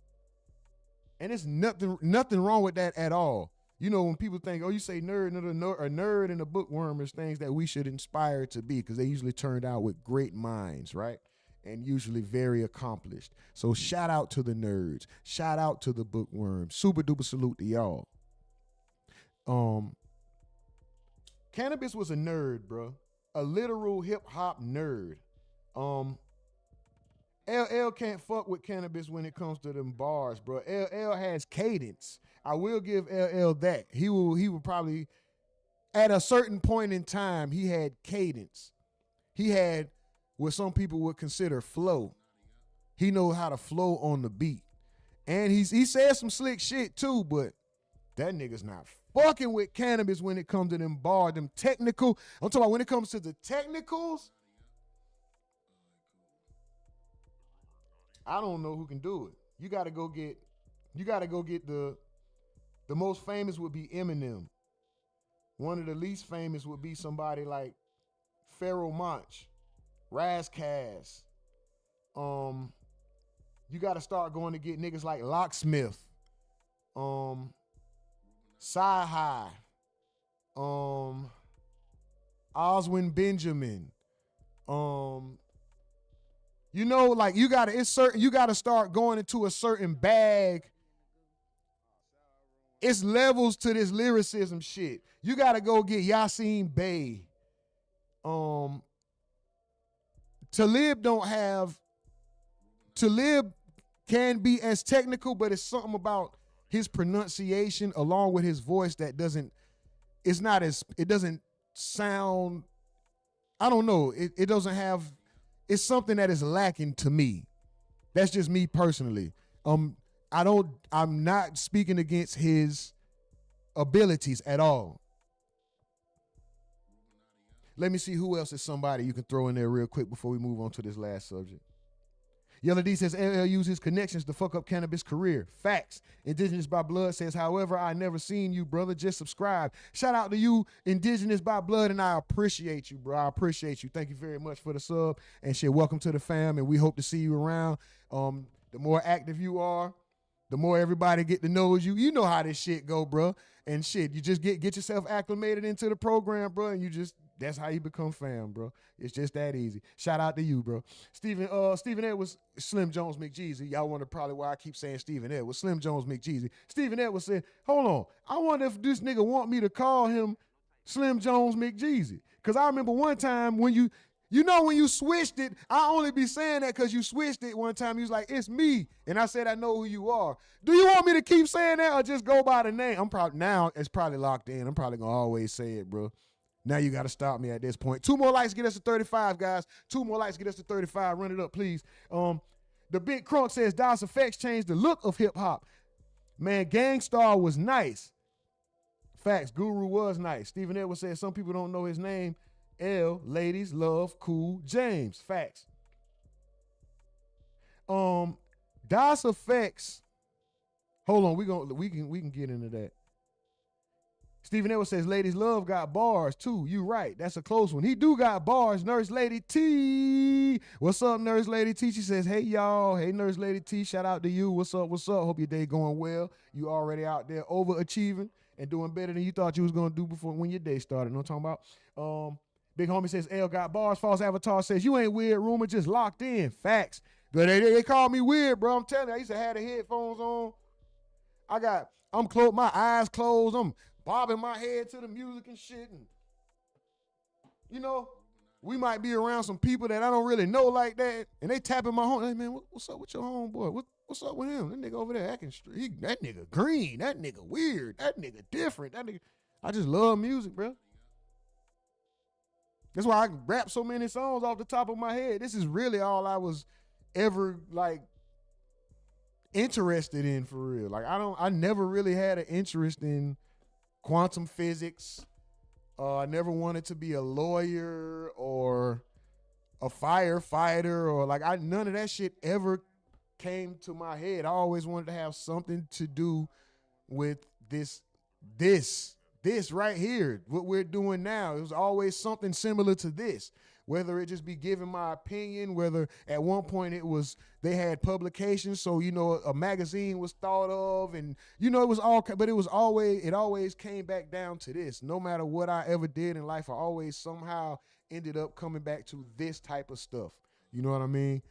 [SPEAKER 2] And it's nothing wrong with that at all. You know, when people think, oh, you say nerd, a nerd and a bookworm is things that we should aspire to be, because they usually turned out with great minds, right? And usually very accomplished. So shout out to the nerds. Shout out to the bookworms. Super duper salute to y'all. Cannabis was a nerd, bro. A literal hip hop nerd. LL can't fuck with Cannabis when it comes to them bars, bro. LL has cadence. I will give LL that. He will probably, at a certain point in time, he had cadence. He had what some people would consider flow. He knows how to flow on the beat. And he says some slick shit too, but that nigga's not fucking with Cannabis when it comes to them bars, them technical. I'm talking about when it comes to the technicals. I don't know who can do it. You gotta go get the most famous would be Eminem. One of the least famous would be somebody like Pharoah Monch, Razzcast. You gotta start going to get niggas like Locksmith, Sci-Hi, Oswin Benjamin, you know, like you gotta start going into a certain bag. It's levels to this lyricism shit. You gotta go get Yasin Bey. Talib can be as technical, but it's something about his pronunciation along with his voice that doesn't sound, I don't know. It doesn't have, it's something that is lacking to me. That's just me personally. I'm not speaking against his abilities at all. Let me see who else is somebody you can throw in there real quick before we move on to this last subject. Yellow D says LL used his connections to fuck up Cannabis' career. Facts. Indigenous by Blood says, however, I never seen you, brother. Just subscribe. Shout out to you, Indigenous by Blood, and I appreciate you, bro. I appreciate you. Thank you very much for the sub. And shit, welcome to the fam, and we hope to see you around. The more active you are, the more everybody get to know you. You know how this shit go, bro. And shit, you just get yourself acclimated into the program, bro, and that's how you become fam, bro. It's just that easy. Shout out to you, bro. Stephen Edwards, Slim Jones McJeezy. Y'all wonder probably why I keep saying Stephen Edwards. Slim Jones McJeezy. Stephen Edwards said, hold on. I wonder if this nigga want me to call him Slim Jones McJeezy. Because I remember one time when you switched it, I only be saying that because you switched it one time. You was like, it's me. And I said, I know who you are. Do you want me to keep saying that or just go by the name? Now it's probably locked in. I'm probably going to always say it, bro. Now you got to stop me at this point. 2 more likes get us to 35, guys. 2 more likes get us to 35. Run it up, please. The Big Crunk says, DOS Effects changed the look of hip-hop. Man, Gangstar was nice. Facts. Guru was nice. Stephen Edwards said some people don't know his name. L, ladies, love, cool, James. Facts. Das Effects. Hold on, we can get into that. Stephen Edwards says, ladies love got bars too. You right. That's a close one. He do got bars. Nurse Lady T. What's up, Nurse Lady T? She says, hey, y'all. Hey, Nurse Lady T. Shout out to you. What's up? What's up? Hope your day going well. You already out there overachieving and doing better than you thought you was going to do before when your day started. You know what I'm talking about? Big homie says, L got bars. False Avatar says, you ain't weird. Rumor just locked in. Facts. But they call me weird, bro. I'm telling you, I used to have the headphones on. I'm closed, my eyes closed. I'm bobbing my head to the music and shit. And, you know, we might be around some people that I don't really know like that, and they tapping my home. Hey, man, what's up with your homeboy? What's up with him? That nigga over there acting straight. That nigga green. That nigga weird. That nigga different. That nigga. I just love music, bro. That's why I can rap so many songs off the top of my head. This is really all I was ever like interested in for real. Like I never really had an interest in quantum physics. I never wanted to be a lawyer or a firefighter or like none of that shit ever came to my head. I always wanted to have something to do with this right here, what we're doing now. It was always something similar to this. Whether it just be giving my opinion, whether at one point they had publications, so you know a magazine was thought of, and you know it always came back down to this. No matter what I ever did in life, I always somehow ended up coming back to this type of stuff. You know what I mean?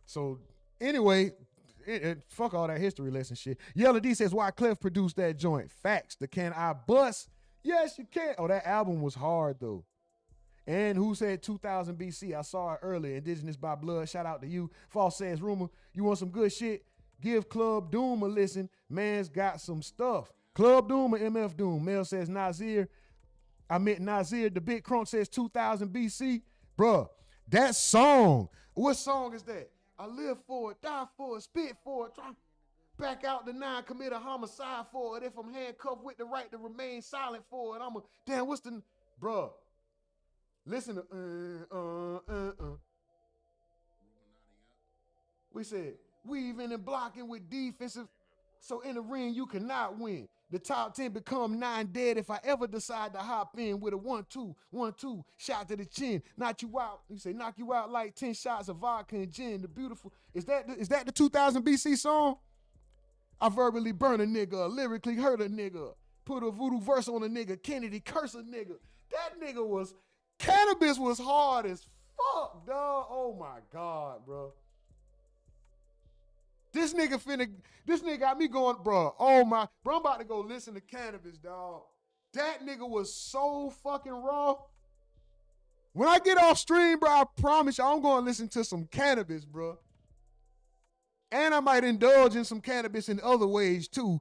[SPEAKER 2] So anyway, fuck all that history lesson shit. Yellow D says, why Clef produced that joint? Facts. The Can I Bust? Yes, you can. Oh, that album was hard though. And who said 2000 BC? I saw it earlier. Indigenous by Blood. Shout out to you. False says, Rumor, you want some good shit? Give Club Doom a listen. Man's got some stuff. Club Doom or MF Doom? Mel says Nazir. I meant Nazir. The Big Crunk says 2000 BC. Bruh, that song. What song is that? I live for it, die for it, spit for it, try back out the 9, commit a homicide for it. If I'm handcuffed with the right to remain silent for it, damn, what's the, bruh. Listen to, We said, weaving and blocking with defensive, so in the ring you cannot win. The top 10 become 9 dead if I ever decide to hop in with a 1-2, 1-2, shot to the chin, knock you out. You say knock you out like 10 shots of vodka and gin. The beautiful, is that the 2000 BC song? I verbally burn a nigga, lyrically hurt a nigga, put a voodoo verse on a nigga, Kennedy curse a nigga. That nigga was, Cannabis was hard as fuck, dog. Oh my God, bro. This nigga got me going, bro. Oh my, bro, I'm about to go listen to Cannabis, dog. That nigga was so fucking raw. When I get off stream, bro, I promise you, I'm going to listen to some Cannabis, bro. And I might indulge in some Cannabis in other ways too.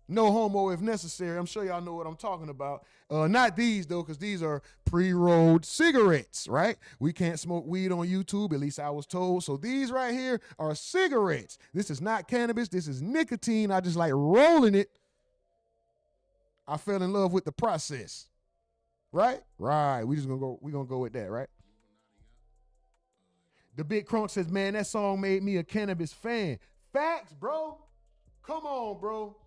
[SPEAKER 2] No homo if necessary. I'm sure y'all know what I'm talking about. Not these though, because these are pre-rolled cigarettes, right? We can't smoke weed on YouTube, at least I was told. So these right here are cigarettes. This is not cannabis. This is nicotine. I just like rolling it. I fell in love with the process. Right? Right. We're gonna go with that, right? The Big Crunk says, man, that song made me a Cannabis fan. Facts, bro. Come on, bro.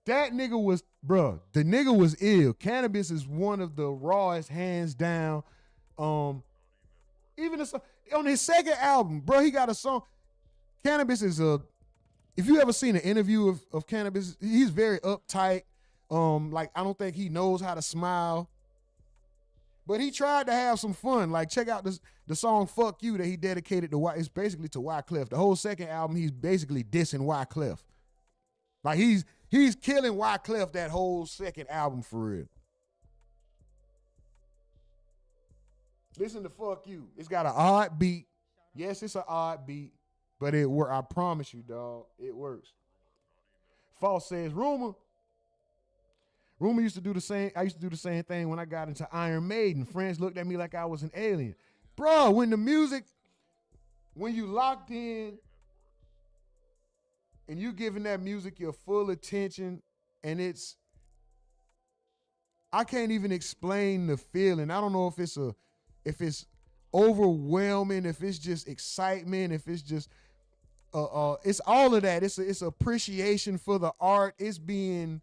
[SPEAKER 2] That nigga was, bro, the nigga was ill. Cannabis is one of the rawest, hands down. Even on his second album, bro, he got a song. Cannabis is if you ever seen an interview of Cannabis, he's very uptight. Like, I don't think he knows how to smile. But he tried to have some fun. Like, check out the song Fuck You that he dedicated to it's basically to Wyclef. The whole second album, he's basically dissing Wyclef. Like, he's killing Wyclef that whole second album for real. Listen to Fuck You. It's got an odd beat. Yes, it's an odd beat, but it works. I promise you, dog, it works. False says, Rumor used to do the same. I used to do the same thing when I got into Iron Maiden. Friends looked at me like I was an alien. Bro, when you locked in, and you giving that music your full attention, and I can't even explain the feeling. I don't know if it's overwhelming, if it's just excitement, if it's just it's all of that. It's appreciation for the art. It's being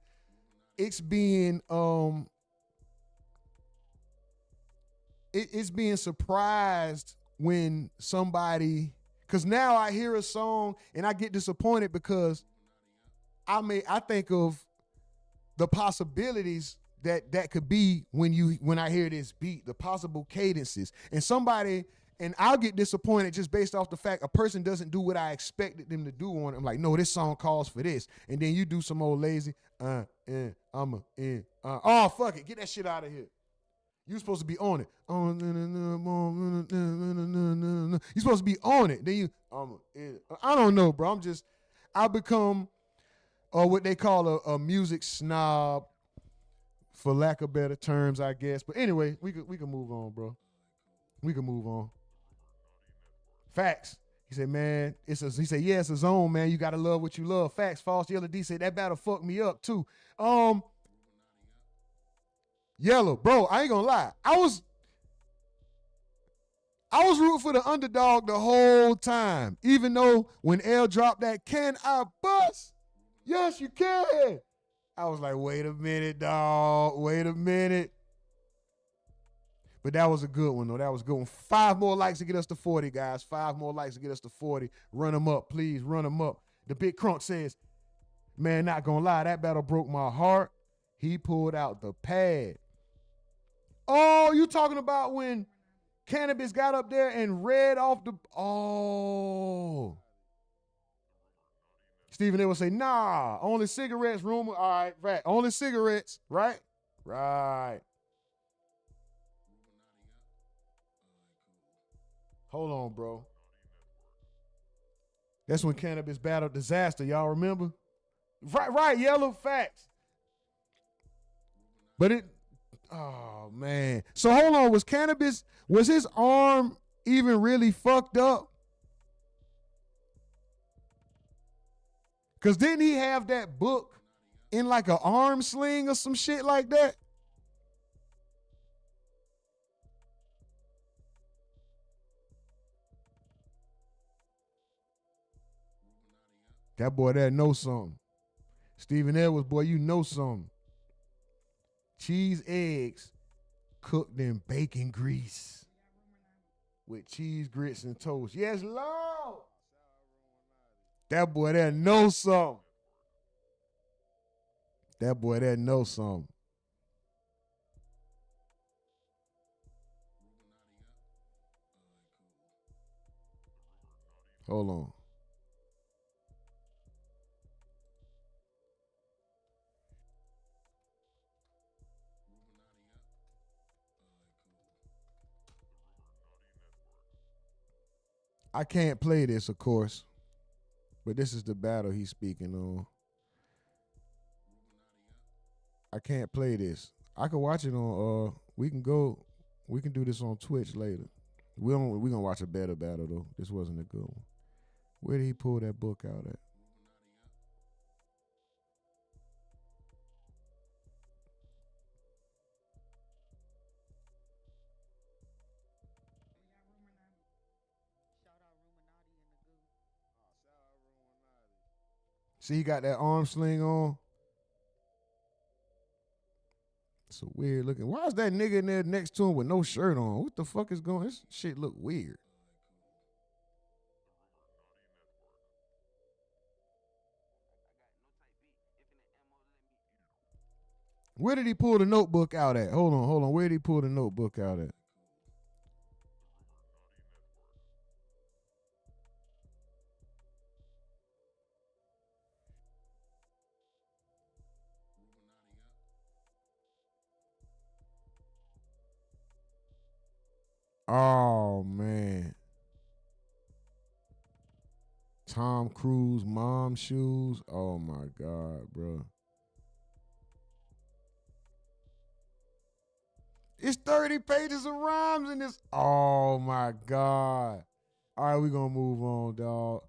[SPEAKER 2] surprised when somebody, because now I hear a song and I get disappointed because I think of the possibilities that could be when I hear this beat, the possible cadences, and I'll get disappointed just based off the fact a person doesn't do what I expected them to do on it. I'm like, no, this song calls for this, and then you do some old lazy, oh fuck it, get that shit out of here. You're supposed to be on it. You're supposed to be on it. Then I don't know, bro. I become what they call a music snob, for lack of better terms, I guess. But anyway, we can move on, bro. We can move on. Facts. He said, man, he said, yeah, it's a zone, man. You gotta love what you love. Facts. False Yellow D said that battle fucked me up too. Yellow, bro, I ain't gonna lie. I was rooting for the underdog the whole time. Even though when L dropped that, can I bust? Yes, you can. I was like, wait a minute, dog. Wait a minute. But that was a good one, though. That was a good one. 5 more likes to get us to 40, guys. 5 more likes to get us to 40. Run them up, please. Run them up. The Big Crunk says, man, not gonna lie, that battle broke my heart. He pulled out the pad. Oh, you talking about when Cannabis got up there and read off the... Oh. Stephen A. will say, nah, only cigarettes, rumor. All right, right. Only cigarettes, right? Right. Hold on, bro. That's when Cannabis battled Disaster. Y'all remember? Right, Yellow, facts. But oh, man. So hold on, was his arm even really fucked up? Because didn't he have that book in like an arm sling or some shit like that? That boy there know something. Stephen Edwards, boy, you know something. Cheese eggs cooked in bacon grease with cheese grits and toast. Yes, Lord. That boy there know something. That boy there know something. Hold on. I can't play this, of course, but this is the battle he's speaking on. I can't play this. I can watch it on, we can do this on Twitch later. We're gonna watch a better battle though. This wasn't a good one. Where did he pull that book out at? See, he got that arm sling on. So weird looking. Why is that nigga in there next to him with no shirt on? What the fuck is going on? This shit look weird. Where did he pull the notebook out at? Hold on. Where did he pull the notebook out at? Oh, man. Tom Cruise mom shoes. Oh, my God, bro. It's 30 pages of rhymes in this. Oh, my God. All right, we're going to move on, dog.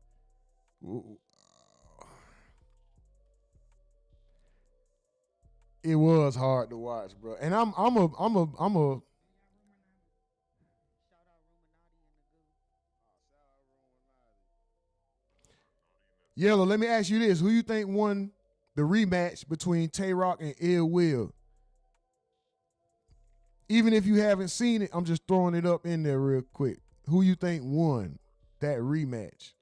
[SPEAKER 2] It was hard to watch, bro. And I'm a Yellow, let me ask you this. Who you think won the rematch between Tay Rock and Ill Will? Even if you haven't seen it, I'm just throwing it up in there real quick. Who you think won that rematch?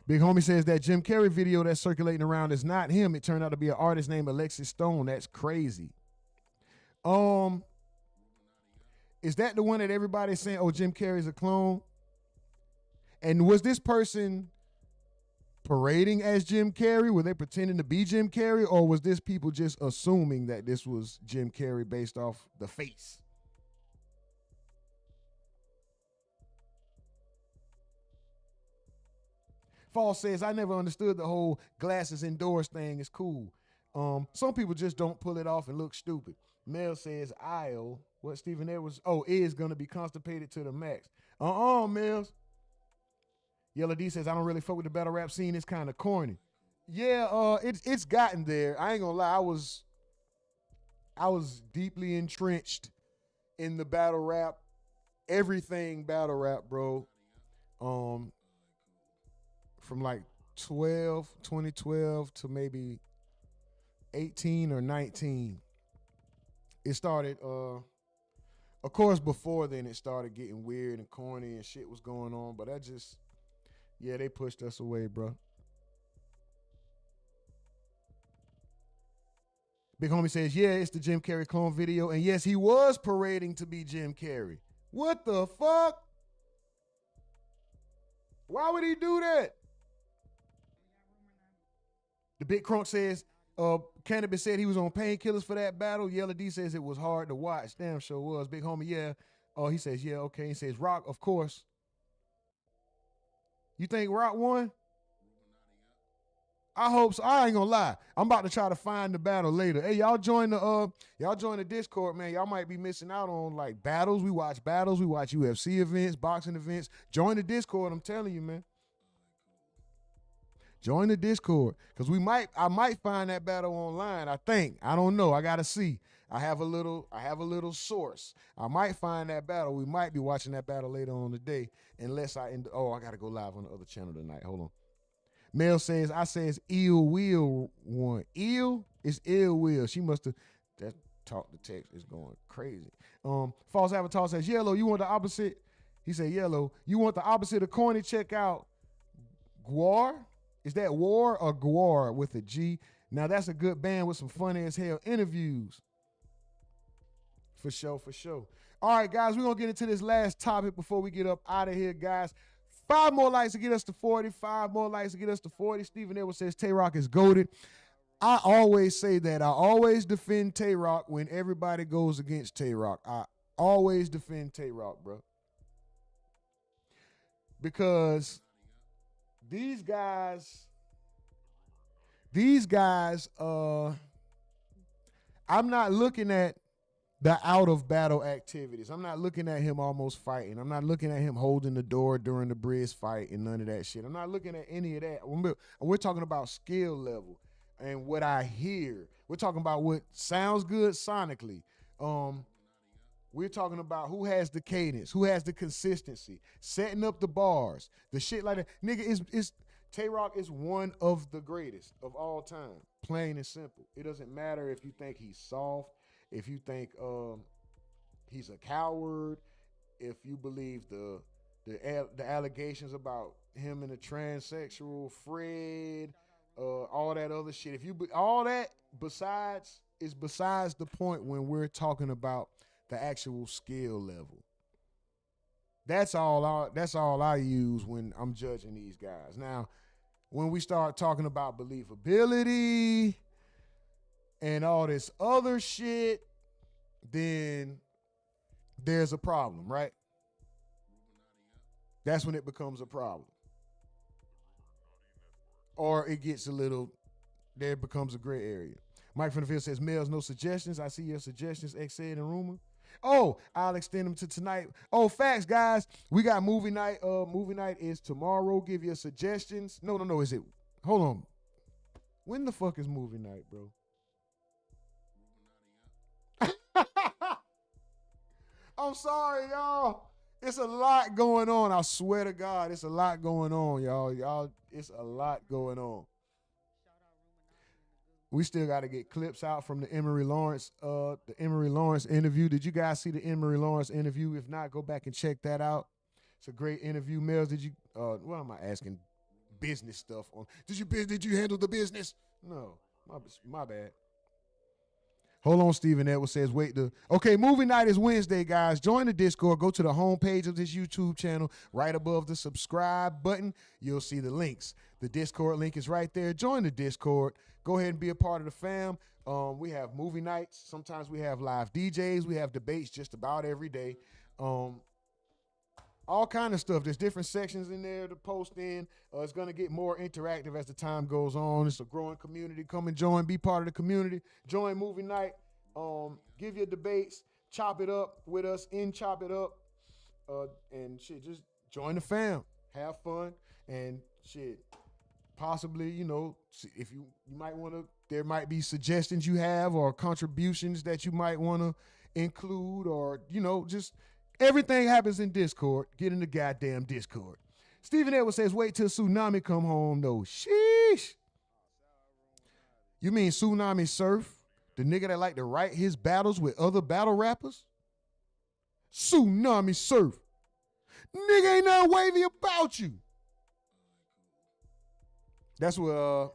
[SPEAKER 2] Big Homie says that Jim Carrey video that's circulating around is not him. It turned out to be an artist named Alexis Stone. That's crazy. Is that the one that everybody's saying, oh, Jim Carrey's a clone? And was this person parading as Jim Carrey? Were they pretending to be Jim Carrey? Or was this people just assuming that this was Jim Carrey based off the face? Fall says, I never understood the whole glasses indoors thing. It's cool. Some people just don't pull it off and look stupid. Mel says, what Stephen Edwards, is going to be constipated to the max. Mills. Yellow D says, I don't really fuck with the battle rap scene. It's kind of corny. Yeah, it's gotten there. I ain't gonna lie. I was deeply entrenched in the battle rap, everything battle rap, bro. From like 2012 to maybe 18 or 19. It started, of course, before then it started getting weird and corny and shit was going on, but they pushed us away, bro. Big Homie says, yeah, it's the Jim Carrey clone video, and yes, he was parading to be Jim Carrey. What the fuck? Why would he do that? The Big Crunk says, Cannabis said he was on painkillers for that battle. Yellow D says it was hard to watch. Damn sure was. Big Homie, yeah. He says, yeah, okay. He says, Rock, of course. You think Rock won? I hope so. I ain't gonna lie. I'm about to try to find the battle later. Hey, y'all join the Discord, man. Y'all might be missing out on like battles. We watch UFC events, boxing events. Join the Discord, I'm telling you, man. Join the Discord. Because I might find that battle online, I think. I don't know. I gotta see. I have a little source. I might find that battle. We might be watching that battle later on today. Unless I gotta go live on the other channel tonight. Hold on. Mel says, I says Ill Will won. Ill? It's Ill Will. She must have, that talk to text is going crazy. False Avatar says, Yellow, you want the opposite? He said, Yellow, you want the opposite of corny? Check out Guar. Is that War or Guar with a G? Now that's a good band with some funny as hell interviews. For sure, for sure. All right, guys, we're going to get into this last topic before we get up out of here, guys. 5 more likes to get us to 40. 5 more likes to get us to 40. Stephen Edwards says Tay Rock is goated. I always say that. I always defend Tay Rock when everybody goes against Tay Rock. I always defend Tay Rock, bro. Because these guys, I'm not looking at the out of battle activities. I'm not looking at him almost fighting. I'm not looking at him holding the door during the Briz fight and none of that shit. I'm not looking at any of that. We're talking about skill level and what I hear. We're talking about what sounds good sonically. We're talking about who has the cadence, who has the consistency, setting up the bars, the shit like that. Nigga, Tay Rock is one of the greatest of all time. Plain and simple. It doesn't matter if you think he's soft, if you think he's a coward, if you believe the allegations about him and the transsexual Fred, all that other shit. All that besides the point when we're talking about the actual skill level. That's all I use when I'm judging these guys. Now, when we start talking about believability and all this other shit, then there's a problem, right? That's when it becomes a problem. Or it gets there becomes a gray area. Mike from the field says, Mel's no suggestions. I see your suggestions, X said and Rumor. Oh, I'll extend them to tonight. Oh, facts, guys. We got movie night. Movie night is tomorrow. Give your suggestions. No. Is it? Hold on. When the fuck is movie night, bro? I'm sorry, y'all. It's a lot going on. I swear to God, it's a lot going on, y'all. It's a lot going on. We still got to get clips out from the Emory Lawrence interview. Did you guys see the Emory Lawrence interview? If not, go back and check that out. It's a great interview. Mills, did you? What am I asking? Business stuff on. Did you handle the business? No, my bad. Hold on, Stephen Edwards says, okay, movie night is Wednesday, guys. Join the Discord. Go to the homepage of this YouTube channel. Right above the subscribe button, you'll see the links. The Discord link is right there. Join the Discord. Go ahead and be a part of the fam. We have movie nights. Sometimes we have live DJs. We have debates just about every day. All kind of stuff. There's different sections in there to post in. It's going to get more interactive as the time goes on. It's a growing community. Come and join. Be part of the community. Join movie night. Give your debates. Chop it up with us in Chop It Up. And shit, just join the fam. Have fun. And shit, possibly, if you might want to, there might be suggestions you have or contributions that you might want to include or, just everything happens in Discord. Get in the goddamn Discord. Stephen Edwards says, wait till Tsunami come home, though. Sheesh. You mean Tsunami Surf? The nigga that like to write his battles with other battle rappers? Tsunami Surf. Nigga ain't nothing wavy about you. That's what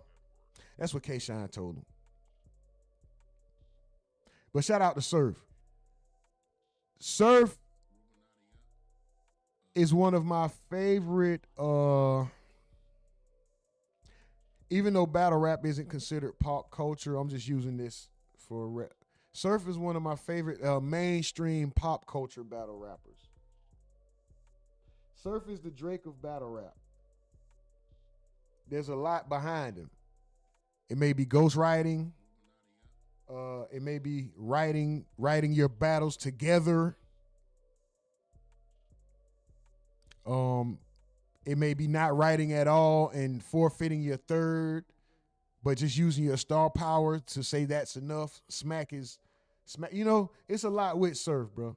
[SPEAKER 2] K-Shine told him. But shout out to Surf. Surf is one of my favorite, even though battle rap isn't considered pop culture, I'm just using this for rap. Surf is one of my favorite mainstream pop culture battle rappers. Surf is the Drake of battle rap. There's a lot behind him. It may be ghostwriting. It may be writing your battles together. It may be not writing at all and forfeiting your third, but just using your star power to say that's enough. Smack. It's a lot with Surf, bro.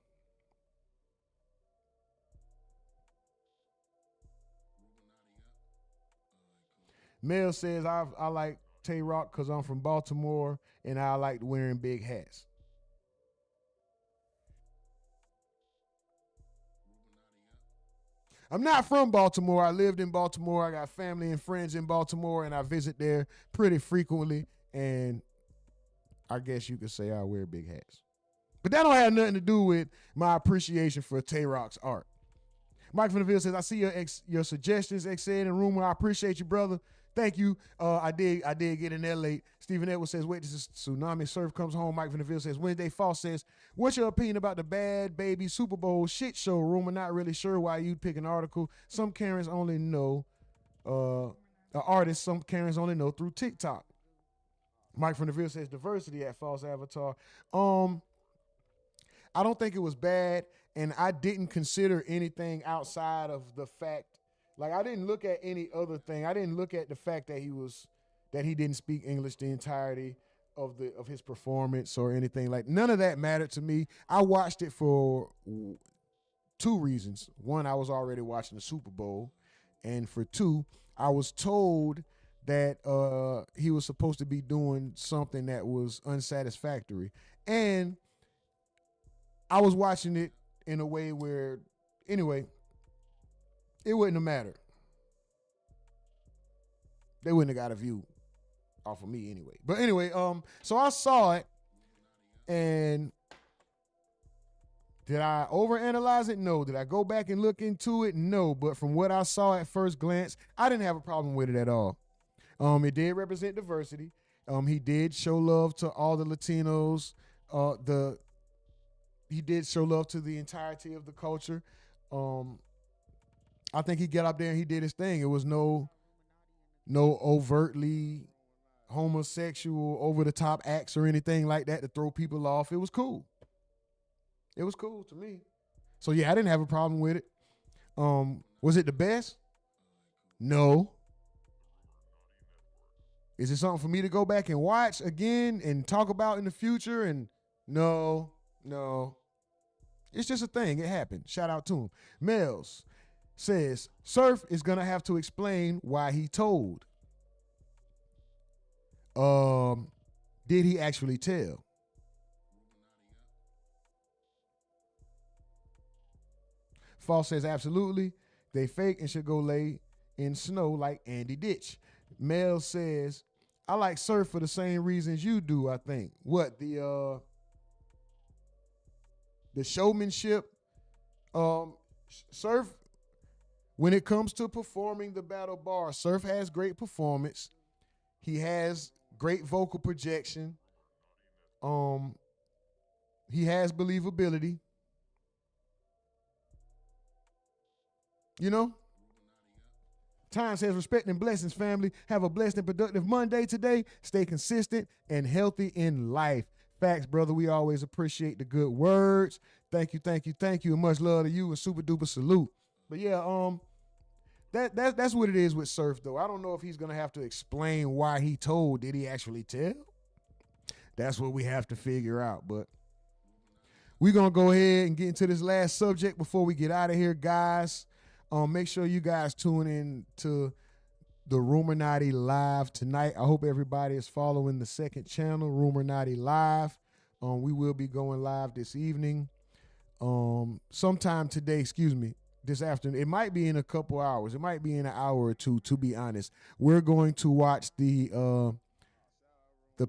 [SPEAKER 2] Mel says, I like Tay Rock because I'm from Baltimore and I like wearing big hats. I'm not from Baltimore. I lived in Baltimore. I got family and friends in Baltimore, and I visit there pretty frequently. And I guess you could say I wear big hats. But that don't have nothing to do with my appreciation for Tay Rock's art. Mike from the Ville says, I see your suggestions, XN and Rumor. I appreciate you, brother. Thank you. I did get in there late. Stephen Edwards says, wait, this is Tsunami Surf comes home. Mike from the Ville says, Wednesday False says, what's your opinion about the Bad Baby Super Bowl shit show rumor? Not really sure why you'd pick an article. Some Karens only know, artists, some Karens only know through TikTok. Mike from the Ville says, diversity at False Avatar. I don't think it was bad, and I didn't consider anything outside of the fact. Like, I didn't look at any other thing. I didn't look at the fact that he didn't speak English the entirety of his performance or anything. Like, none of that mattered to me. I watched it for two reasons. One, I was already watching the Super Bowl. And for two, I was told that he was supposed to be doing something that was unsatisfactory. And I was watching it in a way where, anyway, it wouldn't have mattered. They wouldn't have got a view off of me anyway. But anyway, so I saw it, and did I overanalyze it? No. Did I go back and look into it? No. But from what I saw at first glance, I didn't have a problem with it at all. It did represent diversity. He did show love to all the Latinos. He did show love to the entirety of the culture. I think he got up there and he did his thing. It was no overtly homosexual, over the top acts or anything like that to throw people off. It was cool. It was cool to me. So yeah, I didn't have a problem with it. Was it the best? No. Is it something for me to go back and watch again and talk about in the future? And no. It's just a thing. It happened. Shout out to him. Mel's says, Surf is going to have to explain why he told. Did he actually tell? False says, absolutely. They fake and should go lay in snow like Andy Ditch. Mel says, I like Surf for the same reasons you do, I think. What, the showmanship? Surf, when it comes to performing the battle bar, Surf has great performance. He has great vocal projection. He has believability. You know? Time says, respect and blessings, family. Have a blessed and productive Monday today. Stay consistent and healthy in life. Facts, brother. We always appreciate the good words. Thank you. And much love to you and super duper salute. But yeah, that's what it is with Surf, though. I don't know if he's going to have to explain why he told. Did he actually tell? That's what we have to figure out. But we're going to go ahead and get into this last subject before we get out of here, guys. Make sure you guys tune in to the RUMORNATI Live tonight. I hope everybody is following the second channel, RUMORNATI Live. We will be going live this evening. Sometime today, this afternoon. It might be in a couple hours. It might be in an hour or two, to be honest. We're going to watch the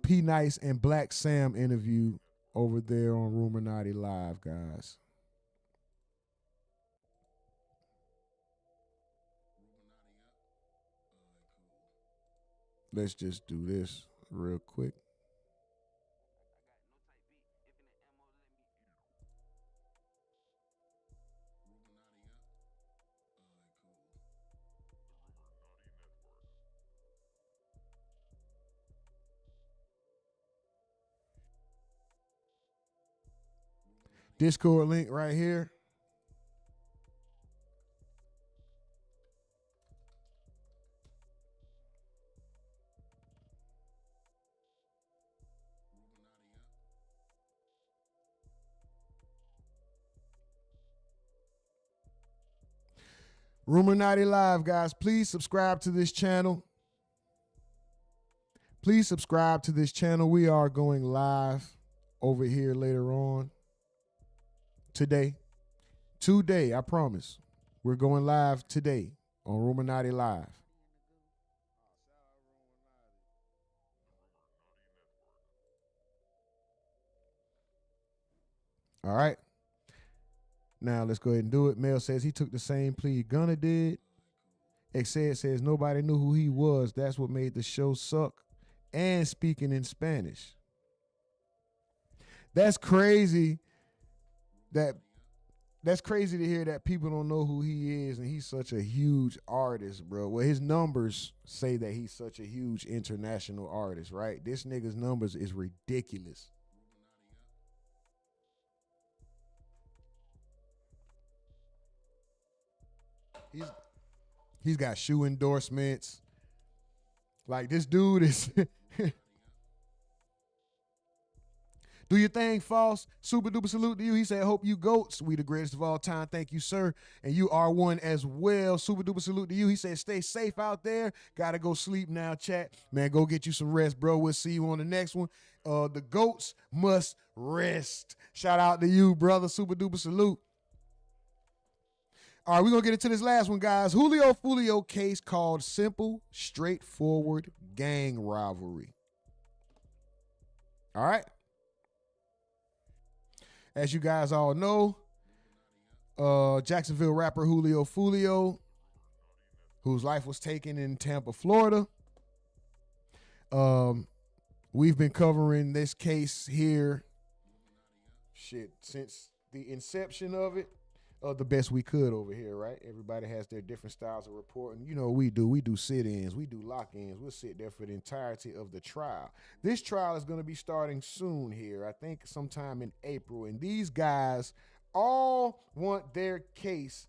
[SPEAKER 2] P Nice and Black Sam interview over there on RUMORNATI Live, guys. Let's just do this real quick. Discord link right here. RUMORNATI Live, guys. Please subscribe to this channel. We are going live over here later on today, I promise. We're going live today on RUMORNATI Live. All right. Now let's go ahead and do it. Mel says he took the same plea Gunna did. Exed says nobody knew who he was. That's what made the show suck. And speaking in Spanish. That's crazy. That's crazy to hear that people don't know who he is, and he's such a huge artist, bro. Well, his numbers say that he's such a huge international artist, right? This nigga's numbers is ridiculous. He's got shoe endorsements. Like, this dude is do your thing, False. Super duper salute to you. He said, hope you goats. We the greatest of all time. Thank you, sir. And you are one as well. Super duper salute to you. He said, stay safe out there. Gotta go sleep now, chat. Man, go get you some rest, bro. We'll see you on the next one. The goats must rest. Shout out to you, brother. Super duper salute. All right, we're going to get into this last one, guys. Julio Foolio case called simple, straightforward gang rivalry. All right. As you guys all know, Jacksonville rapper Julio Foolio, whose life was taken in Tampa, Florida. We've been covering this case here, since the inception of it. the best we could over here, right? Everybody has their different styles of reporting. You know, we do sit-ins, we do lock-ins. We'll sit there for the entirety of the trial. This trial is going to be starting soon here, I think sometime in April. And these guys all want their case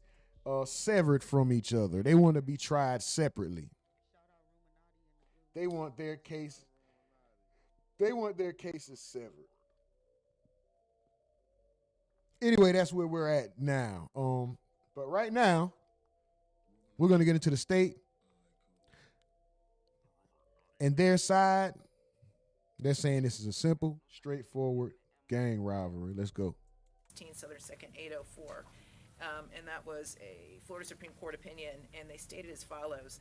[SPEAKER 2] severed from each other. They want to be tried separately. They want their cases severed. Anyway, that's where we're at now. But right now, we're going to get into the state. And their side, they're saying this is a simple, straightforward gang rivalry. Let's go.
[SPEAKER 12] Southern 2nd 804. And that was a Florida Supreme Court opinion, and they stated as follows.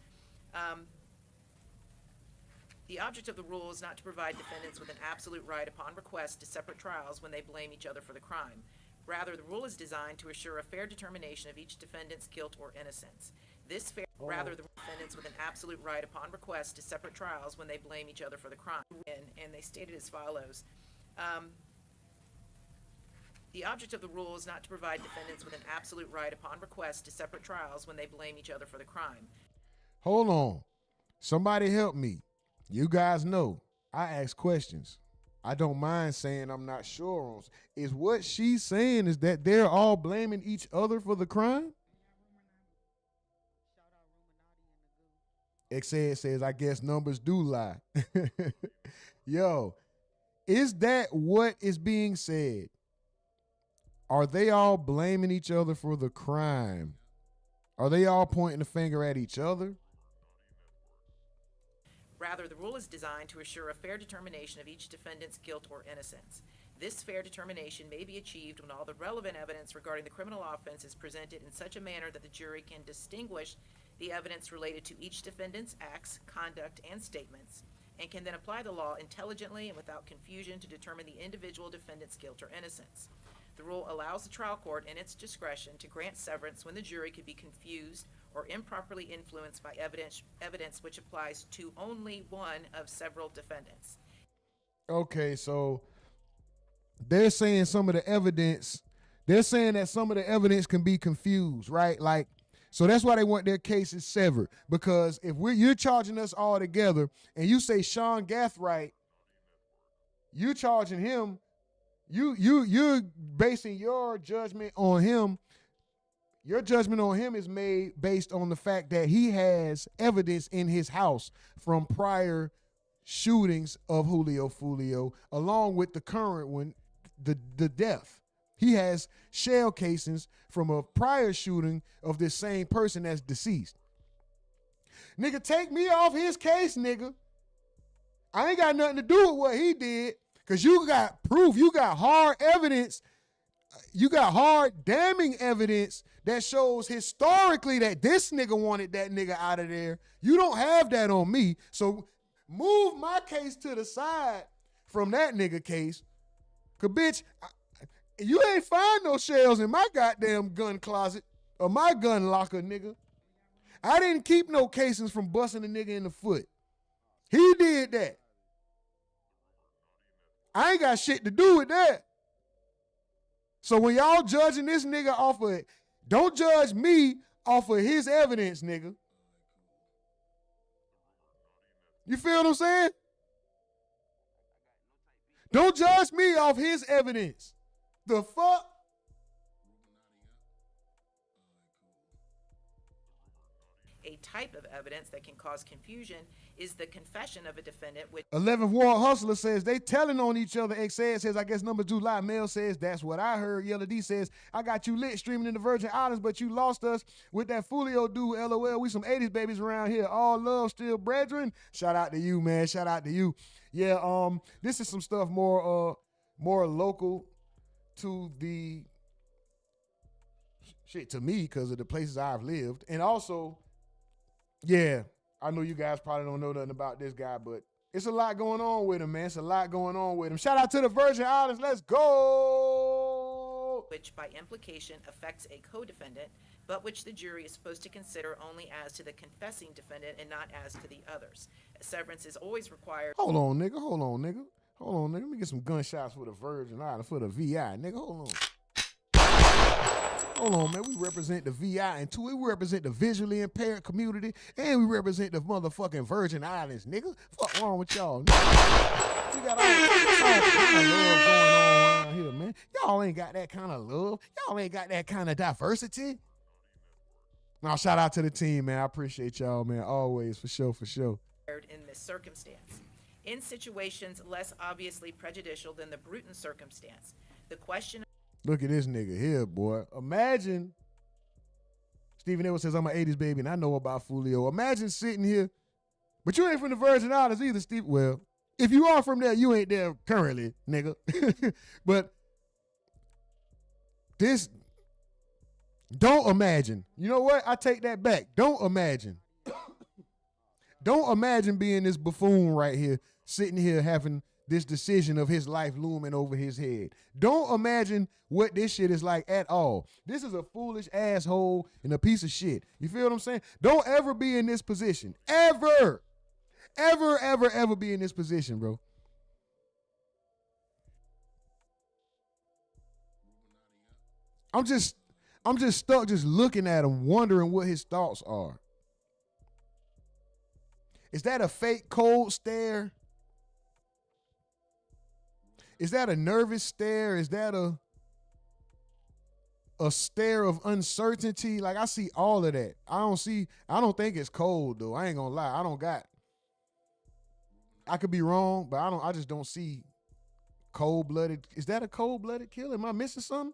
[SPEAKER 12] The object of the rule is not to provide defendants with an absolute right upon request to separate trials when they blame each other for the crime. Rather, the rule is designed to assure a fair determination of each defendant's guilt or innocence. Rather, the defendants with an absolute right upon request to separate trials when they blame each other for the crime. And they stated as follows. The object of the rule is not to provide defendants with an absolute right upon request to separate trials when they blame each other for the crime.
[SPEAKER 2] Hold on. Somebody help me. You guys know I ask questions. I don't mind saying I'm not sure on. Is what she's saying is that they're all blaming each other for the crime? Xed says, I guess numbers do lie. Yo, is that what is being said? Are they all blaming each other for the crime? Are they all pointing the finger at each other?
[SPEAKER 12] Rather, the rule is designed to assure a fair determination of each defendant's guilt or innocence. This fair determination may be achieved when all the relevant evidence regarding the criminal offense is presented in such a manner that the jury can distinguish the evidence related to each defendant's acts, conduct, and statements, and can then apply the law intelligently and without confusion to determine the individual defendant's guilt or innocence. The rule allows the trial court, in its discretion, to grant severance when the jury could be confused or improperly influenced by evidence which applies to only one of several defendants.
[SPEAKER 2] Okay, so they're saying some of the evidence, they're saying that some of the evidence can be confused, right? Like, so that's why they want their cases severed. Because if you're charging us all together and you say Sean Gathright, you charging him, you're basing your judgment on him. Your judgment on him is made based on the fact that he has evidence in his house from prior shootings of Foolio, along with the current one, the death. He has shell casings from a prior shooting of this same person that's deceased. Nigga, take me off his case, nigga. I ain't got nothing to do with what he did, because you got proof. You got hard evidence. You got hard, damning evidence that shows historically that this nigga wanted that nigga out of there. You don't have that on me. So move my case to the side from that nigga case. Cause bitch, you ain't find no shells in my goddamn gun closet or my gun locker, nigga. I didn't keep no casings from busting a nigga in the foot. He did that. I ain't got shit to do with that. So when y'all judging this nigga off of it, don't judge me off of his evidence, nigga. You feel what I'm saying? Don't judge me off his evidence. The fuck?
[SPEAKER 12] A type of evidence that can cause confusion is the confession of a defendant, which
[SPEAKER 2] 11th Ward Hustler says they telling on each other. Xed says, I guess numbers do lie. Mel says, that's what I heard. Yellow D says, I got you lit streaming in the Virgin Islands, but you lost us with that Foolio dude. LOL, we some 80s babies around here. All love, still brethren. Shout out to you, man. Shout out to you. Yeah, this is some stuff more local to the shit to me because of the places I've lived. And also, yeah, I know you guys probably don't know nothing about this guy, but it's a lot going on with him, man. It's a lot going on with him. Shout out to the Virgin Islands. Let's go.
[SPEAKER 12] Which by implication affects a co-defendant, but which the jury is supposed to consider only as to the confessing defendant and not as to the others. Severance is always required.
[SPEAKER 2] Hold on, nigga. Let me get some gunshots for the Virgin Islands, for the VI, nigga. Hold on. Hold on, man. We represent the VI and 2. We represent the visually impaired community, and we represent the motherfucking Virgin Islands, nigga. Fuck wrong with y'all, nigga? We got all kind of love going on around here, man. Y'all ain't got that kind of love. Y'all ain't got that kind of diversity. Now, shout out to the team, man. I appreciate y'all, man. Always, for sure, for sure.
[SPEAKER 12] In this circumstance. In situations less obviously prejudicial than the Bruton circumstance, the question.
[SPEAKER 2] Look at this nigga here, boy. Imagine, Stephen Edwards says, I'm an 80s baby and I know about Foolio. Imagine sitting here, but you ain't from the Virgin Islands either, Steve. Well, if you are from there, you ain't there currently, nigga. But this, don't imagine. You know what? I take that back. Don't imagine. Don't imagine being this buffoon right here, sitting here having this decision of his life looming over his head. Don't imagine what this shit is like at all. This is a foolish asshole and a piece of shit. You feel what I'm saying? Don't ever be in this position. Ever. Ever, ever, ever be in this position, bro. I'm just stuck just looking at him, wondering what his thoughts are. Is that a fake cold stare? Is that a nervous stare? Is that a stare of uncertainty? Like, I see all of that. I don't think it's cold though. I ain't gonna lie. I could be wrong, but I just don't see cold-blooded. Is that a cold-blooded kill? Am I missing something?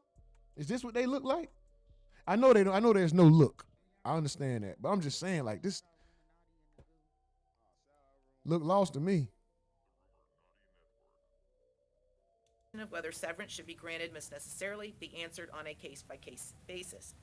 [SPEAKER 2] Is this what they look like? I know they don't. I know there's no look. I understand that. But I'm just saying, like, this look lost to me.
[SPEAKER 12] Of whether severance should be granted must necessarily be answered on a case-by-case basis.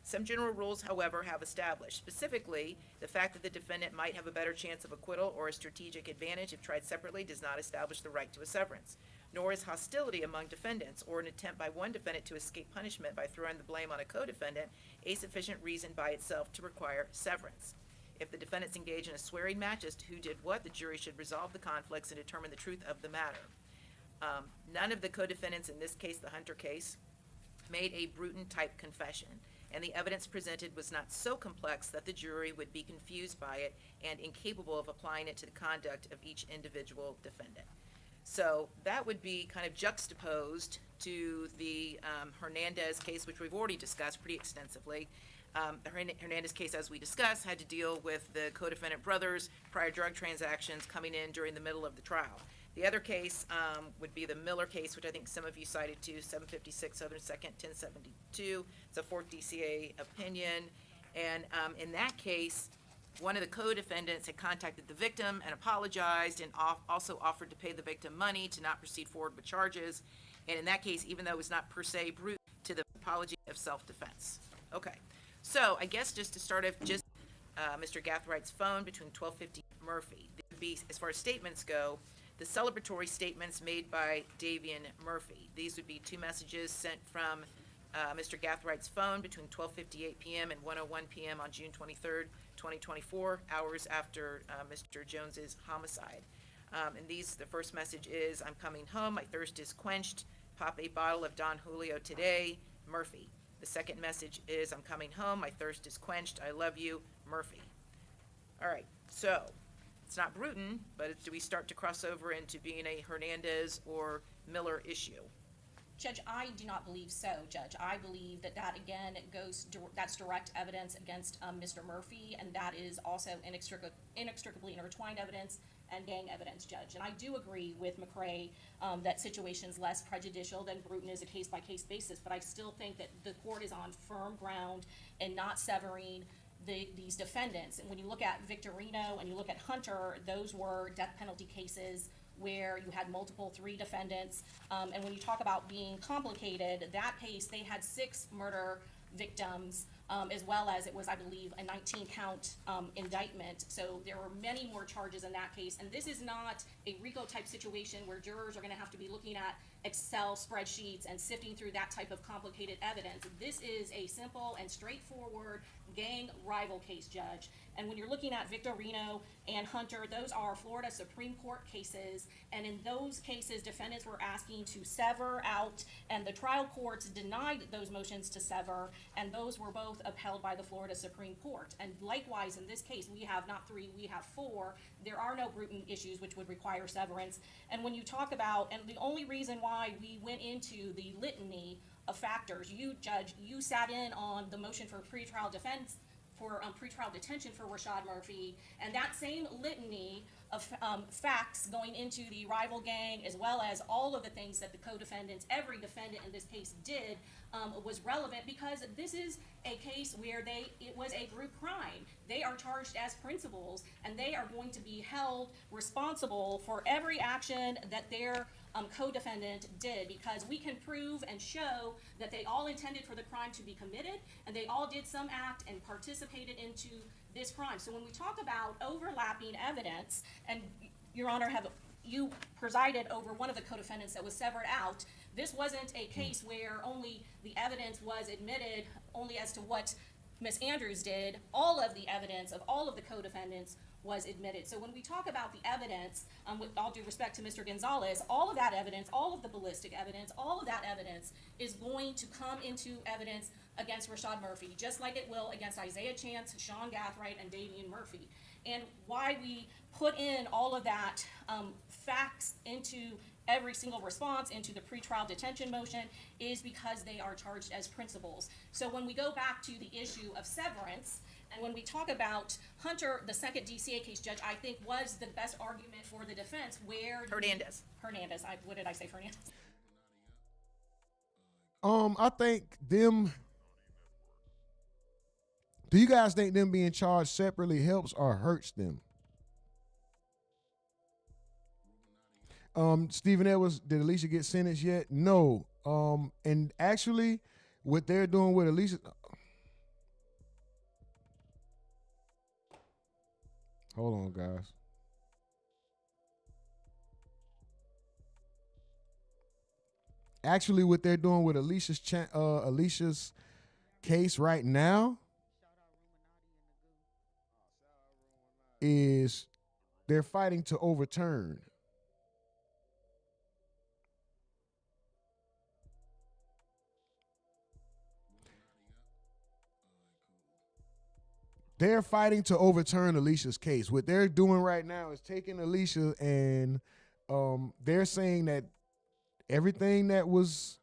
[SPEAKER 12] Some general rules, however, have established. Specifically, the fact that the defendant might have a better chance of acquittal or a strategic advantage if tried separately does not establish the right to a severance, nor is hostility among defendants or an attempt by one defendant to escape punishment by throwing the blame on a co-defendant a sufficient reason by itself to require severance. If the defendants engage in a swearing match as to who did what, the jury should resolve the conflicts and determine the truth of the matter. None of the co-defendants in this case, the Hunter case, made a Bruton-type confession, and the evidence presented was not so complex that the jury would be confused by it and incapable of applying it to the conduct of each individual defendant. So that would be kind of juxtaposed to the Hernandez case, which we've already discussed pretty extensively. The Hernandez case, as we discussed, had to deal with the co-defendant brothers' prior drug transactions coming in during the middle of the trial. The other case would be the Miller case, which I think some of you cited too, 756 Southern 2nd, 1072. It's a 4th DCA opinion. And in that case, one of the co-defendants had contacted the victim and apologized and also offered to pay the victim money to not proceed forward with charges. And in that case, even though it was not per se brutal, to the apology of self-defense. Okay, so I guess just to start off, just Mr. Gathwright's phone between 1250 Murphy. Would be, as far as statements go, the celebratory statements made by Davian Murphy. These would be 2 messages sent from Mr. Gathwright's phone between 12:58 p.m. and 1:01 p.m. on June 23rd, 2024, hours after Mr. Jones's homicide. And these, the first message is, I'm coming home, my thirst is quenched, pop a bottle of Don Julio today, Murphy. The second message is, I'm coming home, my thirst is quenched, I love you, Murphy. All right, so it's not Bruton, but do we start to cross over into being a Hernandez or Miller issue?
[SPEAKER 8] Judge, I do not believe so, Judge. I believe that again, that's direct evidence against Mr. Murphy, and that is also inextricably intertwined evidence and gang evidence, Judge. And I do agree with McCrae that situation's less prejudicial than Bruton is a case-by-case basis, but I still think that the court is on firm ground and not severing these defendants. And when you look at Victorino and you look at Hunter, those were death penalty cases where you had multiple 3 defendants. And when you talk about being complicated, that case, they had 6 murder victims as well as it was, I believe, a 19-count indictment. So there were many more charges in that case. And this is not a RICO type situation where jurors are going to have to be looking at Excel spreadsheets and sifting through that type of complicated evidence. This is a simple and straightforward gang rival case, Judge. And when you're looking at Victorino and Hunter, those are Florida Supreme Court cases. And in those cases, defendants were asking to sever out, and the trial courts denied those motions to sever, and those were both upheld by the Florida Supreme Court. And likewise, in this case, we have not 3, we have 4. There are no brutal issues which would require severance. And when you talk about, and the only reason why we went into the litany of factors, you, Judge, you sat in on the motion for pretrial defense for pretrial detention for Rashad Murphy, and that same litany of facts going into the rival gang, as well as all of the things that the co-defendants, every defendant in this case did, was relevant, because this is a case where it was a group crime. They are charged as principals, and they are going to be held responsible for every action that their co-defendant did, because we can prove and show that they all intended for the crime to be committed, and they all did some act and participated into this crime. So when we talk about overlapping evidence, and Your Honor, you presided over one of the co-defendants that was severed out, this wasn't a case where only the evidence was admitted only as to what Ms. Andrews did. All of the evidence of all of the co-defendants was admitted. So when we talk about the evidence, with all due respect to Mr. Gonzalez, all of that evidence, all of the ballistic evidence, all of that evidence is going to come into evidence against Rashad Murphy, just like it will against Isaiah Chance, Sean Gathright, and Davian Murphy. And why we put in all of that facts into every single response into the pretrial detention motion is because they are charged as principals. So when we go back to the issue of severance, and when we talk about Hunter, the second DCA case, Judge, I think was the best argument for the defense, where
[SPEAKER 12] Hernandez.
[SPEAKER 8] What did I say, Fernandez?
[SPEAKER 2] I think them. Do you guys think them being charged separately helps or hurts them? Stephen Edwards, did Alicia get sentenced yet? No. And actually, what they're doing with Alicia. Hold on, guys. Actually, what they're doing with Alicia's case right now is they're fighting to overturn. They're fighting to overturn Alicia's case. What they're doing right now is taking Alicia and they're saying that everything that was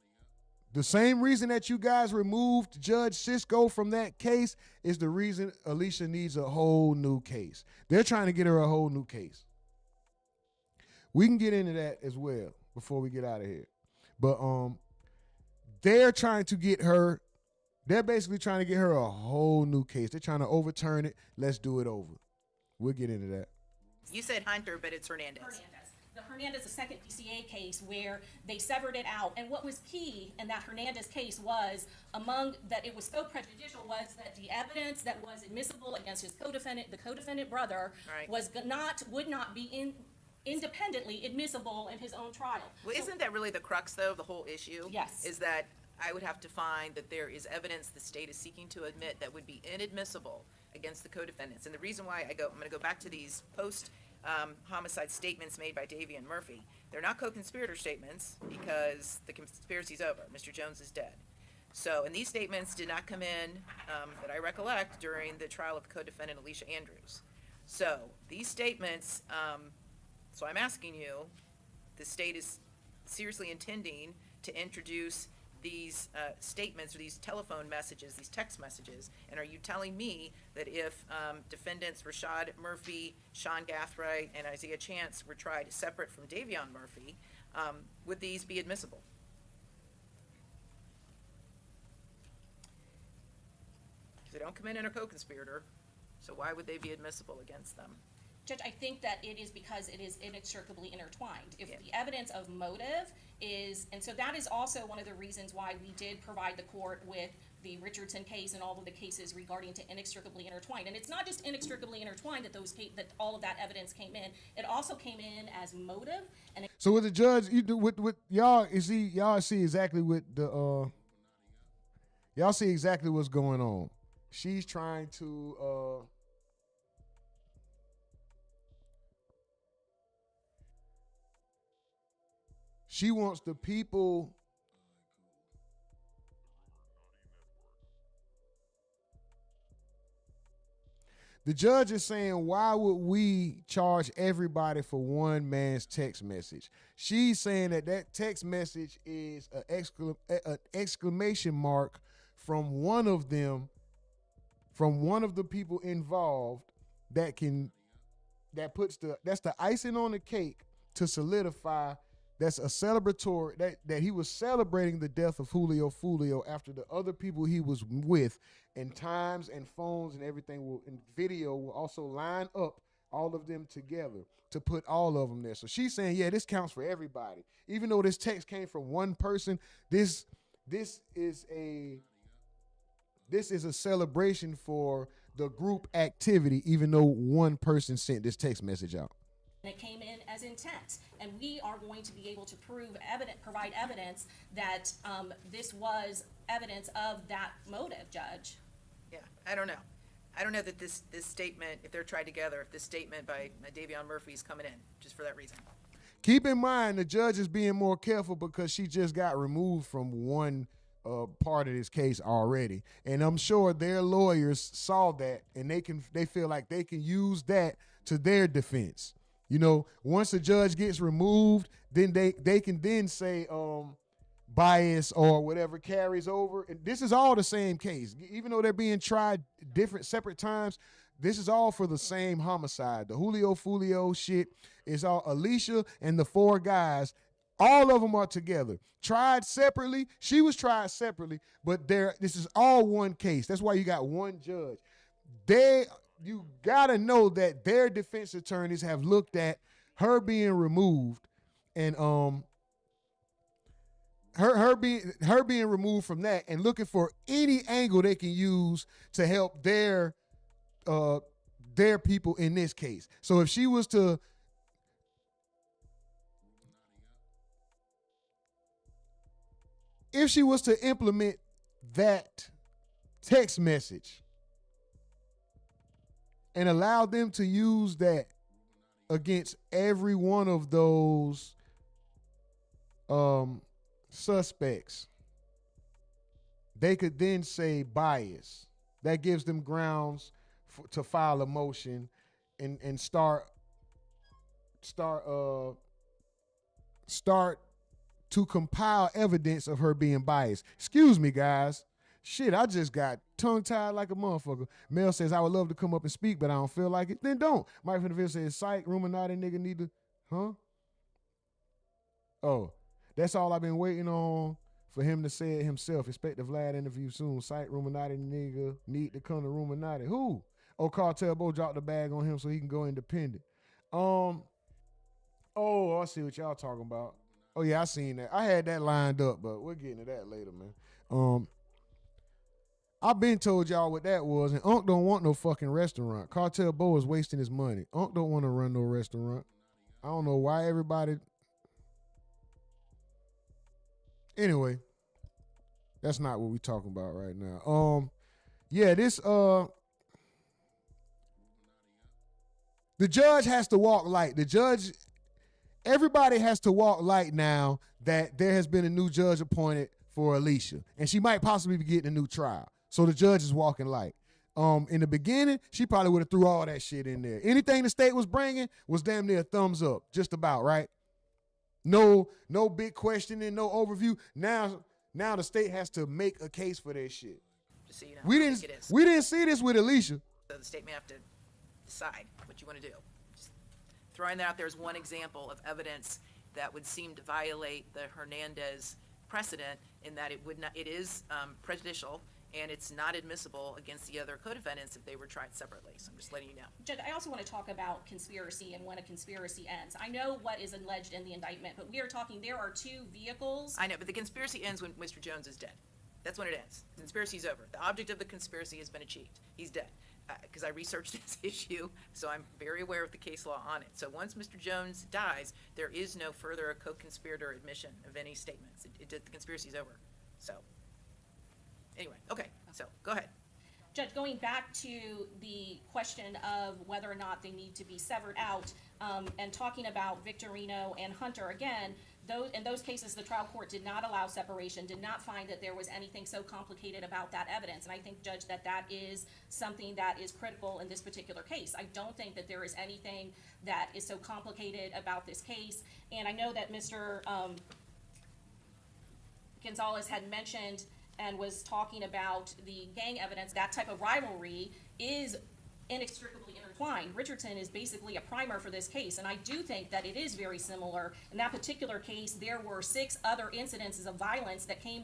[SPEAKER 2] the same reason that you guys removed Judge Sisko from that case is the reason Alicia needs a whole new case. They're trying to get her a whole new case. We can get into that as well before we get out of here. But they're trying to get her. They're basically trying to get her a whole new case. They're trying to overturn it. Let's do it over. We'll get into that.
[SPEAKER 12] You said Hunter, but it's Hernandez.
[SPEAKER 8] The Hernandez, the second DCA case where they severed it out. And what was key in that Hernandez case was that it was so prejudicial was that the evidence that was admissible against his co-defendant, the co-defendant brother, would not be independently admissible in his own trial.
[SPEAKER 12] Well, isn't that really the crux, though, of the whole issue?
[SPEAKER 8] Yes.
[SPEAKER 12] Is that I would have to find that there is evidence the state is seeking to admit that would be inadmissible against the co-defendants. And the reason why I'm going to go back to these post-homicide statements made by Davian Murphy. They're not co-conspirator statements because the conspiracy's over. Mr. Jones is dead. So, and these statements did not come in, that I recollect, during the trial of co-defendant Alicia Andrews. So, these statements, so I'm asking you, the state is seriously intending to introduce these statements or these telephone messages, these text messages, and are you telling me that if defendants Rashad Murphy, Sean Gathright, and Isaiah Chance were tried separate from Davion Murphy, would these be admissible? Because they don't come in a co-conspirator, so why would they be admissible against them?
[SPEAKER 8] Judge, I think that it is because it is inextricably intertwined. If the evidence of motive is, and so that is also one of the reasons why we did provide the court with the Richardson case and all of the cases regarding to inextricably intertwined. And it's not just inextricably intertwined that that all of that evidence came in. It also came in as motive. And
[SPEAKER 2] So with the judge, you do with y'all, y'all see exactly what the y'all see exactly what's going on. She's trying to she wants the people. The judge is saying, why would we charge everybody for one man's text message? She's saying that text message is an exclamation mark from one of them, from one of the people involved that's the icing on the cake to solidify. That's a celebratory, that he was celebrating the death of Foolio after the other people he was with, and times and phones and everything and video will also line up all of them together to put all of them there. So she's saying, yeah, this counts for everybody. Even though this text came from one person, this is a celebration for the group activity, even though one person sent this text message out.
[SPEAKER 8] it came in as intent. And we are going to be able to provide evidence that this was evidence of that motive, Judge.
[SPEAKER 12] Yeah, I don't know. I don't know that this statement, if they're tried together, if this statement by Davion Murphy is coming in, just for that reason.
[SPEAKER 2] Keep in mind, the judge is being more careful because she just got removed from one part of this case already. And I'm sure their lawyers saw that, and they feel like they can use that to their defense. You know, once a judge gets removed, then they can then say bias or whatever carries over. And this is all the same case. Even though they're being tried separate times, this is all for the same homicide. The Foolio shit is all Alicia and the four guys. All of them are together. Tried separately. She was tried separately, but this is all one case. That's why you got one judge. You gotta know that their defense attorneys have looked at her being removed and her being removed from that and looking for any angle they can use to help their people in this case. So if she was to implement that text message and allow them to use that against every one of those suspects, they could then say bias. That gives them grounds to file a motion and start to compile evidence of her being biased. Excuse me, guys. Shit, I just got tongue-tied like a motherfucker. Mel says, I would love to come up and speak, but I don't feel like it. Then don't. Mike from the video says, psych, RUMORNATI nigga need to, huh? Oh, that's all I've been waiting on for him to say it himself. Expect the Vlad interview soon. Psych, RUMORNATI nigga need to come to RUMORNATI. Who? Oh, Cartel Bo dropped the bag on him so he can go independent. Oh, I see what y'all talking about. Oh, yeah, I seen that. I had that lined up, but we're getting to that later, man. I've been told y'all what that was, and Unc don't want no fucking restaurant. Cartel Bo is wasting his money. Unc don't want to run no restaurant. I don't know why everybody... Anyway, that's not what we talking about right now. Yeah, this... The judge has to walk light. Everybody has to walk light now that there has been a new judge appointed for Alicia, and she might possibly be getting a new trial. So the judge is walking light. In the beginning, she probably would have threw all that shit in there. Anything the state was bringing was damn near a thumbs up, just about, right? No big questioning, no overview. Now the state has to make a case for their shit.
[SPEAKER 12] Just so you know,
[SPEAKER 2] We didn't see this with Alicia.
[SPEAKER 12] So the state may have to decide what you want to do. Just throwing that out there as one example of evidence that would seem to violate the Hernandez precedent in that it is prejudicial and it's not admissible against the other co-defendants if they were tried separately. So I'm just letting you know.
[SPEAKER 8] Judge, I also want to talk about conspiracy and when a conspiracy ends. I know what is alleged in the indictment, but we are talking, there are two vehicles.
[SPEAKER 12] I know, but the conspiracy ends when Mr. Jones is dead. That's when it ends. The conspiracy's over. The object of the conspiracy has been achieved. He's dead. Because I researched this issue, so I'm very aware of the case law on it. So once Mr. Jones dies, there is no further co-conspirator admission of any statements. The conspiracy's over. So, anyway, okay, so go ahead.
[SPEAKER 8] Judge, going back to the question of whether or not they need to be severed out, and talking about Victorino and Hunter, again, in those cases, the trial court did not allow separation, did not find that there was anything so complicated about that evidence. And I think, Judge, that is something that is critical in this particular case. I don't think that there is anything that is so complicated about this case. And I know that Mr. Gonzalez had mentioned and was talking about the gang evidence. That type of rivalry is inextricably intertwined. Richardson is basically a primer for this case, and I do think that it is very similar. In that particular case, there were 6 other incidences of violence that came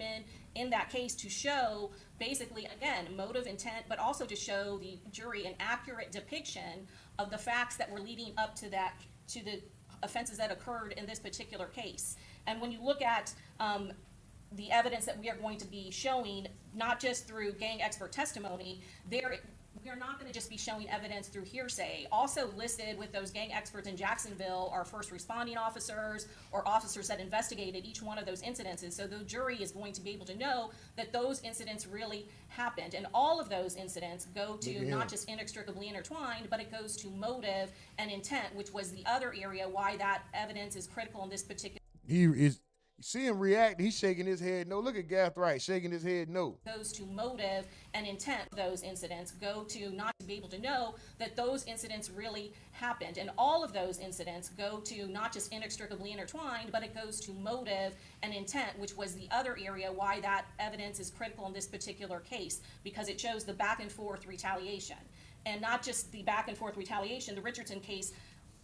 [SPEAKER 8] in that case to show basically, again, motive, intent, but also to show the jury an accurate depiction of the facts that were leading up to that, to the offenses that occurred in this particular case. And when you look at the evidence that we are going to be showing, not just through gang expert testimony, we are not going to just be showing evidence through hearsay. Also listed with those gang experts in Jacksonville are first responding officers or officers that investigated each one of those incidences. So the jury is going to be able to know that those incidents really happened. And all of those incidents go to not just inextricably intertwined, but it goes to motive and intent, which was the other area why that evidence is critical in this particular.
[SPEAKER 2] You see him react, he's shaking his head no. Look at Gath Wright shaking his head no.
[SPEAKER 8] Goes to motive and intent. Those incidents go to not to be able to know that those incidents really happened. And all of those incidents go to not just inextricably intertwined, but it goes to motive and intent, which was the other area why that evidence is critical in this particular case, because it shows the back and forth retaliation. And not just the back and forth retaliation, the Richardson case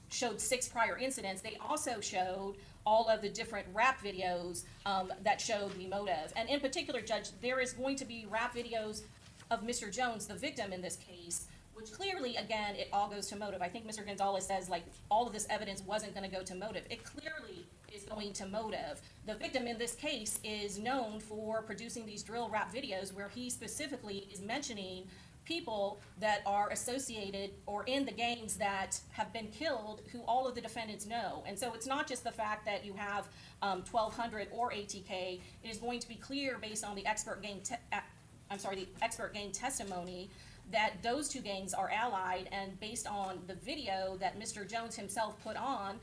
[SPEAKER 8] showed 6 prior incidents. They also showed all of the different rap videos that showed the motive. And in particular, Judge, there is going to be rap videos of Mr. Jones, the victim in this case, which clearly, again, it all goes to motive. I think Mr. Gonzalez says, like, all of this evidence wasn't going to go to motive. It clearly is going to motive. The victim in this case is known for producing these drill rap videos where he specifically is mentioning people that are associated or in the gangs that have been killed who all of the defendants know. And so it's not just the fact that you have 1200 or ATK. It is going to be clear based on the expert gang testimony that those two gangs are allied, and based on the video that Mr. Jones himself put on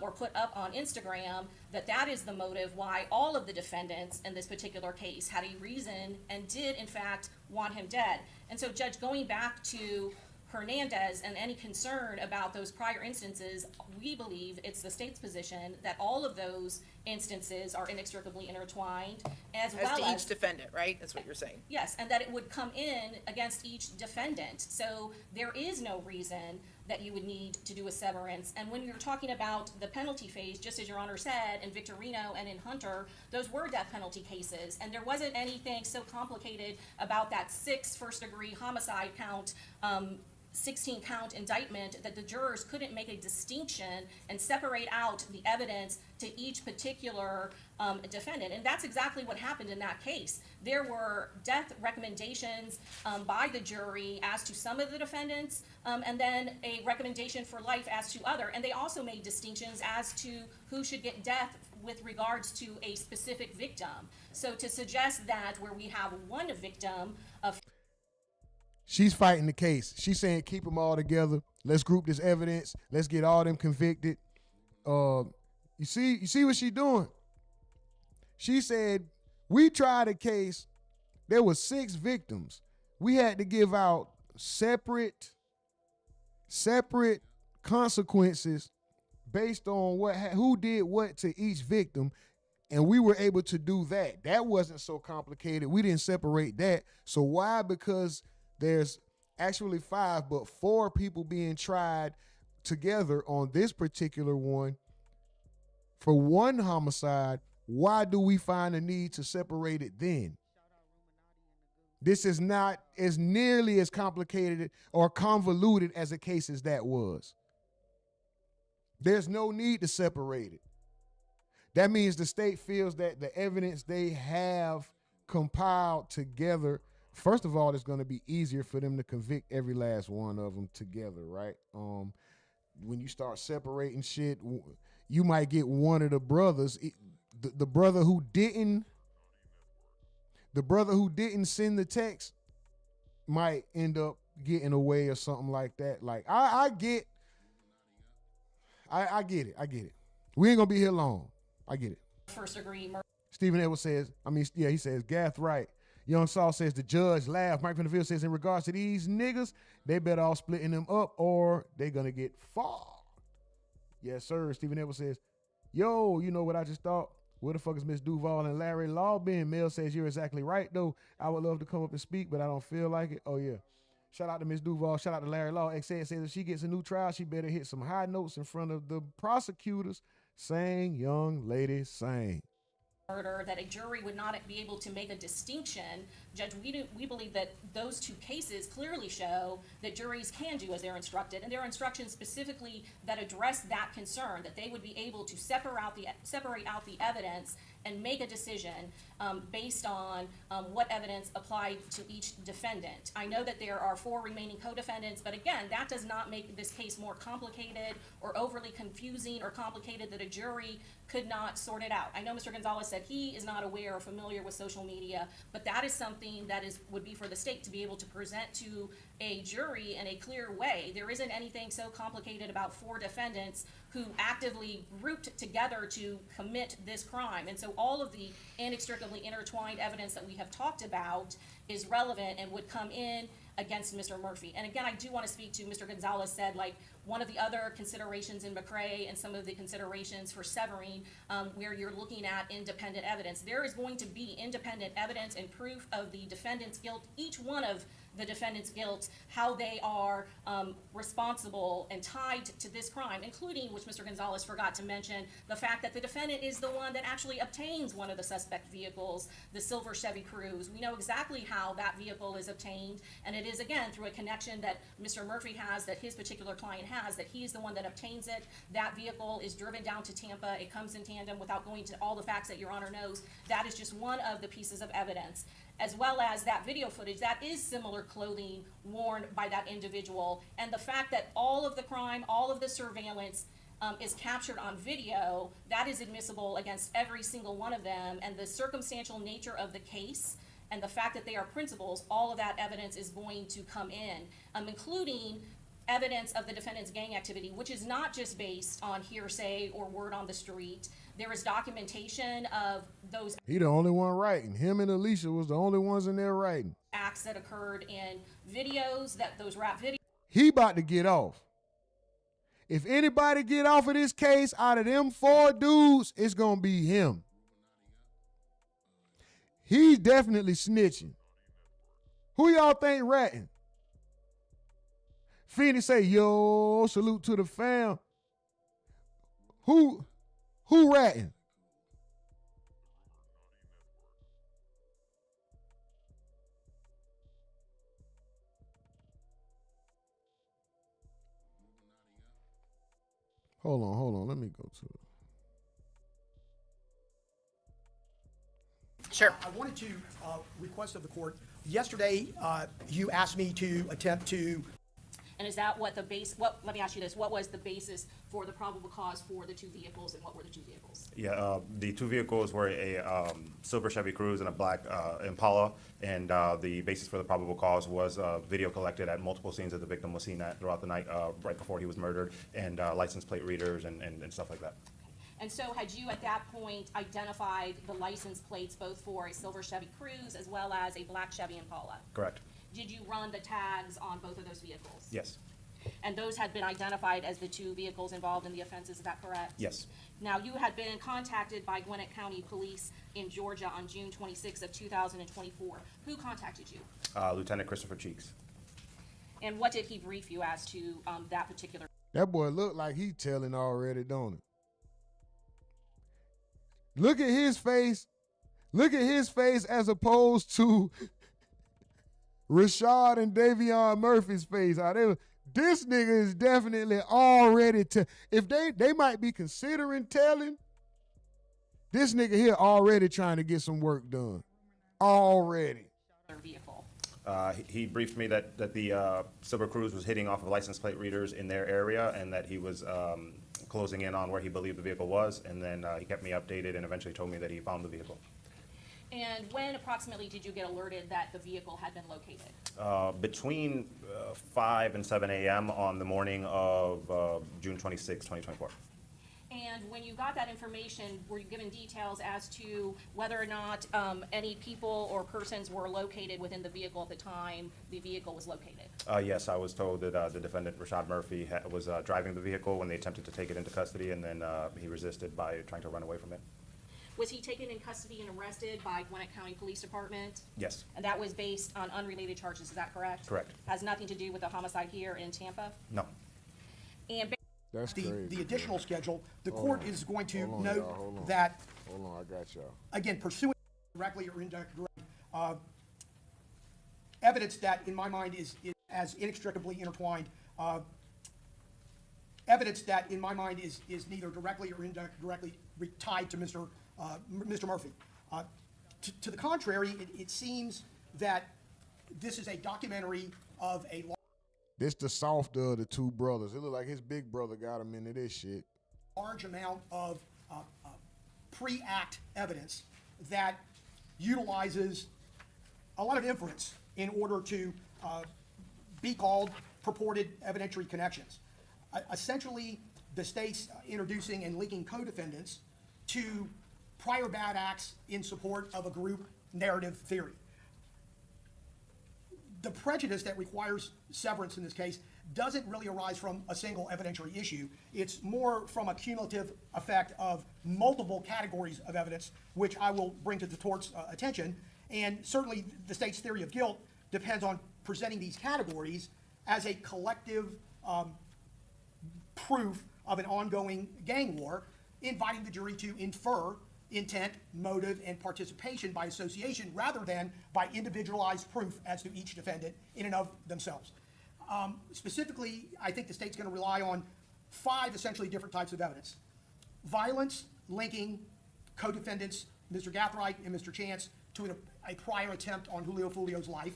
[SPEAKER 8] or put up on Instagram, that is the motive why all of the defendants in this particular case had a reason and did in fact want him dead. And so, Judge, going back to Hernandez and any concern about those prior instances, we believe it's the state's position that all of those instances are inextricably intertwined, as well
[SPEAKER 12] to each defendant, right? That's what you're saying.
[SPEAKER 8] Yes, and that it would come in against each defendant. So there is no reason that you would need to do a severance. And when you're talking about the penalty phase, just as Your Honor said, in Victorino and in Hunter, those were death penalty cases, and there wasn't anything so complicated about that 6 first-degree homicide count 16-count indictment that the jurors couldn't make a distinction and separate out the evidence to each particular defendant. And that's exactly what happened in that case. There were death recommendations by the jury as to some of the defendants, and then a recommendation for life as to other. And they also made distinctions as to who should get death with regards to a specific victim. So to suggest that where we have one victim of
[SPEAKER 2] She's fighting the case. She's saying keep them all together. Let's group this evidence. Let's get all them convicted. You see what she's doing? She said, we tried a case. There were 6 victims. We had to give out separate consequences based on who did what to each victim. And we were able to do that. That wasn't so complicated. We didn't separate that. So why? Because there's actually 5, but 4 people being tried together on this particular one for one homicide. Why do we find a need to separate it then? This is not as nearly as complicated or convoluted as a case as that was. There's no need to separate it. That means the state feels that the evidence they have compiled together, first of all, it's going to be easier for them to convict every last one of them together, right? When you start separating shit, you might get one of the brothers, the brother who didn't send the text might end up getting away or something like that. Like I get it. We ain't gonna be here long. I get it.
[SPEAKER 8] First degree murder.
[SPEAKER 2] Stephen Edwards says, he says, Gath right. Young Saul says, the judge laughed. Mike Finnerville says, in regards to these niggas, they better off splitting them up or they gonna get fogged. Yes, sir. Stephen Edwards says, yo, you know what I just thought? Where the fuck is Miss Duval and Larry Law been? Mel says, you're exactly right, though. I would love to come up and speak, but I don't feel like it. Oh, yeah. Shout out to Miss Duval. Shout out to Larry Law. X says if she gets a new trial, she better hit some high notes in front of the prosecutors. Sang, young lady, sang.
[SPEAKER 8] Murder, that a jury would not be able to make a distinction. Judge, we believe that those two cases clearly show that juries can do as they're instructed, and there are instructions specifically that address that concern, that they would be able to separate out the evidence and make a decision based on what evidence applied to each defendant. I know that there are 4 remaining co-defendants, but again, that does not make this case more complicated or overly confusing or complicated that a jury could not sort it out. I know Mr. Gonzalez said he is not aware or familiar with social media, but that is something that would be for the state to be able to present to a jury in a clear way. There isn't anything so complicated about 4 defendants who actively grouped together to commit this crime. And so all of the inextricably intertwined evidence that we have talked about is relevant and would come in against Mr. Murphy. And again, I do want to speak to Mr. Gonzalez said, like, one of the other considerations in McCrae and some of the considerations for severing where you're looking at independent evidence. There is going to be independent evidence and proof of the defendant's guilt, each one of the defendant's guilt, how they are responsible and tied to this crime, including, which Mr. Gonzalez forgot to mention, the fact that the defendant is the one that actually obtains one of the suspect vehicles, the silver Chevy Cruze. We know exactly how that vehicle is obtained, and it is, again, through a connection that Mr. Murphy has, that his particular client has, that he's the one that obtains it. That vehicle is driven down to Tampa. It comes in tandem without going to all the facts that Your Honor knows. That is just one of the pieces of evidence, as well as that video footage that is similar clothing worn by that individual. And the fact that all of the crime, all of the surveillance is captured on video, that is admissible against every single one of them. And the circumstantial nature of the case and the fact that they are principals, all of that evidence is going to come in, including evidence of the defendant's gang activity, which is not just based on hearsay or word on the street. There is documentation of those
[SPEAKER 2] He the only one writing. Him and Alicia was the only ones in there writing.
[SPEAKER 8] acts that occurred in videos, that those rap videos.
[SPEAKER 2] He about to get off. If anybody get off of this case out of them 4 dudes, it's going to be him. He's definitely snitching. Who y'all think ratting? Phoenix say, yo, salute to the fam. Who ratting? Hold on. Let me go to it.
[SPEAKER 13] Sure. I wanted to request of the court. Yesterday, you asked me to attempt to.
[SPEAKER 8] And is that what let me ask you this, what was the basis for the probable cause for the 2 vehicles, and what were the 2 vehicles?
[SPEAKER 14] Yeah, the 2 vehicles were a silver Chevy Cruze and a black Impala, and the basis for the probable cause was video collected at multiple scenes that the victim was seen at throughout the night right before he was murdered, and license plate readers and stuff like that.
[SPEAKER 8] And so had you at that point identified the license plates both for a silver Chevy Cruze as well as a black Chevy Impala?
[SPEAKER 14] Correct.
[SPEAKER 8] Did you run the tags on both of those vehicles?
[SPEAKER 14] Yes.
[SPEAKER 8] And those had been identified as the 2 vehicles involved in the offenses, is that correct?
[SPEAKER 14] Yes.
[SPEAKER 8] Now, you had been contacted by Gwinnett County Police in Georgia on June 26th of 2024. Who contacted you?
[SPEAKER 14] Lieutenant Christopher Cheeks.
[SPEAKER 8] And what did he brief you as to that particular?
[SPEAKER 2] That boy look like he telling already, don't it? Look at his face. Look at his face as opposed to Rashad and Davion Murphy's face. This nigga is definitely already if they might be considering telling, this nigga here already trying to get some work done. Already.
[SPEAKER 8] Vehicle.
[SPEAKER 14] He briefed me that the Silver Cruise was hitting off of license plate readers in their area and that he was closing in on where he believed the vehicle was. And then he kept me updated and eventually told me that he found the vehicle.
[SPEAKER 8] And when approximately did you get alerted that the vehicle had been located?
[SPEAKER 14] Between 5 and 7 a.m. on the morning of June 26, 2024.
[SPEAKER 8] And when you got that information, were you given details as to whether or not any people or persons were located within the vehicle at the time the vehicle was located?
[SPEAKER 14] Yes, I was told that the defendant, Rashad Murphy, was driving the vehicle when they attempted to take it into custody, and then he resisted by trying to run away from it.
[SPEAKER 8] Was he taken in custody and arrested by Gwinnett County Police Department?
[SPEAKER 14] Yes.
[SPEAKER 8] And that was based on unrelated charges, is that correct?
[SPEAKER 14] Correct.
[SPEAKER 8] Has nothing to do with the homicide here in Tampa?
[SPEAKER 14] No.
[SPEAKER 8] And
[SPEAKER 2] That's crazy.
[SPEAKER 13] The additional schedule, the court is going to
[SPEAKER 2] Hold on,
[SPEAKER 13] note
[SPEAKER 2] y'all, hold on.
[SPEAKER 13] that,
[SPEAKER 2] Hold on, I got y'all.
[SPEAKER 13] again, pursuing directly or indirectly, evidence that in my mind is as inextricably intertwined, evidence that in my mind is neither directly or indirectly tied to Mr. Murphy. To the contrary, it seems that this is a documentary of a
[SPEAKER 2] This the softer of the two brothers. It look like his big brother got him into this shit.
[SPEAKER 13] large amount of pre-act evidence that utilizes a lot of inference in order to be called purported evidentiary connections. Essentially, the state's introducing and linking co-defendants to prior bad acts in support of a group narrative theory. The prejudice that requires severance in this case doesn't really arise from a single evidentiary issue. It's more from a cumulative effect of multiple categories of evidence, which I will bring to the court's attention. And certainly the state's theory of guilt depends on presenting these categories as a collective proof of an ongoing gang war, inviting the jury to infer intent, motive, and participation by association rather than by individualized proof as to each defendant in and of themselves. Specifically, I think the state's going to rely on 5 essentially different types of evidence. Violence linking co-defendants, Mr. Gathright and Mr. Chance, to a prior attempt on Foolio's life.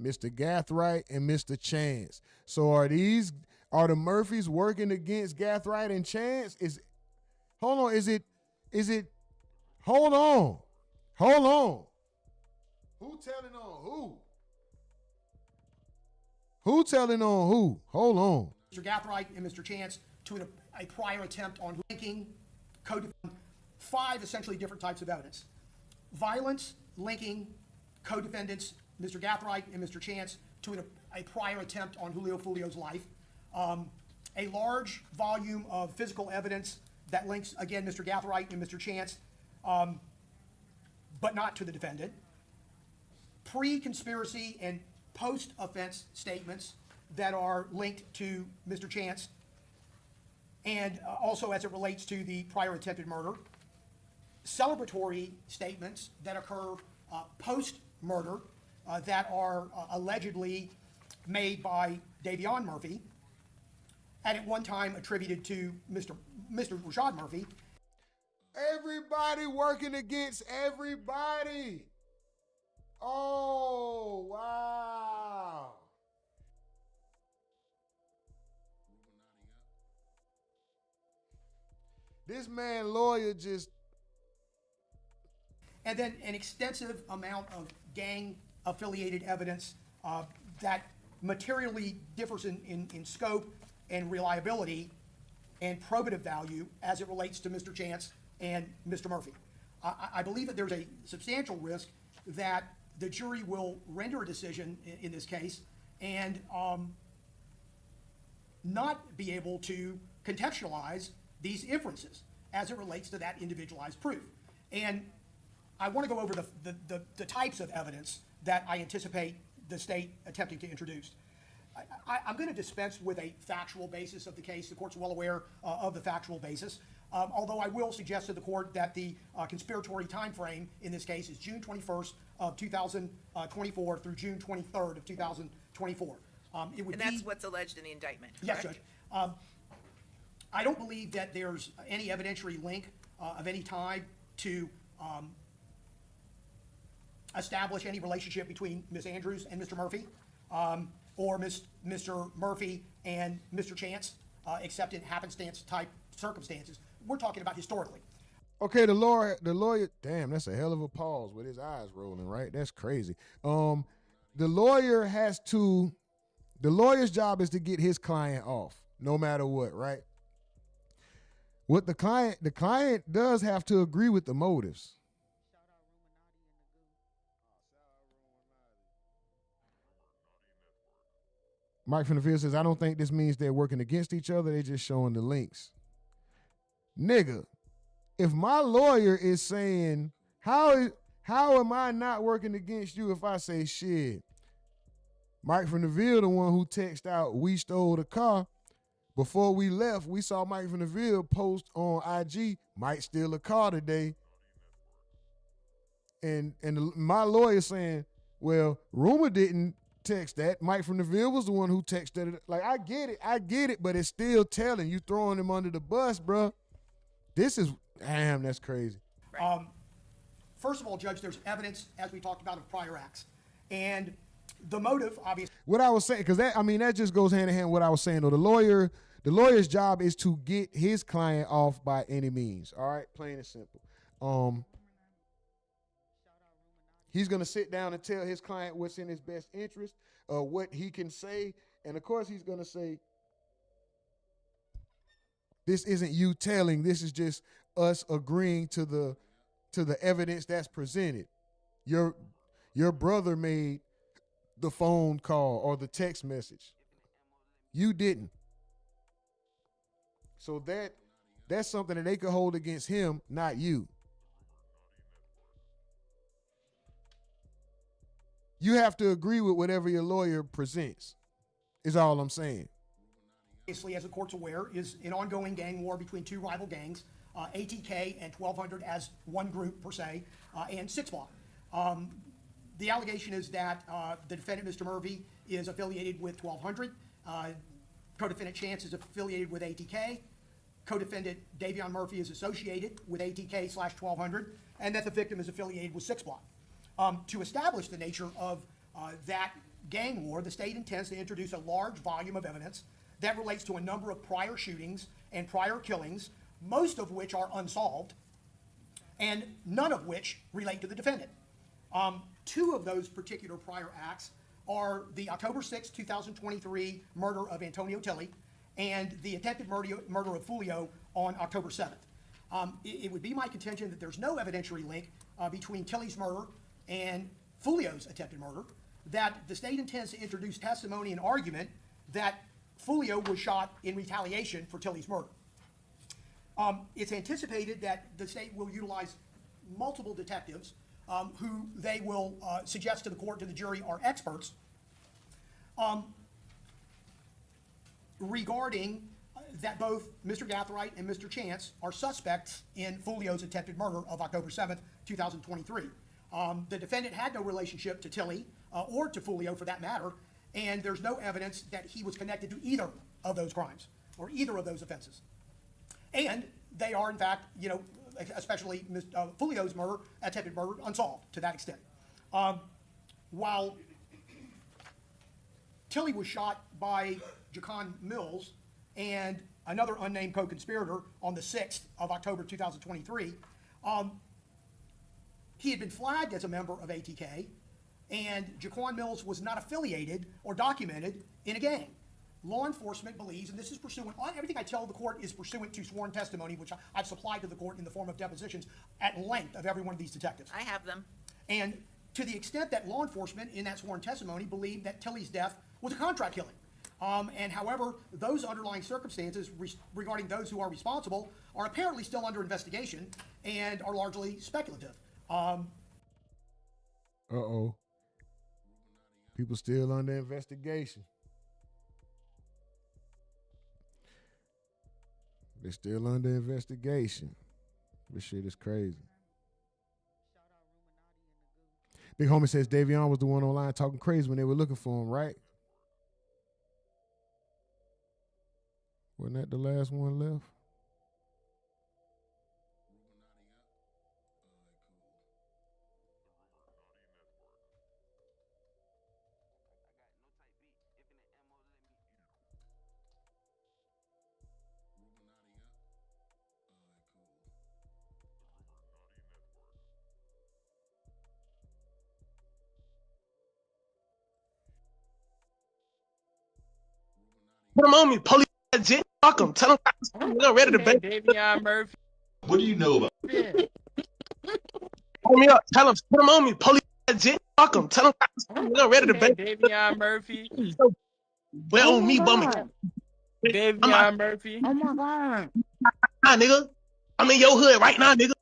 [SPEAKER 2] Mr. Gathright and Mr. Chance. So are the Murphys working against Gathright and Chance? Hold on. Who telling on who? Who telling on who? Hold on.
[SPEAKER 13] Mr. Gathright and Mr. Chance to a prior attempt on linking co-defendants. 5 essentially different types of evidence. Violence linking co-defendants, Mr. Gathright and Mr. Chance, to a prior attempt on Foolio's life. A large volume of physical evidence that links, again, Mr. Gathright and Mr. Chance, but not to the defendant. Pre-conspiracy and post-offense statements that are linked to Mr. Chance, and also as it relates to the prior attempted murder. Celebratory statements that occur post-murder that are allegedly made by Davion Murphy, and at one time attributed to Mr. Rashad Murphy.
[SPEAKER 2] Everybody working against everybody. Oh, wow. This man lawyer just...
[SPEAKER 13] And then an extensive amount of gang-affiliated evidence that materially differs in scope and reliability and probative value as it relates to Mr. Chance and Mr. Murphy. I believe that there's a substantial risk that the jury will render a decision in this case and not be able to contextualize these inferences as it relates to that individualized proof. And I want to go over the types of evidence that I anticipate the state attempting to introduce. I'm going to dispense with a factual basis of the case. The court's well aware of the factual basis, although I will suggest to the court that the conspiratory time frame in this case is June 21st of 2024 through June 23rd of 2024. It would
[SPEAKER 12] And that's what's alleged in the indictment,
[SPEAKER 13] Yes,
[SPEAKER 12] correct?
[SPEAKER 13] Judge. I don't believe that there's any evidentiary link of any type to establish any relationship between Ms. Andrews and Mr. Murphy, or Mr. Murphy and Mr. Chance, except in happenstance type circumstances. We're talking about historically.
[SPEAKER 2] Okay, the lawyer, damn, that's a hell of a pause with his eyes rolling, right? That's crazy. The lawyer's job is to get his client off, no matter what, right? What the client does have to agree with the motives. Mike from the field says, I don't think this means they're working against each other. They're just showing the links. Nigga, if my lawyer is saying, how am I not working against you if I say shit? Mike from the Ville, the one who texted out, we stole the car. Before we left, we saw Mike from the Ville post on IG, might steal a car today. And my lawyer saying, well, Rumor didn't text that. Mike from the Ville was the one who texted it. Like, I get it, but it's still telling. You throwing him under the bus, bro. Damn, that's crazy.
[SPEAKER 13] First of all, Judge, there's evidence, as we talked about, of prior acts. And the motive, obviously.
[SPEAKER 2] What I was saying, because that just goes hand in hand with what I was saying, though. The lawyer's job is to get his client off by any means. All right, plain and simple. He's going to sit down and tell his client what's in his best interest, what he can say. And of course, he's going to say, this isn't you telling, this is just us agreeing to the evidence that's presented. Your brother made the phone call or the text message. You didn't. So that's something that they could hold against him, not you. You have to agree with whatever your lawyer presents, is all I'm saying.
[SPEAKER 13] Obviously, as the court's aware, is an ongoing gang war between two rival gangs, ATK and 1200 as one group per se, and 6 Block. The allegation is that the defendant, Mr. Murphy, is affiliated with 1200. Co-defendant Chance is affiliated with ATK. Co-defendant Davion Murphy is associated with ATK/1200, and that the victim is affiliated with 6 Block. To establish the nature of that gang war, the state intends to introduce a large volume of evidence that relates to a number of prior shootings and prior killings, most of which are unsolved, and none of which relate to the defendant. 2 of those particular prior acts are the October 6, 2023 murder of Antonio Tilley and the attempted murder of Foolio on October 7th. It would be my contention that there's no evidentiary link between Tilley's murder and Foolio's attempted murder, that the state intends to introduce testimony and argument that Foolio was shot in retaliation for Tilley's murder. It's anticipated that the state will utilize multiple detectives who they will suggest to the court, to the jury, are experts regarding that both Mr. Gathright and Mr. Chance are suspects in Foolio's attempted murder of October 7th, 2023. The defendant had no relationship to Tilley or to Foolio for that matter, and there's no evidence that he was connected to either of those crimes or either of those offenses. And they are, in fact, especially Foolio's murder, attempted murder, unsolved to that extent. While Tilley was shot by Jacon Mills and another unnamed co-conspirator on the 6th of October 2023, he had been flagged as a member of ATK, and Jaquan Mills was not affiliated or documented in a gang. Law enforcement believes, and this is pursuant, everything I tell the court is pursuant to sworn testimony, which I've supplied to the court in the form of depositions at length of every one of these detectives.
[SPEAKER 12] I have them.
[SPEAKER 13] And to the extent that law enforcement in that sworn testimony believed that Tilley's death was a contract killing. And however, those underlying circumstances regarding those who are responsible are apparently still under investigation and are largely speculative.
[SPEAKER 2] Uh-oh. People still under investigation. They're still under investigation. This shit is crazy. Big homie says Davion was the one online talking crazy when they were looking for him, right? Wasn't that the last one left?
[SPEAKER 15] Put him on me, police legit. Fuck him. Tell him I'm ready to bang.
[SPEAKER 16] Davion Murphy.
[SPEAKER 15] What do you know about? Hold me up. Tell him. Put him on me, police legit. Fuck him. Tell him I'm ready to bang.
[SPEAKER 16] Davion Murphy.
[SPEAKER 15] Well, on me, bummy.
[SPEAKER 16] Davion Murphy.
[SPEAKER 17] Oh my God.
[SPEAKER 15] Nah, nigga. I'm in your hood right now, nigga.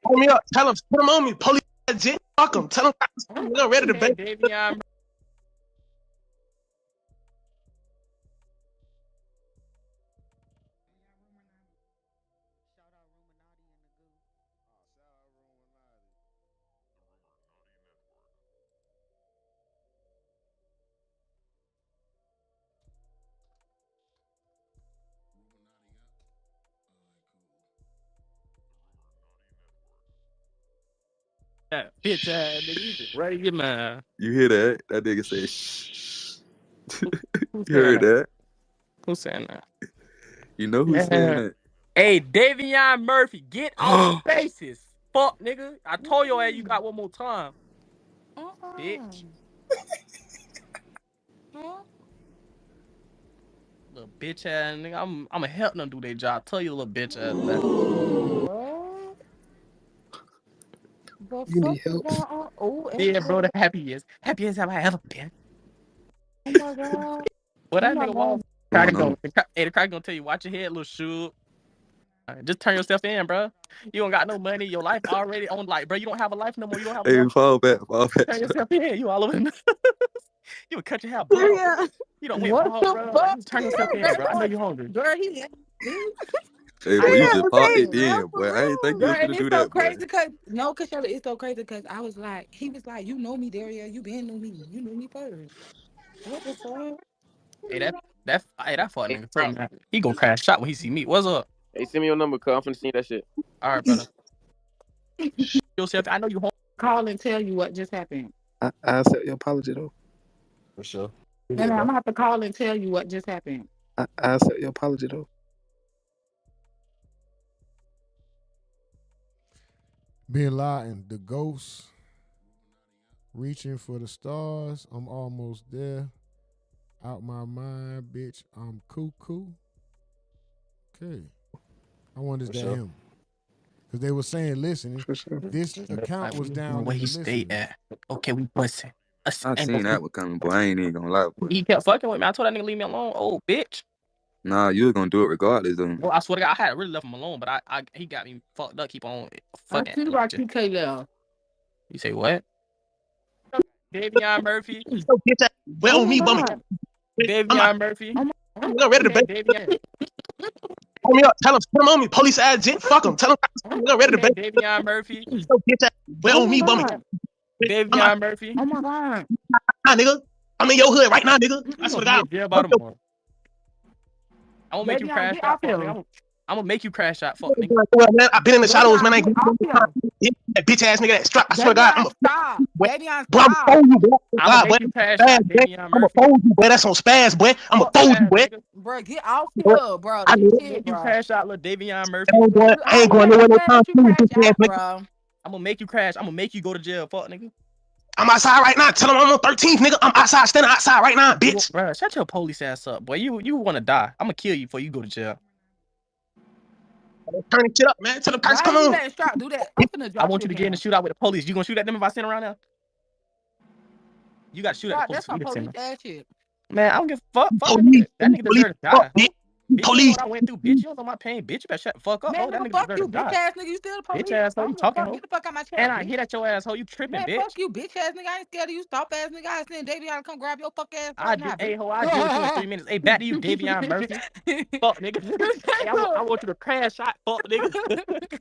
[SPEAKER 15] Hold me up. Tell him. Put him on me, police legit. Fuck him. Tell him I'm ready to bang.
[SPEAKER 16] Davion. That bitch ass nigga, you just ready to get mad.
[SPEAKER 18] You hear that? That nigga say shh.
[SPEAKER 16] Who
[SPEAKER 18] You heard
[SPEAKER 16] saying
[SPEAKER 18] that?
[SPEAKER 16] Who's saying that?
[SPEAKER 18] You know who's saying that?
[SPEAKER 16] Hey, Davion Murphy, get off the bases. Fuck, nigga. I told your ass you got one more time. Bitch. Little bitch ass nigga. I'm gonna help them do their job. Tell you, little bitch ass man.
[SPEAKER 17] You need help. Oh,
[SPEAKER 16] Yeah, bro, the happiest have I ever been.
[SPEAKER 17] Oh my God.
[SPEAKER 16] Well, that
[SPEAKER 17] Oh my
[SPEAKER 16] nigga
[SPEAKER 17] God.
[SPEAKER 16] won't. Cracker gonna, hey, the cracker gonna tell you, watch your head, little shoe. Just turn yourself in, bro. You don't got no money. Your life already on, like, bro. You don't have a life no more. You don't have a
[SPEAKER 18] Hey,
[SPEAKER 16] life.
[SPEAKER 18] fall back.
[SPEAKER 16] Turn yourself in. You all over the you would cut your hair, bro. You don't went
[SPEAKER 17] What
[SPEAKER 16] bald,
[SPEAKER 17] the
[SPEAKER 16] bro. Like,
[SPEAKER 17] fuck?
[SPEAKER 16] just turn yourself in, bro. I know you hungry.
[SPEAKER 17] Girl, he
[SPEAKER 18] Hey, boy, you just popped it in, boy. I ain't think you
[SPEAKER 17] Girl,
[SPEAKER 18] was
[SPEAKER 17] and
[SPEAKER 18] gonna
[SPEAKER 17] it's
[SPEAKER 18] do
[SPEAKER 17] so
[SPEAKER 18] that, boy.
[SPEAKER 17] crazy because it's so crazy because I was like, he was like, you know me, Daria, you been knew me, you knew me first. What the fuck?
[SPEAKER 16] Hey, that fuck nigga told me that. He gonna crash out when he see me. What's up?
[SPEAKER 19] Hey, send me your number, cuz I'm finna see that shit.
[SPEAKER 16] All right, brother. Yourself, I know you home.
[SPEAKER 17] Call and tell you what just happened.
[SPEAKER 19] I accept your apology though.
[SPEAKER 18] For sure.
[SPEAKER 17] Man, I'm gonna have to call and tell you what just happened.
[SPEAKER 19] I accept your apology though.
[SPEAKER 2] Bin Laden, the ghost, reaching for the stars. I'm almost there. Out my mind, bitch. I'm cuckoo. Okay. I wonder is that
[SPEAKER 18] sure.
[SPEAKER 2] him? Because they were saying, listen, this account was down
[SPEAKER 16] where
[SPEAKER 2] in
[SPEAKER 16] he
[SPEAKER 2] the
[SPEAKER 16] stay
[SPEAKER 2] listening.
[SPEAKER 16] at. Okay, we busting.
[SPEAKER 18] I seen that one coming, boy. I ain't even gonna lie, boy.
[SPEAKER 16] He kept fucking with me. I told that nigga leave me alone. Oh, bitch.
[SPEAKER 18] Nah, you was gonna do it regardless, though.
[SPEAKER 16] Well, I swear to God, I had really left him alone, but he got me fucked up. Keep on fucking.
[SPEAKER 17] I see why TK left.
[SPEAKER 16] You say what? Davion Murphy.
[SPEAKER 15] Well, on me, bummy.
[SPEAKER 16] Davion Murphy.
[SPEAKER 15] I'm ready to bang.
[SPEAKER 16] Davion.
[SPEAKER 15] Hold me up. Tell him. Put him on me, police legit. Fuck him. Tell him I'm ready to bang.
[SPEAKER 16] Davion Murphy.
[SPEAKER 15] Well, on me, bummy.
[SPEAKER 16] Davion Murphy.
[SPEAKER 17] Oh my God.
[SPEAKER 15] Nah, nigga. I'm in your hood right now, nigga. I swear to God.
[SPEAKER 16] I'm gonna make you crash out. I'm gonna make you crash out. Fuck, nigga.
[SPEAKER 15] Well, man, I've been in the shadows, man. I ain't that bitch ass nigga that strap. I swear to God, I'm
[SPEAKER 17] stop. Davion,
[SPEAKER 15] bro, I'm
[SPEAKER 17] stop.
[SPEAKER 15] fold you, boy.
[SPEAKER 16] I'm gonna make you crash out, Davion
[SPEAKER 15] I'm gonna
[SPEAKER 16] Murphy.
[SPEAKER 15] fold you, boy. That's on spaz, boy. I'm gonna fold you, boy.
[SPEAKER 17] Bro, get off here, bro.
[SPEAKER 15] I
[SPEAKER 17] This
[SPEAKER 15] know.
[SPEAKER 17] shit,
[SPEAKER 16] You
[SPEAKER 17] bro.
[SPEAKER 16] crash out, little Davion Murphy.
[SPEAKER 15] I ain't going nowhere no time soon, bitch ass nigga.
[SPEAKER 17] Bro.
[SPEAKER 16] I'm gonna make you crash. I'm gonna make you go to jail. Fuck, nigga.
[SPEAKER 15] I'm outside right now. Tell him I'm on 13th, nigga. I'm outside, standing outside right now, bitch.
[SPEAKER 16] Bro, shut your police ass up, boy. You wanna die. I'm gonna kill you before you go to jail.
[SPEAKER 15] Turn this shit up, man. Tell them cops, come on.
[SPEAKER 17] Do that. I'm finna drop
[SPEAKER 16] I want you to get in the shootout with the police. You gonna shoot at them if I stand around there? You gotta shoot at the police.
[SPEAKER 17] That's some police ass shit.
[SPEAKER 16] Man, I don't give a fuck. Fuck that nigga. That nigga deserve to die. Bitch, you know what I went through, bitch. You don't know my pain, bitch. You better shut the fuck up.
[SPEAKER 17] Man,
[SPEAKER 16] Oh, that
[SPEAKER 17] nigga,
[SPEAKER 16] nigga
[SPEAKER 17] fuck
[SPEAKER 16] deserve
[SPEAKER 17] you,
[SPEAKER 16] to
[SPEAKER 17] bitch
[SPEAKER 16] die.
[SPEAKER 17] ass nigga. You still the police?
[SPEAKER 16] Bitch ass, hoe, you talking, hoe?
[SPEAKER 17] Get the fuck out my chat,
[SPEAKER 16] And I
[SPEAKER 17] bitch.
[SPEAKER 16] hit at your ass, hoe. You tripping,
[SPEAKER 17] Man,
[SPEAKER 16] bitch.
[SPEAKER 17] fuck you, bitch ass nigga. I ain't scared of you, stop ass nigga. I send Davion to come grab your fuck ass
[SPEAKER 16] I
[SPEAKER 17] right
[SPEAKER 16] do,
[SPEAKER 17] now,
[SPEAKER 16] hey,
[SPEAKER 17] bitch.
[SPEAKER 16] hoe, I do it to you in 3 minutes. Hey, back to you, Davion Murphy. Fuck, nigga. Hey, I want you to crash shot, fuck, nigga.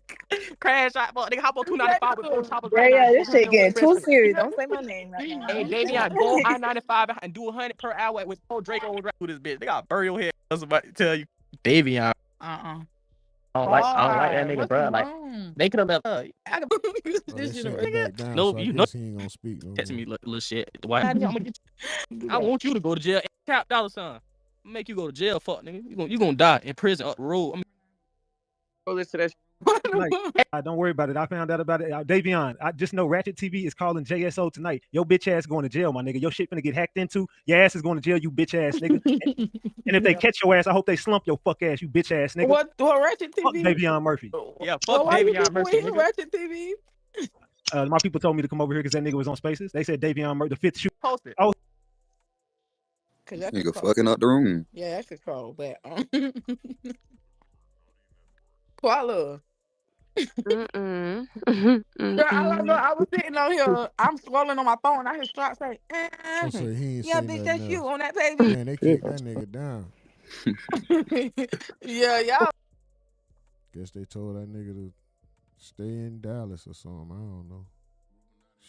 [SPEAKER 16] Crash shot, fuck, nigga. Hop on 295 with 4 choppers right now.
[SPEAKER 20] Yeah,
[SPEAKER 16] And
[SPEAKER 20] this
[SPEAKER 16] go to
[SPEAKER 20] shit
[SPEAKER 16] your
[SPEAKER 20] getting
[SPEAKER 16] express.
[SPEAKER 20] too serious. Don't say my name right now.
[SPEAKER 16] Hey, Davion, go I-95 and do 100 per hour with 4 Draco through this bitch. They got to bury your head. I was about to tell you. Davion. I don't like that nigga,
[SPEAKER 17] What's
[SPEAKER 16] bro. Like,
[SPEAKER 17] wrong?
[SPEAKER 16] they could have left.
[SPEAKER 2] Oh, they sent him back down,
[SPEAKER 16] No,
[SPEAKER 2] so I
[SPEAKER 16] you know,
[SPEAKER 2] guess he ain't gonna speak no
[SPEAKER 16] texting
[SPEAKER 2] more.
[SPEAKER 16] me little shit. Why? I'm gonna get you. I want you to go to jail. Cap dollar sign. Make you go to jail, fuck nigga. You gonna die in prison up the road.
[SPEAKER 19] Go listen to that.
[SPEAKER 21] Tonight. Don't worry about it. I found out about it. Davion, I just know Ratchet TV is calling JSO tonight. Your bitch ass going to jail, my nigga. Your shit finna get hacked into. Your ass is going to jail, you bitch ass nigga. And if they catch your ass, I hope they slump your fuck ass, you bitch ass nigga.
[SPEAKER 17] What Ratchet
[SPEAKER 21] Fuck
[SPEAKER 17] TV?
[SPEAKER 21] Davion Murphy.
[SPEAKER 16] Yeah,
[SPEAKER 17] Well,
[SPEAKER 16] fuck
[SPEAKER 17] why you
[SPEAKER 16] Davion
[SPEAKER 17] keep
[SPEAKER 16] Murphy,
[SPEAKER 17] tweeting
[SPEAKER 16] nigga.
[SPEAKER 17] Ratchet TV?
[SPEAKER 21] My people told me to come over here because that nigga was on Spaces. They said Davion Murphy, the fifth shoot.
[SPEAKER 16] Post it.
[SPEAKER 21] Oh,
[SPEAKER 17] Cause that's
[SPEAKER 18] Nigga
[SPEAKER 17] control.
[SPEAKER 18] fucking out the room.
[SPEAKER 17] Yeah, that's control. But Koala. Girl, I don't know. I was sitting on here. I'm scrolling on my phone. I hear Strap say,
[SPEAKER 2] Oh, so he ain't
[SPEAKER 17] "Yeah,
[SPEAKER 2] say
[SPEAKER 17] bitch,
[SPEAKER 2] nothing
[SPEAKER 17] that's you
[SPEAKER 2] else.
[SPEAKER 17] on that page."
[SPEAKER 2] Man, they kicked that nigga down.
[SPEAKER 17] Yeah, y'all.
[SPEAKER 2] Guess they told that nigga to stay in Dallas or something. I don't know.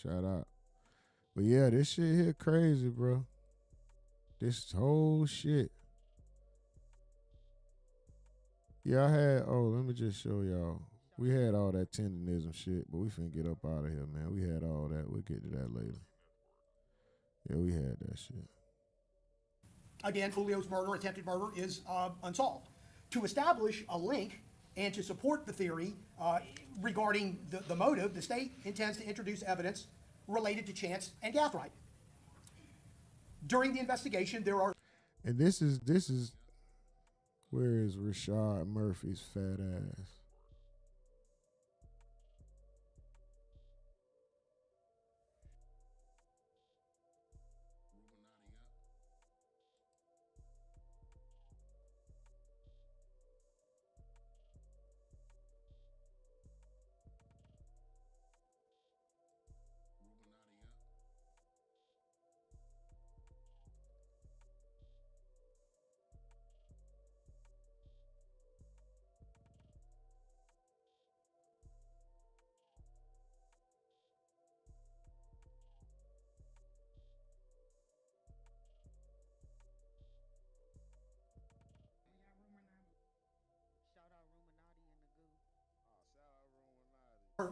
[SPEAKER 2] Shout out. But yeah, this shit here crazy, bro. This whole shit. Yeah, let me just show y'all. We had all that tendonism shit, but we finna get up out of here, man. We had all that. We'll get to that later. Yeah, we had that shit.
[SPEAKER 13] Again, Foolio's murder, attempted murder, is unsolved. To establish a link and to support the theory regarding the motive, the state intends to introduce evidence related to Chance and Gathright. During the investigation, there are...
[SPEAKER 2] And this is where is Rashad Murphy's fat ass?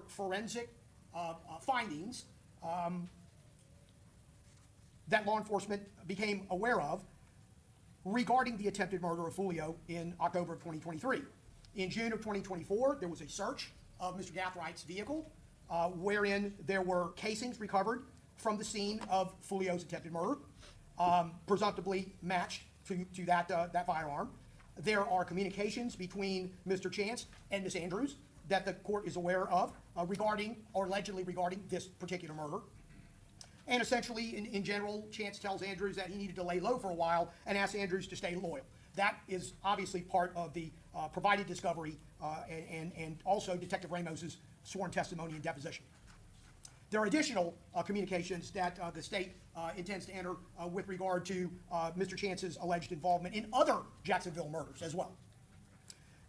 [SPEAKER 13] forensic findings that law enforcement became aware of regarding the attempted murder of Foolio in October of 2023. In June of 2024, there was a search of Mr. Gathright's vehicle wherein there were casings recovered from the scene of Foolio's attempted murder, presumptively matched to that firearm. There are communications between Mr. Chance and Ms. Andrews that the court is aware of regarding, or allegedly regarding, this particular murder. And essentially, in general, Chance tells Andrews that he needed to lay low for a while and asks Andrews to stay loyal. That is obviously part of the provided discovery and also Detective Ramos's sworn testimony and deposition. There are additional communications that the state intends to enter with regard to Mr. Chance's alleged involvement in other Jacksonville murders as well.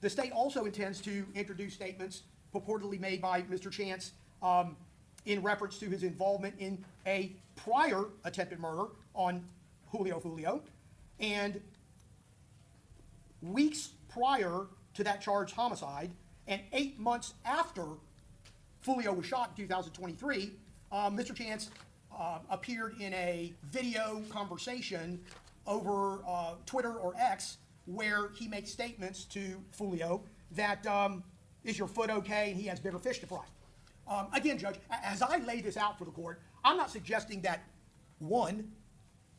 [SPEAKER 13] The state also intends to introduce statements purportedly made by Mr. Chance in reference to his involvement in a prior attempted murder on Julio Foolio, and weeks prior to that charged homicide, and 8 months after Foolio was shot in 2023, Mr. Chance appeared in a video conversation over Twitter or X where he makes statements to Foolio that, is your foot okay, and he has bigger fish to fry. Again, Judge, as I lay this out for the court, I'm not suggesting that, one,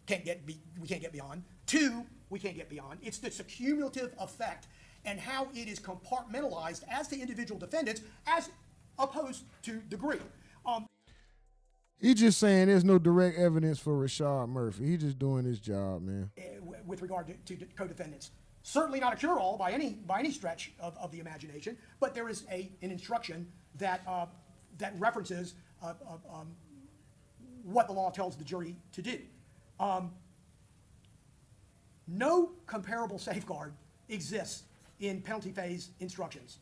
[SPEAKER 13] we can't get beyond, two, we can't get beyond. It's this cumulative effect and how it is compartmentalized as to individual defendants as opposed to degree.
[SPEAKER 2] He just saying there's no direct evidence for Rashad Murphy. He just doing his job, man.
[SPEAKER 13] With regard to co-defendants. Certainly not a cure-all by any stretch of the imagination, but there is an instruction that that references what the law tells the jury to do. No comparable safeguard exists in penalty phase instructions.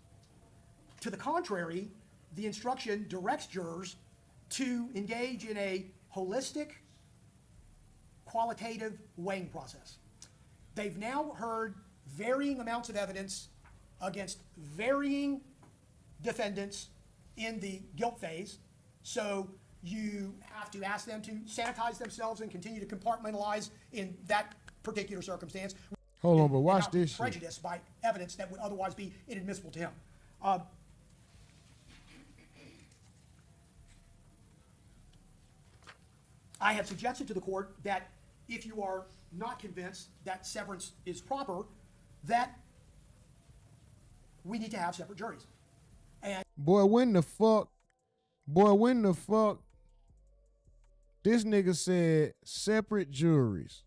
[SPEAKER 13] To the contrary, the instruction directs jurors to engage in a holistic, qualitative weighing process. They've now heard varying amounts of evidence against varying defendants in the guilt phase, so you have to ask them to sanitize themselves and continue to compartmentalize in that particular circumstance.
[SPEAKER 2] Hold on, but watch
[SPEAKER 13] not be
[SPEAKER 2] this shit.
[SPEAKER 13] prejudiced by evidence that would otherwise be inadmissible to him. I have suggested to the court that if you are not convinced that severance is proper, that we need to have separate juries. And
[SPEAKER 2] Boy, when the fuck this nigga said separate juries.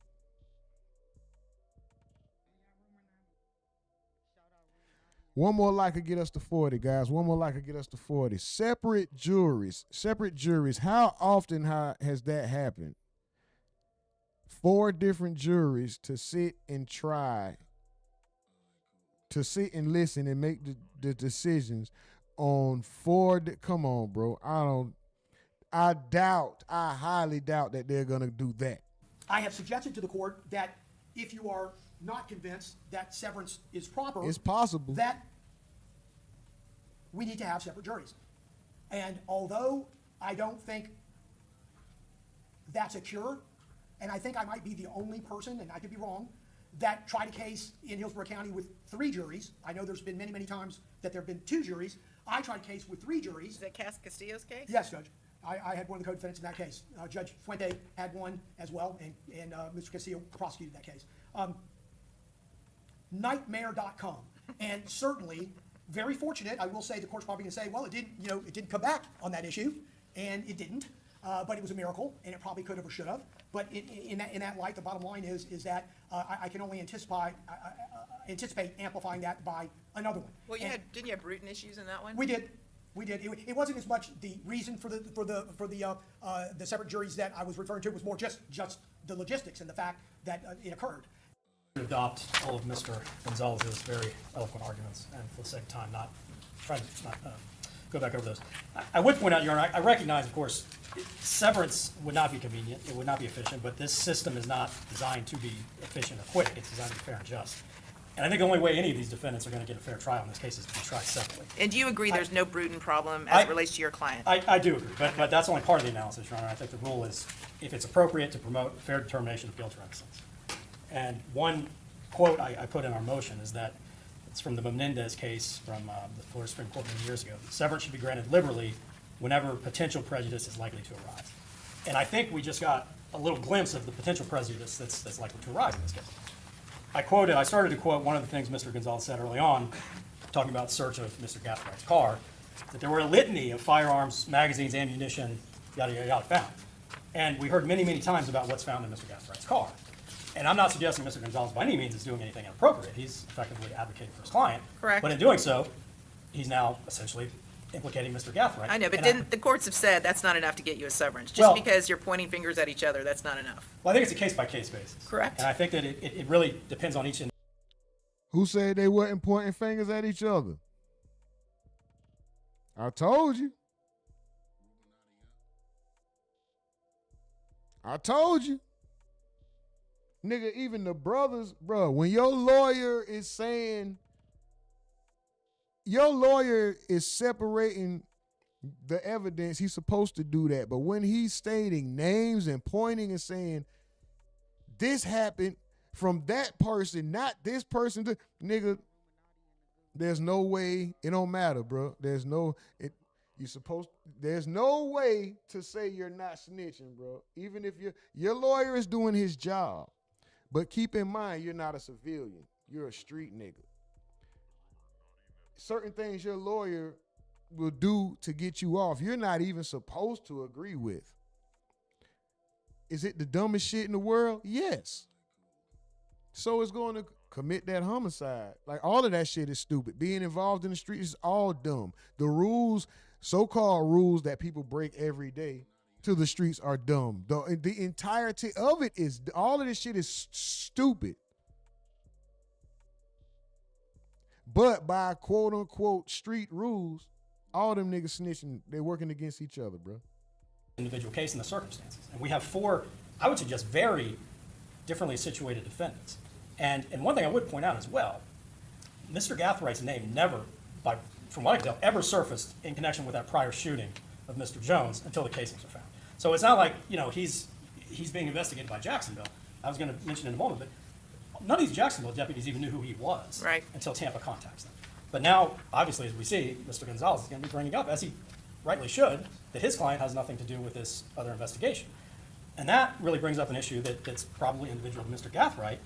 [SPEAKER 2] One more like could get us to 40, guys. One more like could get us to 40. Separate juries. Separate juries. How often has that happened? 4 different juries to sit and try, to sit and listen and make the decisions on 4. Come on, bro. I highly doubt that they're going to do that.
[SPEAKER 13] I have suggested to the court that if you are not convinced that severance is proper,
[SPEAKER 2] It's possible.
[SPEAKER 13] that we need to have separate juries. And although I don't think that's a cure, and I think I might be the only person, and I could be wrong, that tried a case in Hillsborough County with 3 juries. I know there's been many, many times that there have been 2 juries. I tried a case with 3 juries.
[SPEAKER 12] Is that Castillo's case?
[SPEAKER 13] Yes, Judge. I had one of the co-defendants in that case. Judge Fuente had one as well, and Mr. Castillo prosecuted that case. Nightmare.com. And certainly, very fortunate, I will say, the court's probably going to say, well, it didn't come back on that issue, and it didn't. But it was a miracle, and it probably could have or should have. But in that light, the bottom line is that I can only anticipate amplifying that by another one.
[SPEAKER 12] Well, didn't you have Bruton issues in that one?
[SPEAKER 13] We did. It wasn't as much the reason for the separate juries that I was referring to. It was more just the logistics and the fact that it occurred.
[SPEAKER 1] Adopt all of Mr. Gonzalez's very eloquent arguments, and for the sake of time, not go back over those. I would point out, Your Honor, I recognize, of course, severance would not be convenient, it would not be efficient, but this system is not designed to be efficient or quick. It's designed to be fair and just. And I think the only way any of these defendants are going to get a fair trial in this case is to be tried separately.
[SPEAKER 12] And do you agree there's no Bruton problem as it relates to your client?
[SPEAKER 1] I do agree, but that's only part of the analysis, Your Honor. I think the rule is, if it's appropriate, to promote fair determination of guilt or innocence. And one quote I put in our motion is that it's from the Menendez case from the Florida Supreme Court many years ago. Severance should be granted liberally whenever potential prejudice is likely to arise. And I think we just got a little glimpse of the potential prejudice that's likely to arise in this case. I started to quote one of the things Mr. Gonzalez said early on, talking about search of Mr. Gathwright's car, that there were a litany of firearms, magazines, ammunition, yada, yada, yada found. And we heard many, many times about what's found in Mr. Gathwright's car. And I'm not suggesting Mr. Gonzalez by any means is doing anything inappropriate. He's effectively advocating for his client.
[SPEAKER 12] Correct.
[SPEAKER 1] But in doing so, he's now essentially implicating Mr. Gathwright.
[SPEAKER 12] I know, but the courts have said that's not enough to get you a severance. Just because you're pointing fingers at each other, that's not enough.
[SPEAKER 1] Well, I think it's a case-by-case basis.
[SPEAKER 12] Correct.
[SPEAKER 1] And I think that it really depends on each.
[SPEAKER 2] Who said they wasn't pointing fingers at each other? I told you. Nigga, even the brothers, bro, when your lawyer is saying, your lawyer is separating the evidence, he's supposed to do that. But when he's stating names and pointing and saying, this happened from that person, not this person, nigga, there's no way, it don't matter, bro. There's no way to say you're not snitching, bro. Even if your lawyer is doing his job. But keep in mind, you're not a civilian. You're a street nigga. Certain things your lawyer will do to get you off, you're not even supposed to agree with. Is it the dumbest shit in the world? Yes. So it's going to commit that homicide. Like, all of that shit is stupid. Being involved in the street is all dumb. The rules, so-called rules that people break every day to the streets are dumb. The entirety of it is, all of this shit is stupid. But by quote unquote street rules, all them niggas snitching, they're working against each other, bro.
[SPEAKER 1] Individual case and the circumstances. And we have 4, I would suggest, very differently situated defendants. And one thing I would point out as well, Mr. Gathwright's name never, from what I can tell, ever surfaced in connection with that prior shooting of Mr. Jones until the casings were found. So it's not like, he's being investigated by Jacksonville. I was going to mention in a moment, but none of these Jacksonville deputies even knew who he was until Tampa contacts them. But now, obviously, as we see, Mr. Gonzalez is going to be bringing up, as he rightly should, that his client has nothing to do with this other investigation. And that really brings up an issue that's probably individual to Mr. Gathwright,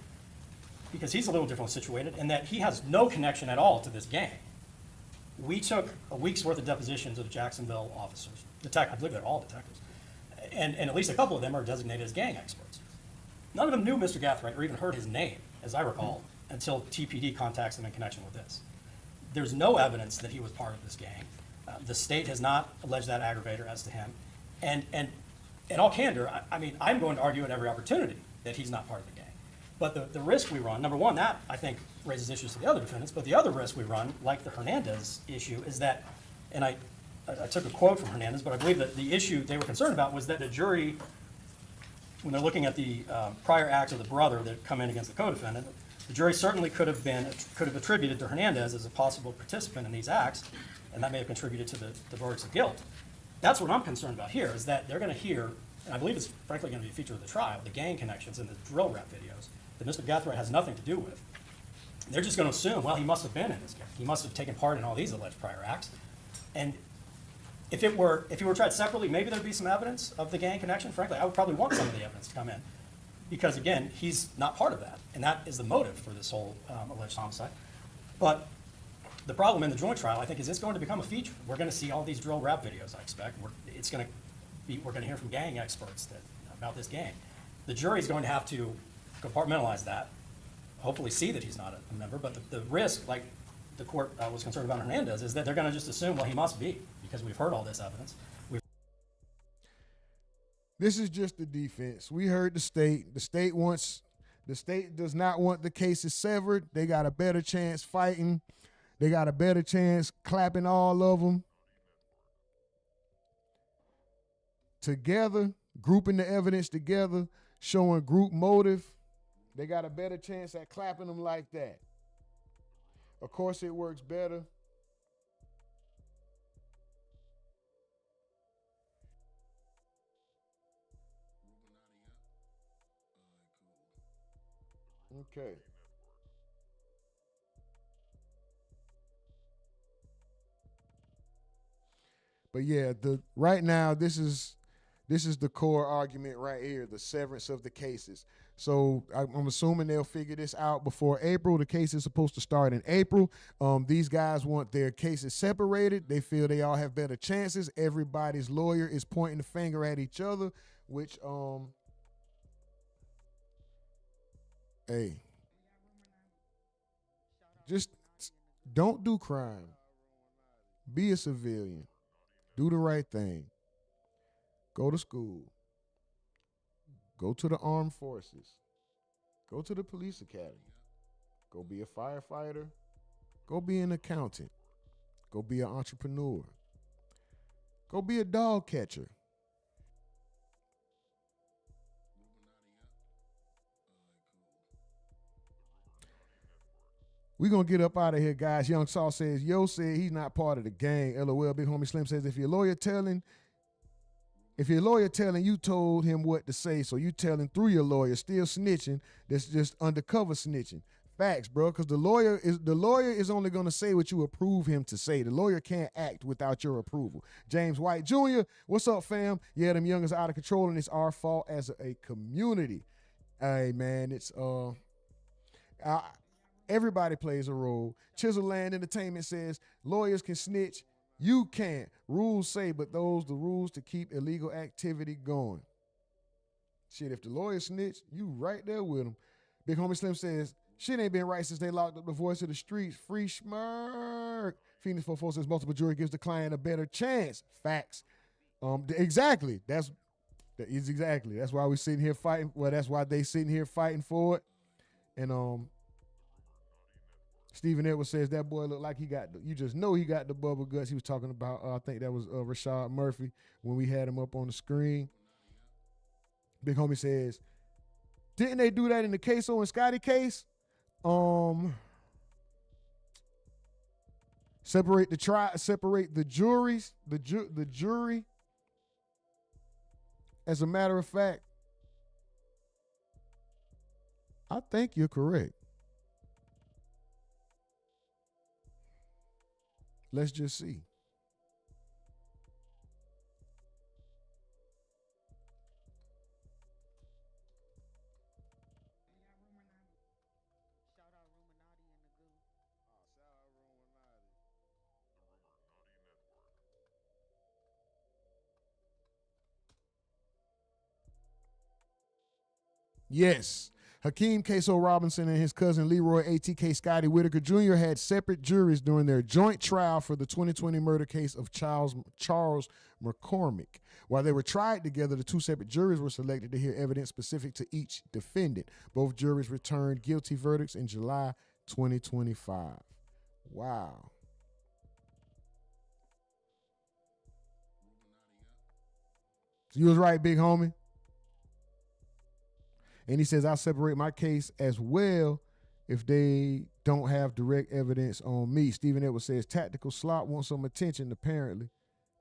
[SPEAKER 1] because he's a little differently situated in that he has no connection at all to this gang. We took a week's worth of depositions of Jacksonville officers. I believe they're all detectives. And at least a couple of them are designated as gang experts. None of them knew Mr. Gathwright or even heard his name, as I recall, until TPD contacts them in connection with this. There's no evidence that he was part of this gang. The state has not alleged that aggravator as to him. And in all candor, I'm going to argue at every opportunity that he's not part of the gang. But the risk we run, number one, that I think raises issues to the other defendants, but the other risk we run, like the Hernandez issue, is that, and I took a quote from Hernandez, but I believe that the issue they were concerned about was that the jury, when they're looking at the prior acts of the brother that come in against the co-defendant, the jury certainly could have attributed to Hernandez as a possible participant in these acts, and that may have contributed to the verdicts of guilt. That's what I'm concerned about here, is that they're going to hear, and I believe it's frankly going to be a feature of the trial, the gang connections and the drill rap videos that Mr. Gathwright has nothing to do with. They're just going to assume, well, he must have been in this gang. He must have taken part in all these alleged prior acts. And if he were tried separately, maybe there'd be some evidence of the gang connection. Frankly, I would probably want some of the evidence to come in. Because again, he's not part of that. And that is the motive for this whole alleged homicide. But the problem in the joint trial, I think, is it's going to become a feature. We're going to see all these drill rap videos, I expect. We're going to hear from gang experts about this gang. The jury's going to have to compartmentalize that, hopefully see that he's not a member. But the risk, like the court was concerned about Hernandez, is that they're going to just assume, well, he must be, because we've heard all this evidence.
[SPEAKER 2] This is just the defense. We heard the state. The state does not want the cases severed. They got a better chance fighting. They got a better chance clapping all of them together, grouping the evidence together, showing group motive. They got a better chance at clapping them like that. Of course, it works better. Okay. But yeah, right now this is the core argument right here, the severance of the cases. So I'm assuming they'll figure this out before April. The case is supposed to start in April. These guys want their cases separated. They feel they all have better chances. Everybody's lawyer is pointing the finger at each other, which hey, just don't do crime. Be a civilian. Do the right thing. Go to school. Go to the armed forces. Go to the police academy. Go be a firefighter. Go be an accountant. Go be an entrepreneur. Go be a dog catcher. We're going to get up out of here, guys. Young Saul says, Yo said he's not part of the gang. LOL. Big Homie Slim says, if your lawyer telling you told him what to say, so you telling through your lawyer, still snitching, that's just undercover snitching. Facts, bro, because the lawyer is only going to say what you approve him to say. The lawyer can't act without your approval. James White Jr., what's up, fam? Yeah, them youngers are out of control, and it's our fault as a community. Hey, man, it's everybody plays a role. Chiselland Entertainment says, lawyers can snitch. You can't. Rules say, but those the rules to keep illegal activity going. Shit, if the lawyer snitch, you right there with them. Big Homie Slim says, Shit ain't been right since they locked up the voice of the streets. Free Schmirk. Phoenix 44 says multiple jury gives the client a better chance. Facts. Exactly. That's why we sitting here fighting. Well, that's why they sitting here fighting for it. And Stephen Edwards says that boy looked like he got. You just know he got the bubble guts. He was talking about. I think that was Rashad Murphy when we had him up on the screen. Big homie says, didn't they do that in the Queso and Scotty case? Separate the juries, the jury. As a matter of fact, I think you're correct. Let's just see. Yes. Hakeem Queso Robinson and his cousin Leroy ATK Scotty Whitaker Jr. had separate juries during their joint trial for the 2020 murder case of Charles McCormick. While they were tried together, the two separate juries were selected to hear evidence specific to each defendant. Both juries returned guilty verdicts in July 2025. Wow. You was right, big homie. And he says, I'll separate my case as well if they don't have direct evidence on me. Stephen Edwards says, Tactical Slop wants some attention, apparently.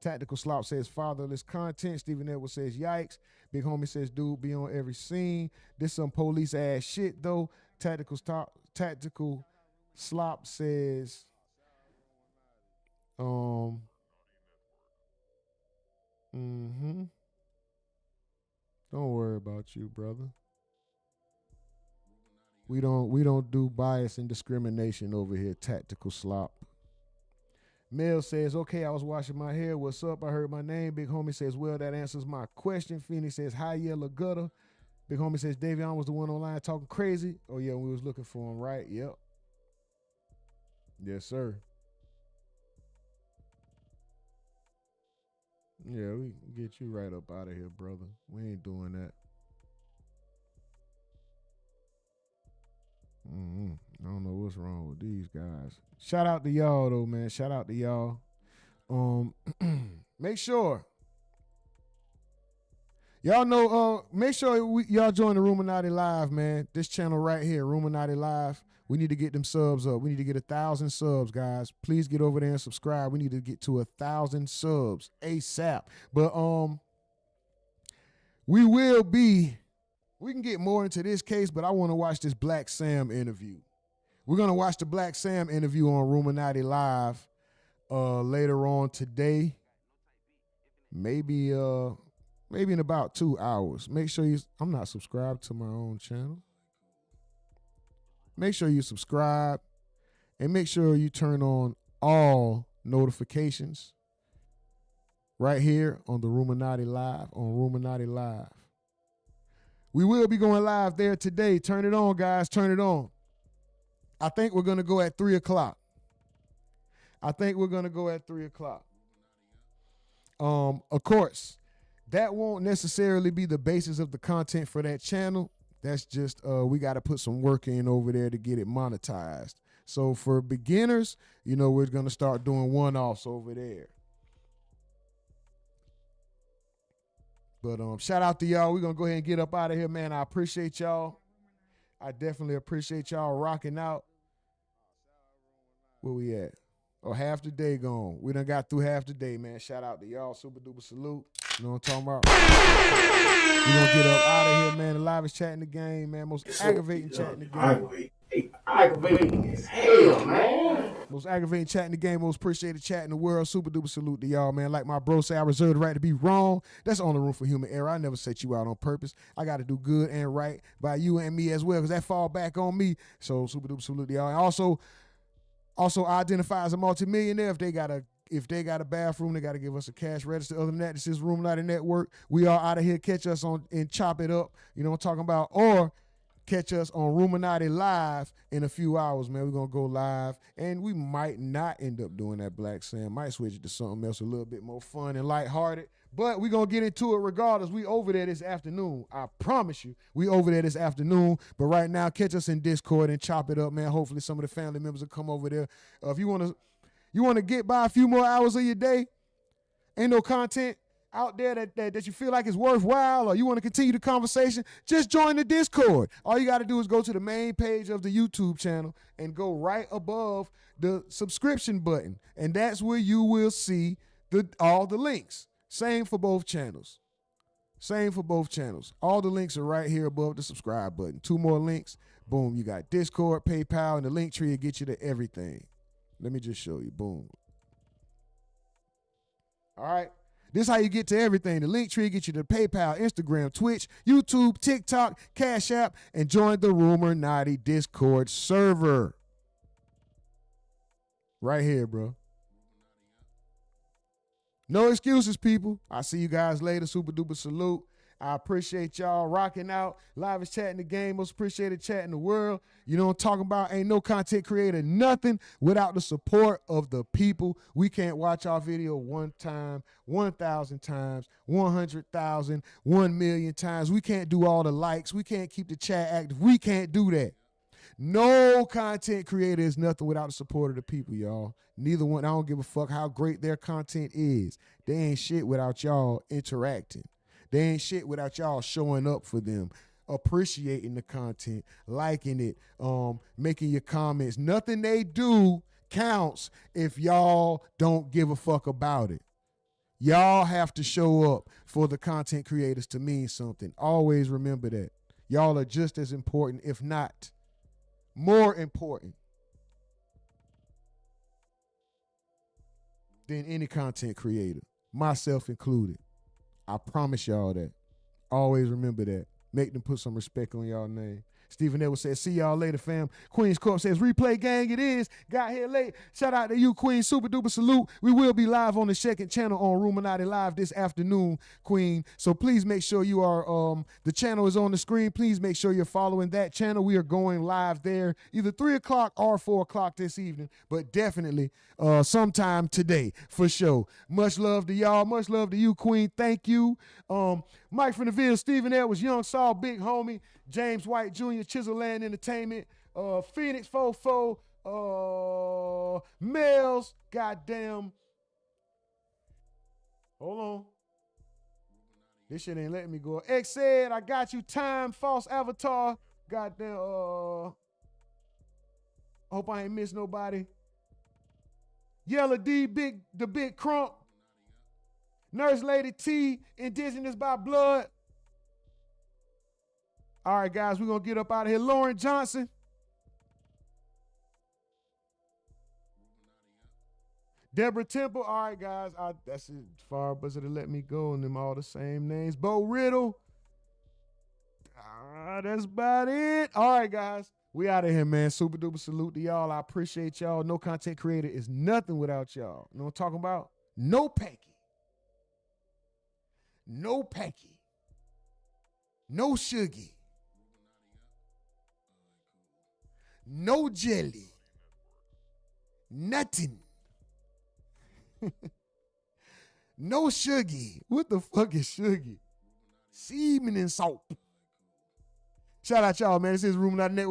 [SPEAKER 2] Tactical Slop says, fatherless content. Stephen Edwards says, yikes. Big homie says, dude, be on every scene. This some police ass shit, though. Tactical Slop says, Don't worry about you, brother. We don't do bias and discrimination over here, Tactical Slop. Mel says, okay, I was washing my hair. What's up? I heard my name. Big homie says, well, that answers my question. Phoenix says, hi, yellow gutter. Big homie says, Davion was the one online talking crazy. Oh, yeah, we was looking for him, right? Yep. Yes, sir. Yeah, we can get you right up out of here, brother. We ain't doing that. I don't know what's wrong with these guys. Shout out to y'all though, man. Shout out to y'all. Make sure y'all know. Make sure y'all join the RUMORNATI Live, man. This channel right here, RUMORNATI Live. We need to get them subs up. We need to get 1,000 subs, guys. Please get over there and subscribe. We need to get to 1,000 subs ASAP. But we can get more into this case, but I want to watch this Black Sam interview. We're going to watch the Black Sam interview on RUMORNATI Live later on today. Maybe in about 2 hours. Make sure I'm not subscribed to my own channel. Make sure you subscribe and make sure you turn on all notifications right here on the RUMORNATI Live, on RUMORNATI Live. We will be going live there today. Turn it on, guys. Turn it on. I think we're going to go at 3 o'clock. Of course, that won't necessarily be the basis of the content for that channel. That's just, we got to put some work in over there to get it monetized. So for beginners, we're going to start doing one-offs over there. But shout out to y'all. We're going to go ahead and get up out of here, man. I appreciate y'all. I definitely appreciate y'all rocking out. Where we at? Oh, half the day gone. We done got through half the day, man. Shout out to y'all. Super duper salute. You know what I'm talking about? We're going to get up out of here, man. The livest chat in the game, man. Most aggravating chat in the game.
[SPEAKER 6] Aggravating as hell, man.
[SPEAKER 2] Most aggravating chat in the game, most appreciated chat in the world. Super duper salute to y'all, man. Like my bro say, I reserve the right to be wrong. That's the only room for human error. I never set you out on purpose. I got to do good and right by you and me as well, because that fall back on me. So super duper salute to y'all. And also identify as a multimillionaire. If they got a bathroom, they got to give us a cash register. Other than that, this is RUMORNATI Network. We are out of here. Catch us on and chop it up. You know what I'm talking about? Or Catch us on RUMORNATI Live in a few hours, man. We're going to go live, and we might not end up doing that Black Sam. Might switch it to something else a little bit more fun and lighthearted, but we're going to get into it regardless. We over there this afternoon. I promise you, we over there this afternoon, but right now, catch us in Discord and chop it up, man. Hopefully some of the family members will come over there. If you want to get by a few more hours of your day, ain't no content out there that you feel like is worthwhile, or you want to continue the conversation, just join the Discord. All you got to do is go to the main page of the YouTube channel and go right above the subscription button, and that's where you will see all the links. Same for both channels. All the links are right here above the subscribe button. 2 more links. Boom, you got Discord, PayPal, and the link tree will get you to everything. Let me just show you. Boom. All right. This is how you get to everything. The link tree gets you to PayPal, Instagram, Twitch, YouTube, TikTok, Cash App, and join the RUMORNATI Discord server. Right here, bro. No excuses, people. I'll see you guys later. Super duper salute. I appreciate y'all rocking out. Live is chatting the game. Most appreciated chat in the world. You know what I'm talking about? Ain't no content creator, nothing without the support of the people. We can't watch our video 1 time, 1,000 times, 100,000, 1 million times. We can't do all the likes. We can't keep the chat active. We can't do that. No content creator is nothing without the support of the people, y'all. Neither one. I don't give a fuck how great their content is. They ain't shit without y'all interacting. They ain't shit without y'all showing up for them, appreciating the content, liking it, making your comments. Nothing they do counts if y'all don't give a fuck about it. Y'all have to show up for the content creators to mean something. Always remember that. Y'all are just as important, if not more important, than any content creator, myself included. I promise y'all that. Always remember that. Make them put some respect on y'all name. Stephen Edwards says, see y'all later, fam. Queen's Corp says, replay gang it is. Got here late. Shout out to you, Queen. Super duper salute. We will be live on the second channel on RUMORNATI Live this afternoon, Queen. So please make sure you are, the channel is on the screen. Please make sure you're following that channel. We are going live there either 3 o'clock or 4 o'clock this evening, but definitely sometime today for sure. Much love to y'all. Much love to you, Queen. Thank you. Mike from the Ville, Stephen Edwards, Young Saul, Big Homie, James White Jr., Chiselland Entertainment, Phoenix Fofo, Males, goddamn. Hold on. This shit ain't letting me go. X said, I got you. Time, False Avatar, goddamn. Hope I ain't missed nobody. Yellow D, the Big Crump. Nurse Lady T, Indigenous by Blood. All right, guys, we're going to get up out of here. Lauren Johnson. Deborah Temple. All right, guys. That's as far as it let me go, and them all the same names. Bo Riddle. That's about it. All right, guys. We out of here, man. Super duper salute to y'all. I appreciate y'all. No content creator is nothing without y'all. You know what I'm talking about? No Pecky. No Pecky. No Shuggy. No jelly. Nothing. No Shuggy. What the fuck is Shuggy? Semen and salt. Shout out y'all, man. This is RUMORNATI Network.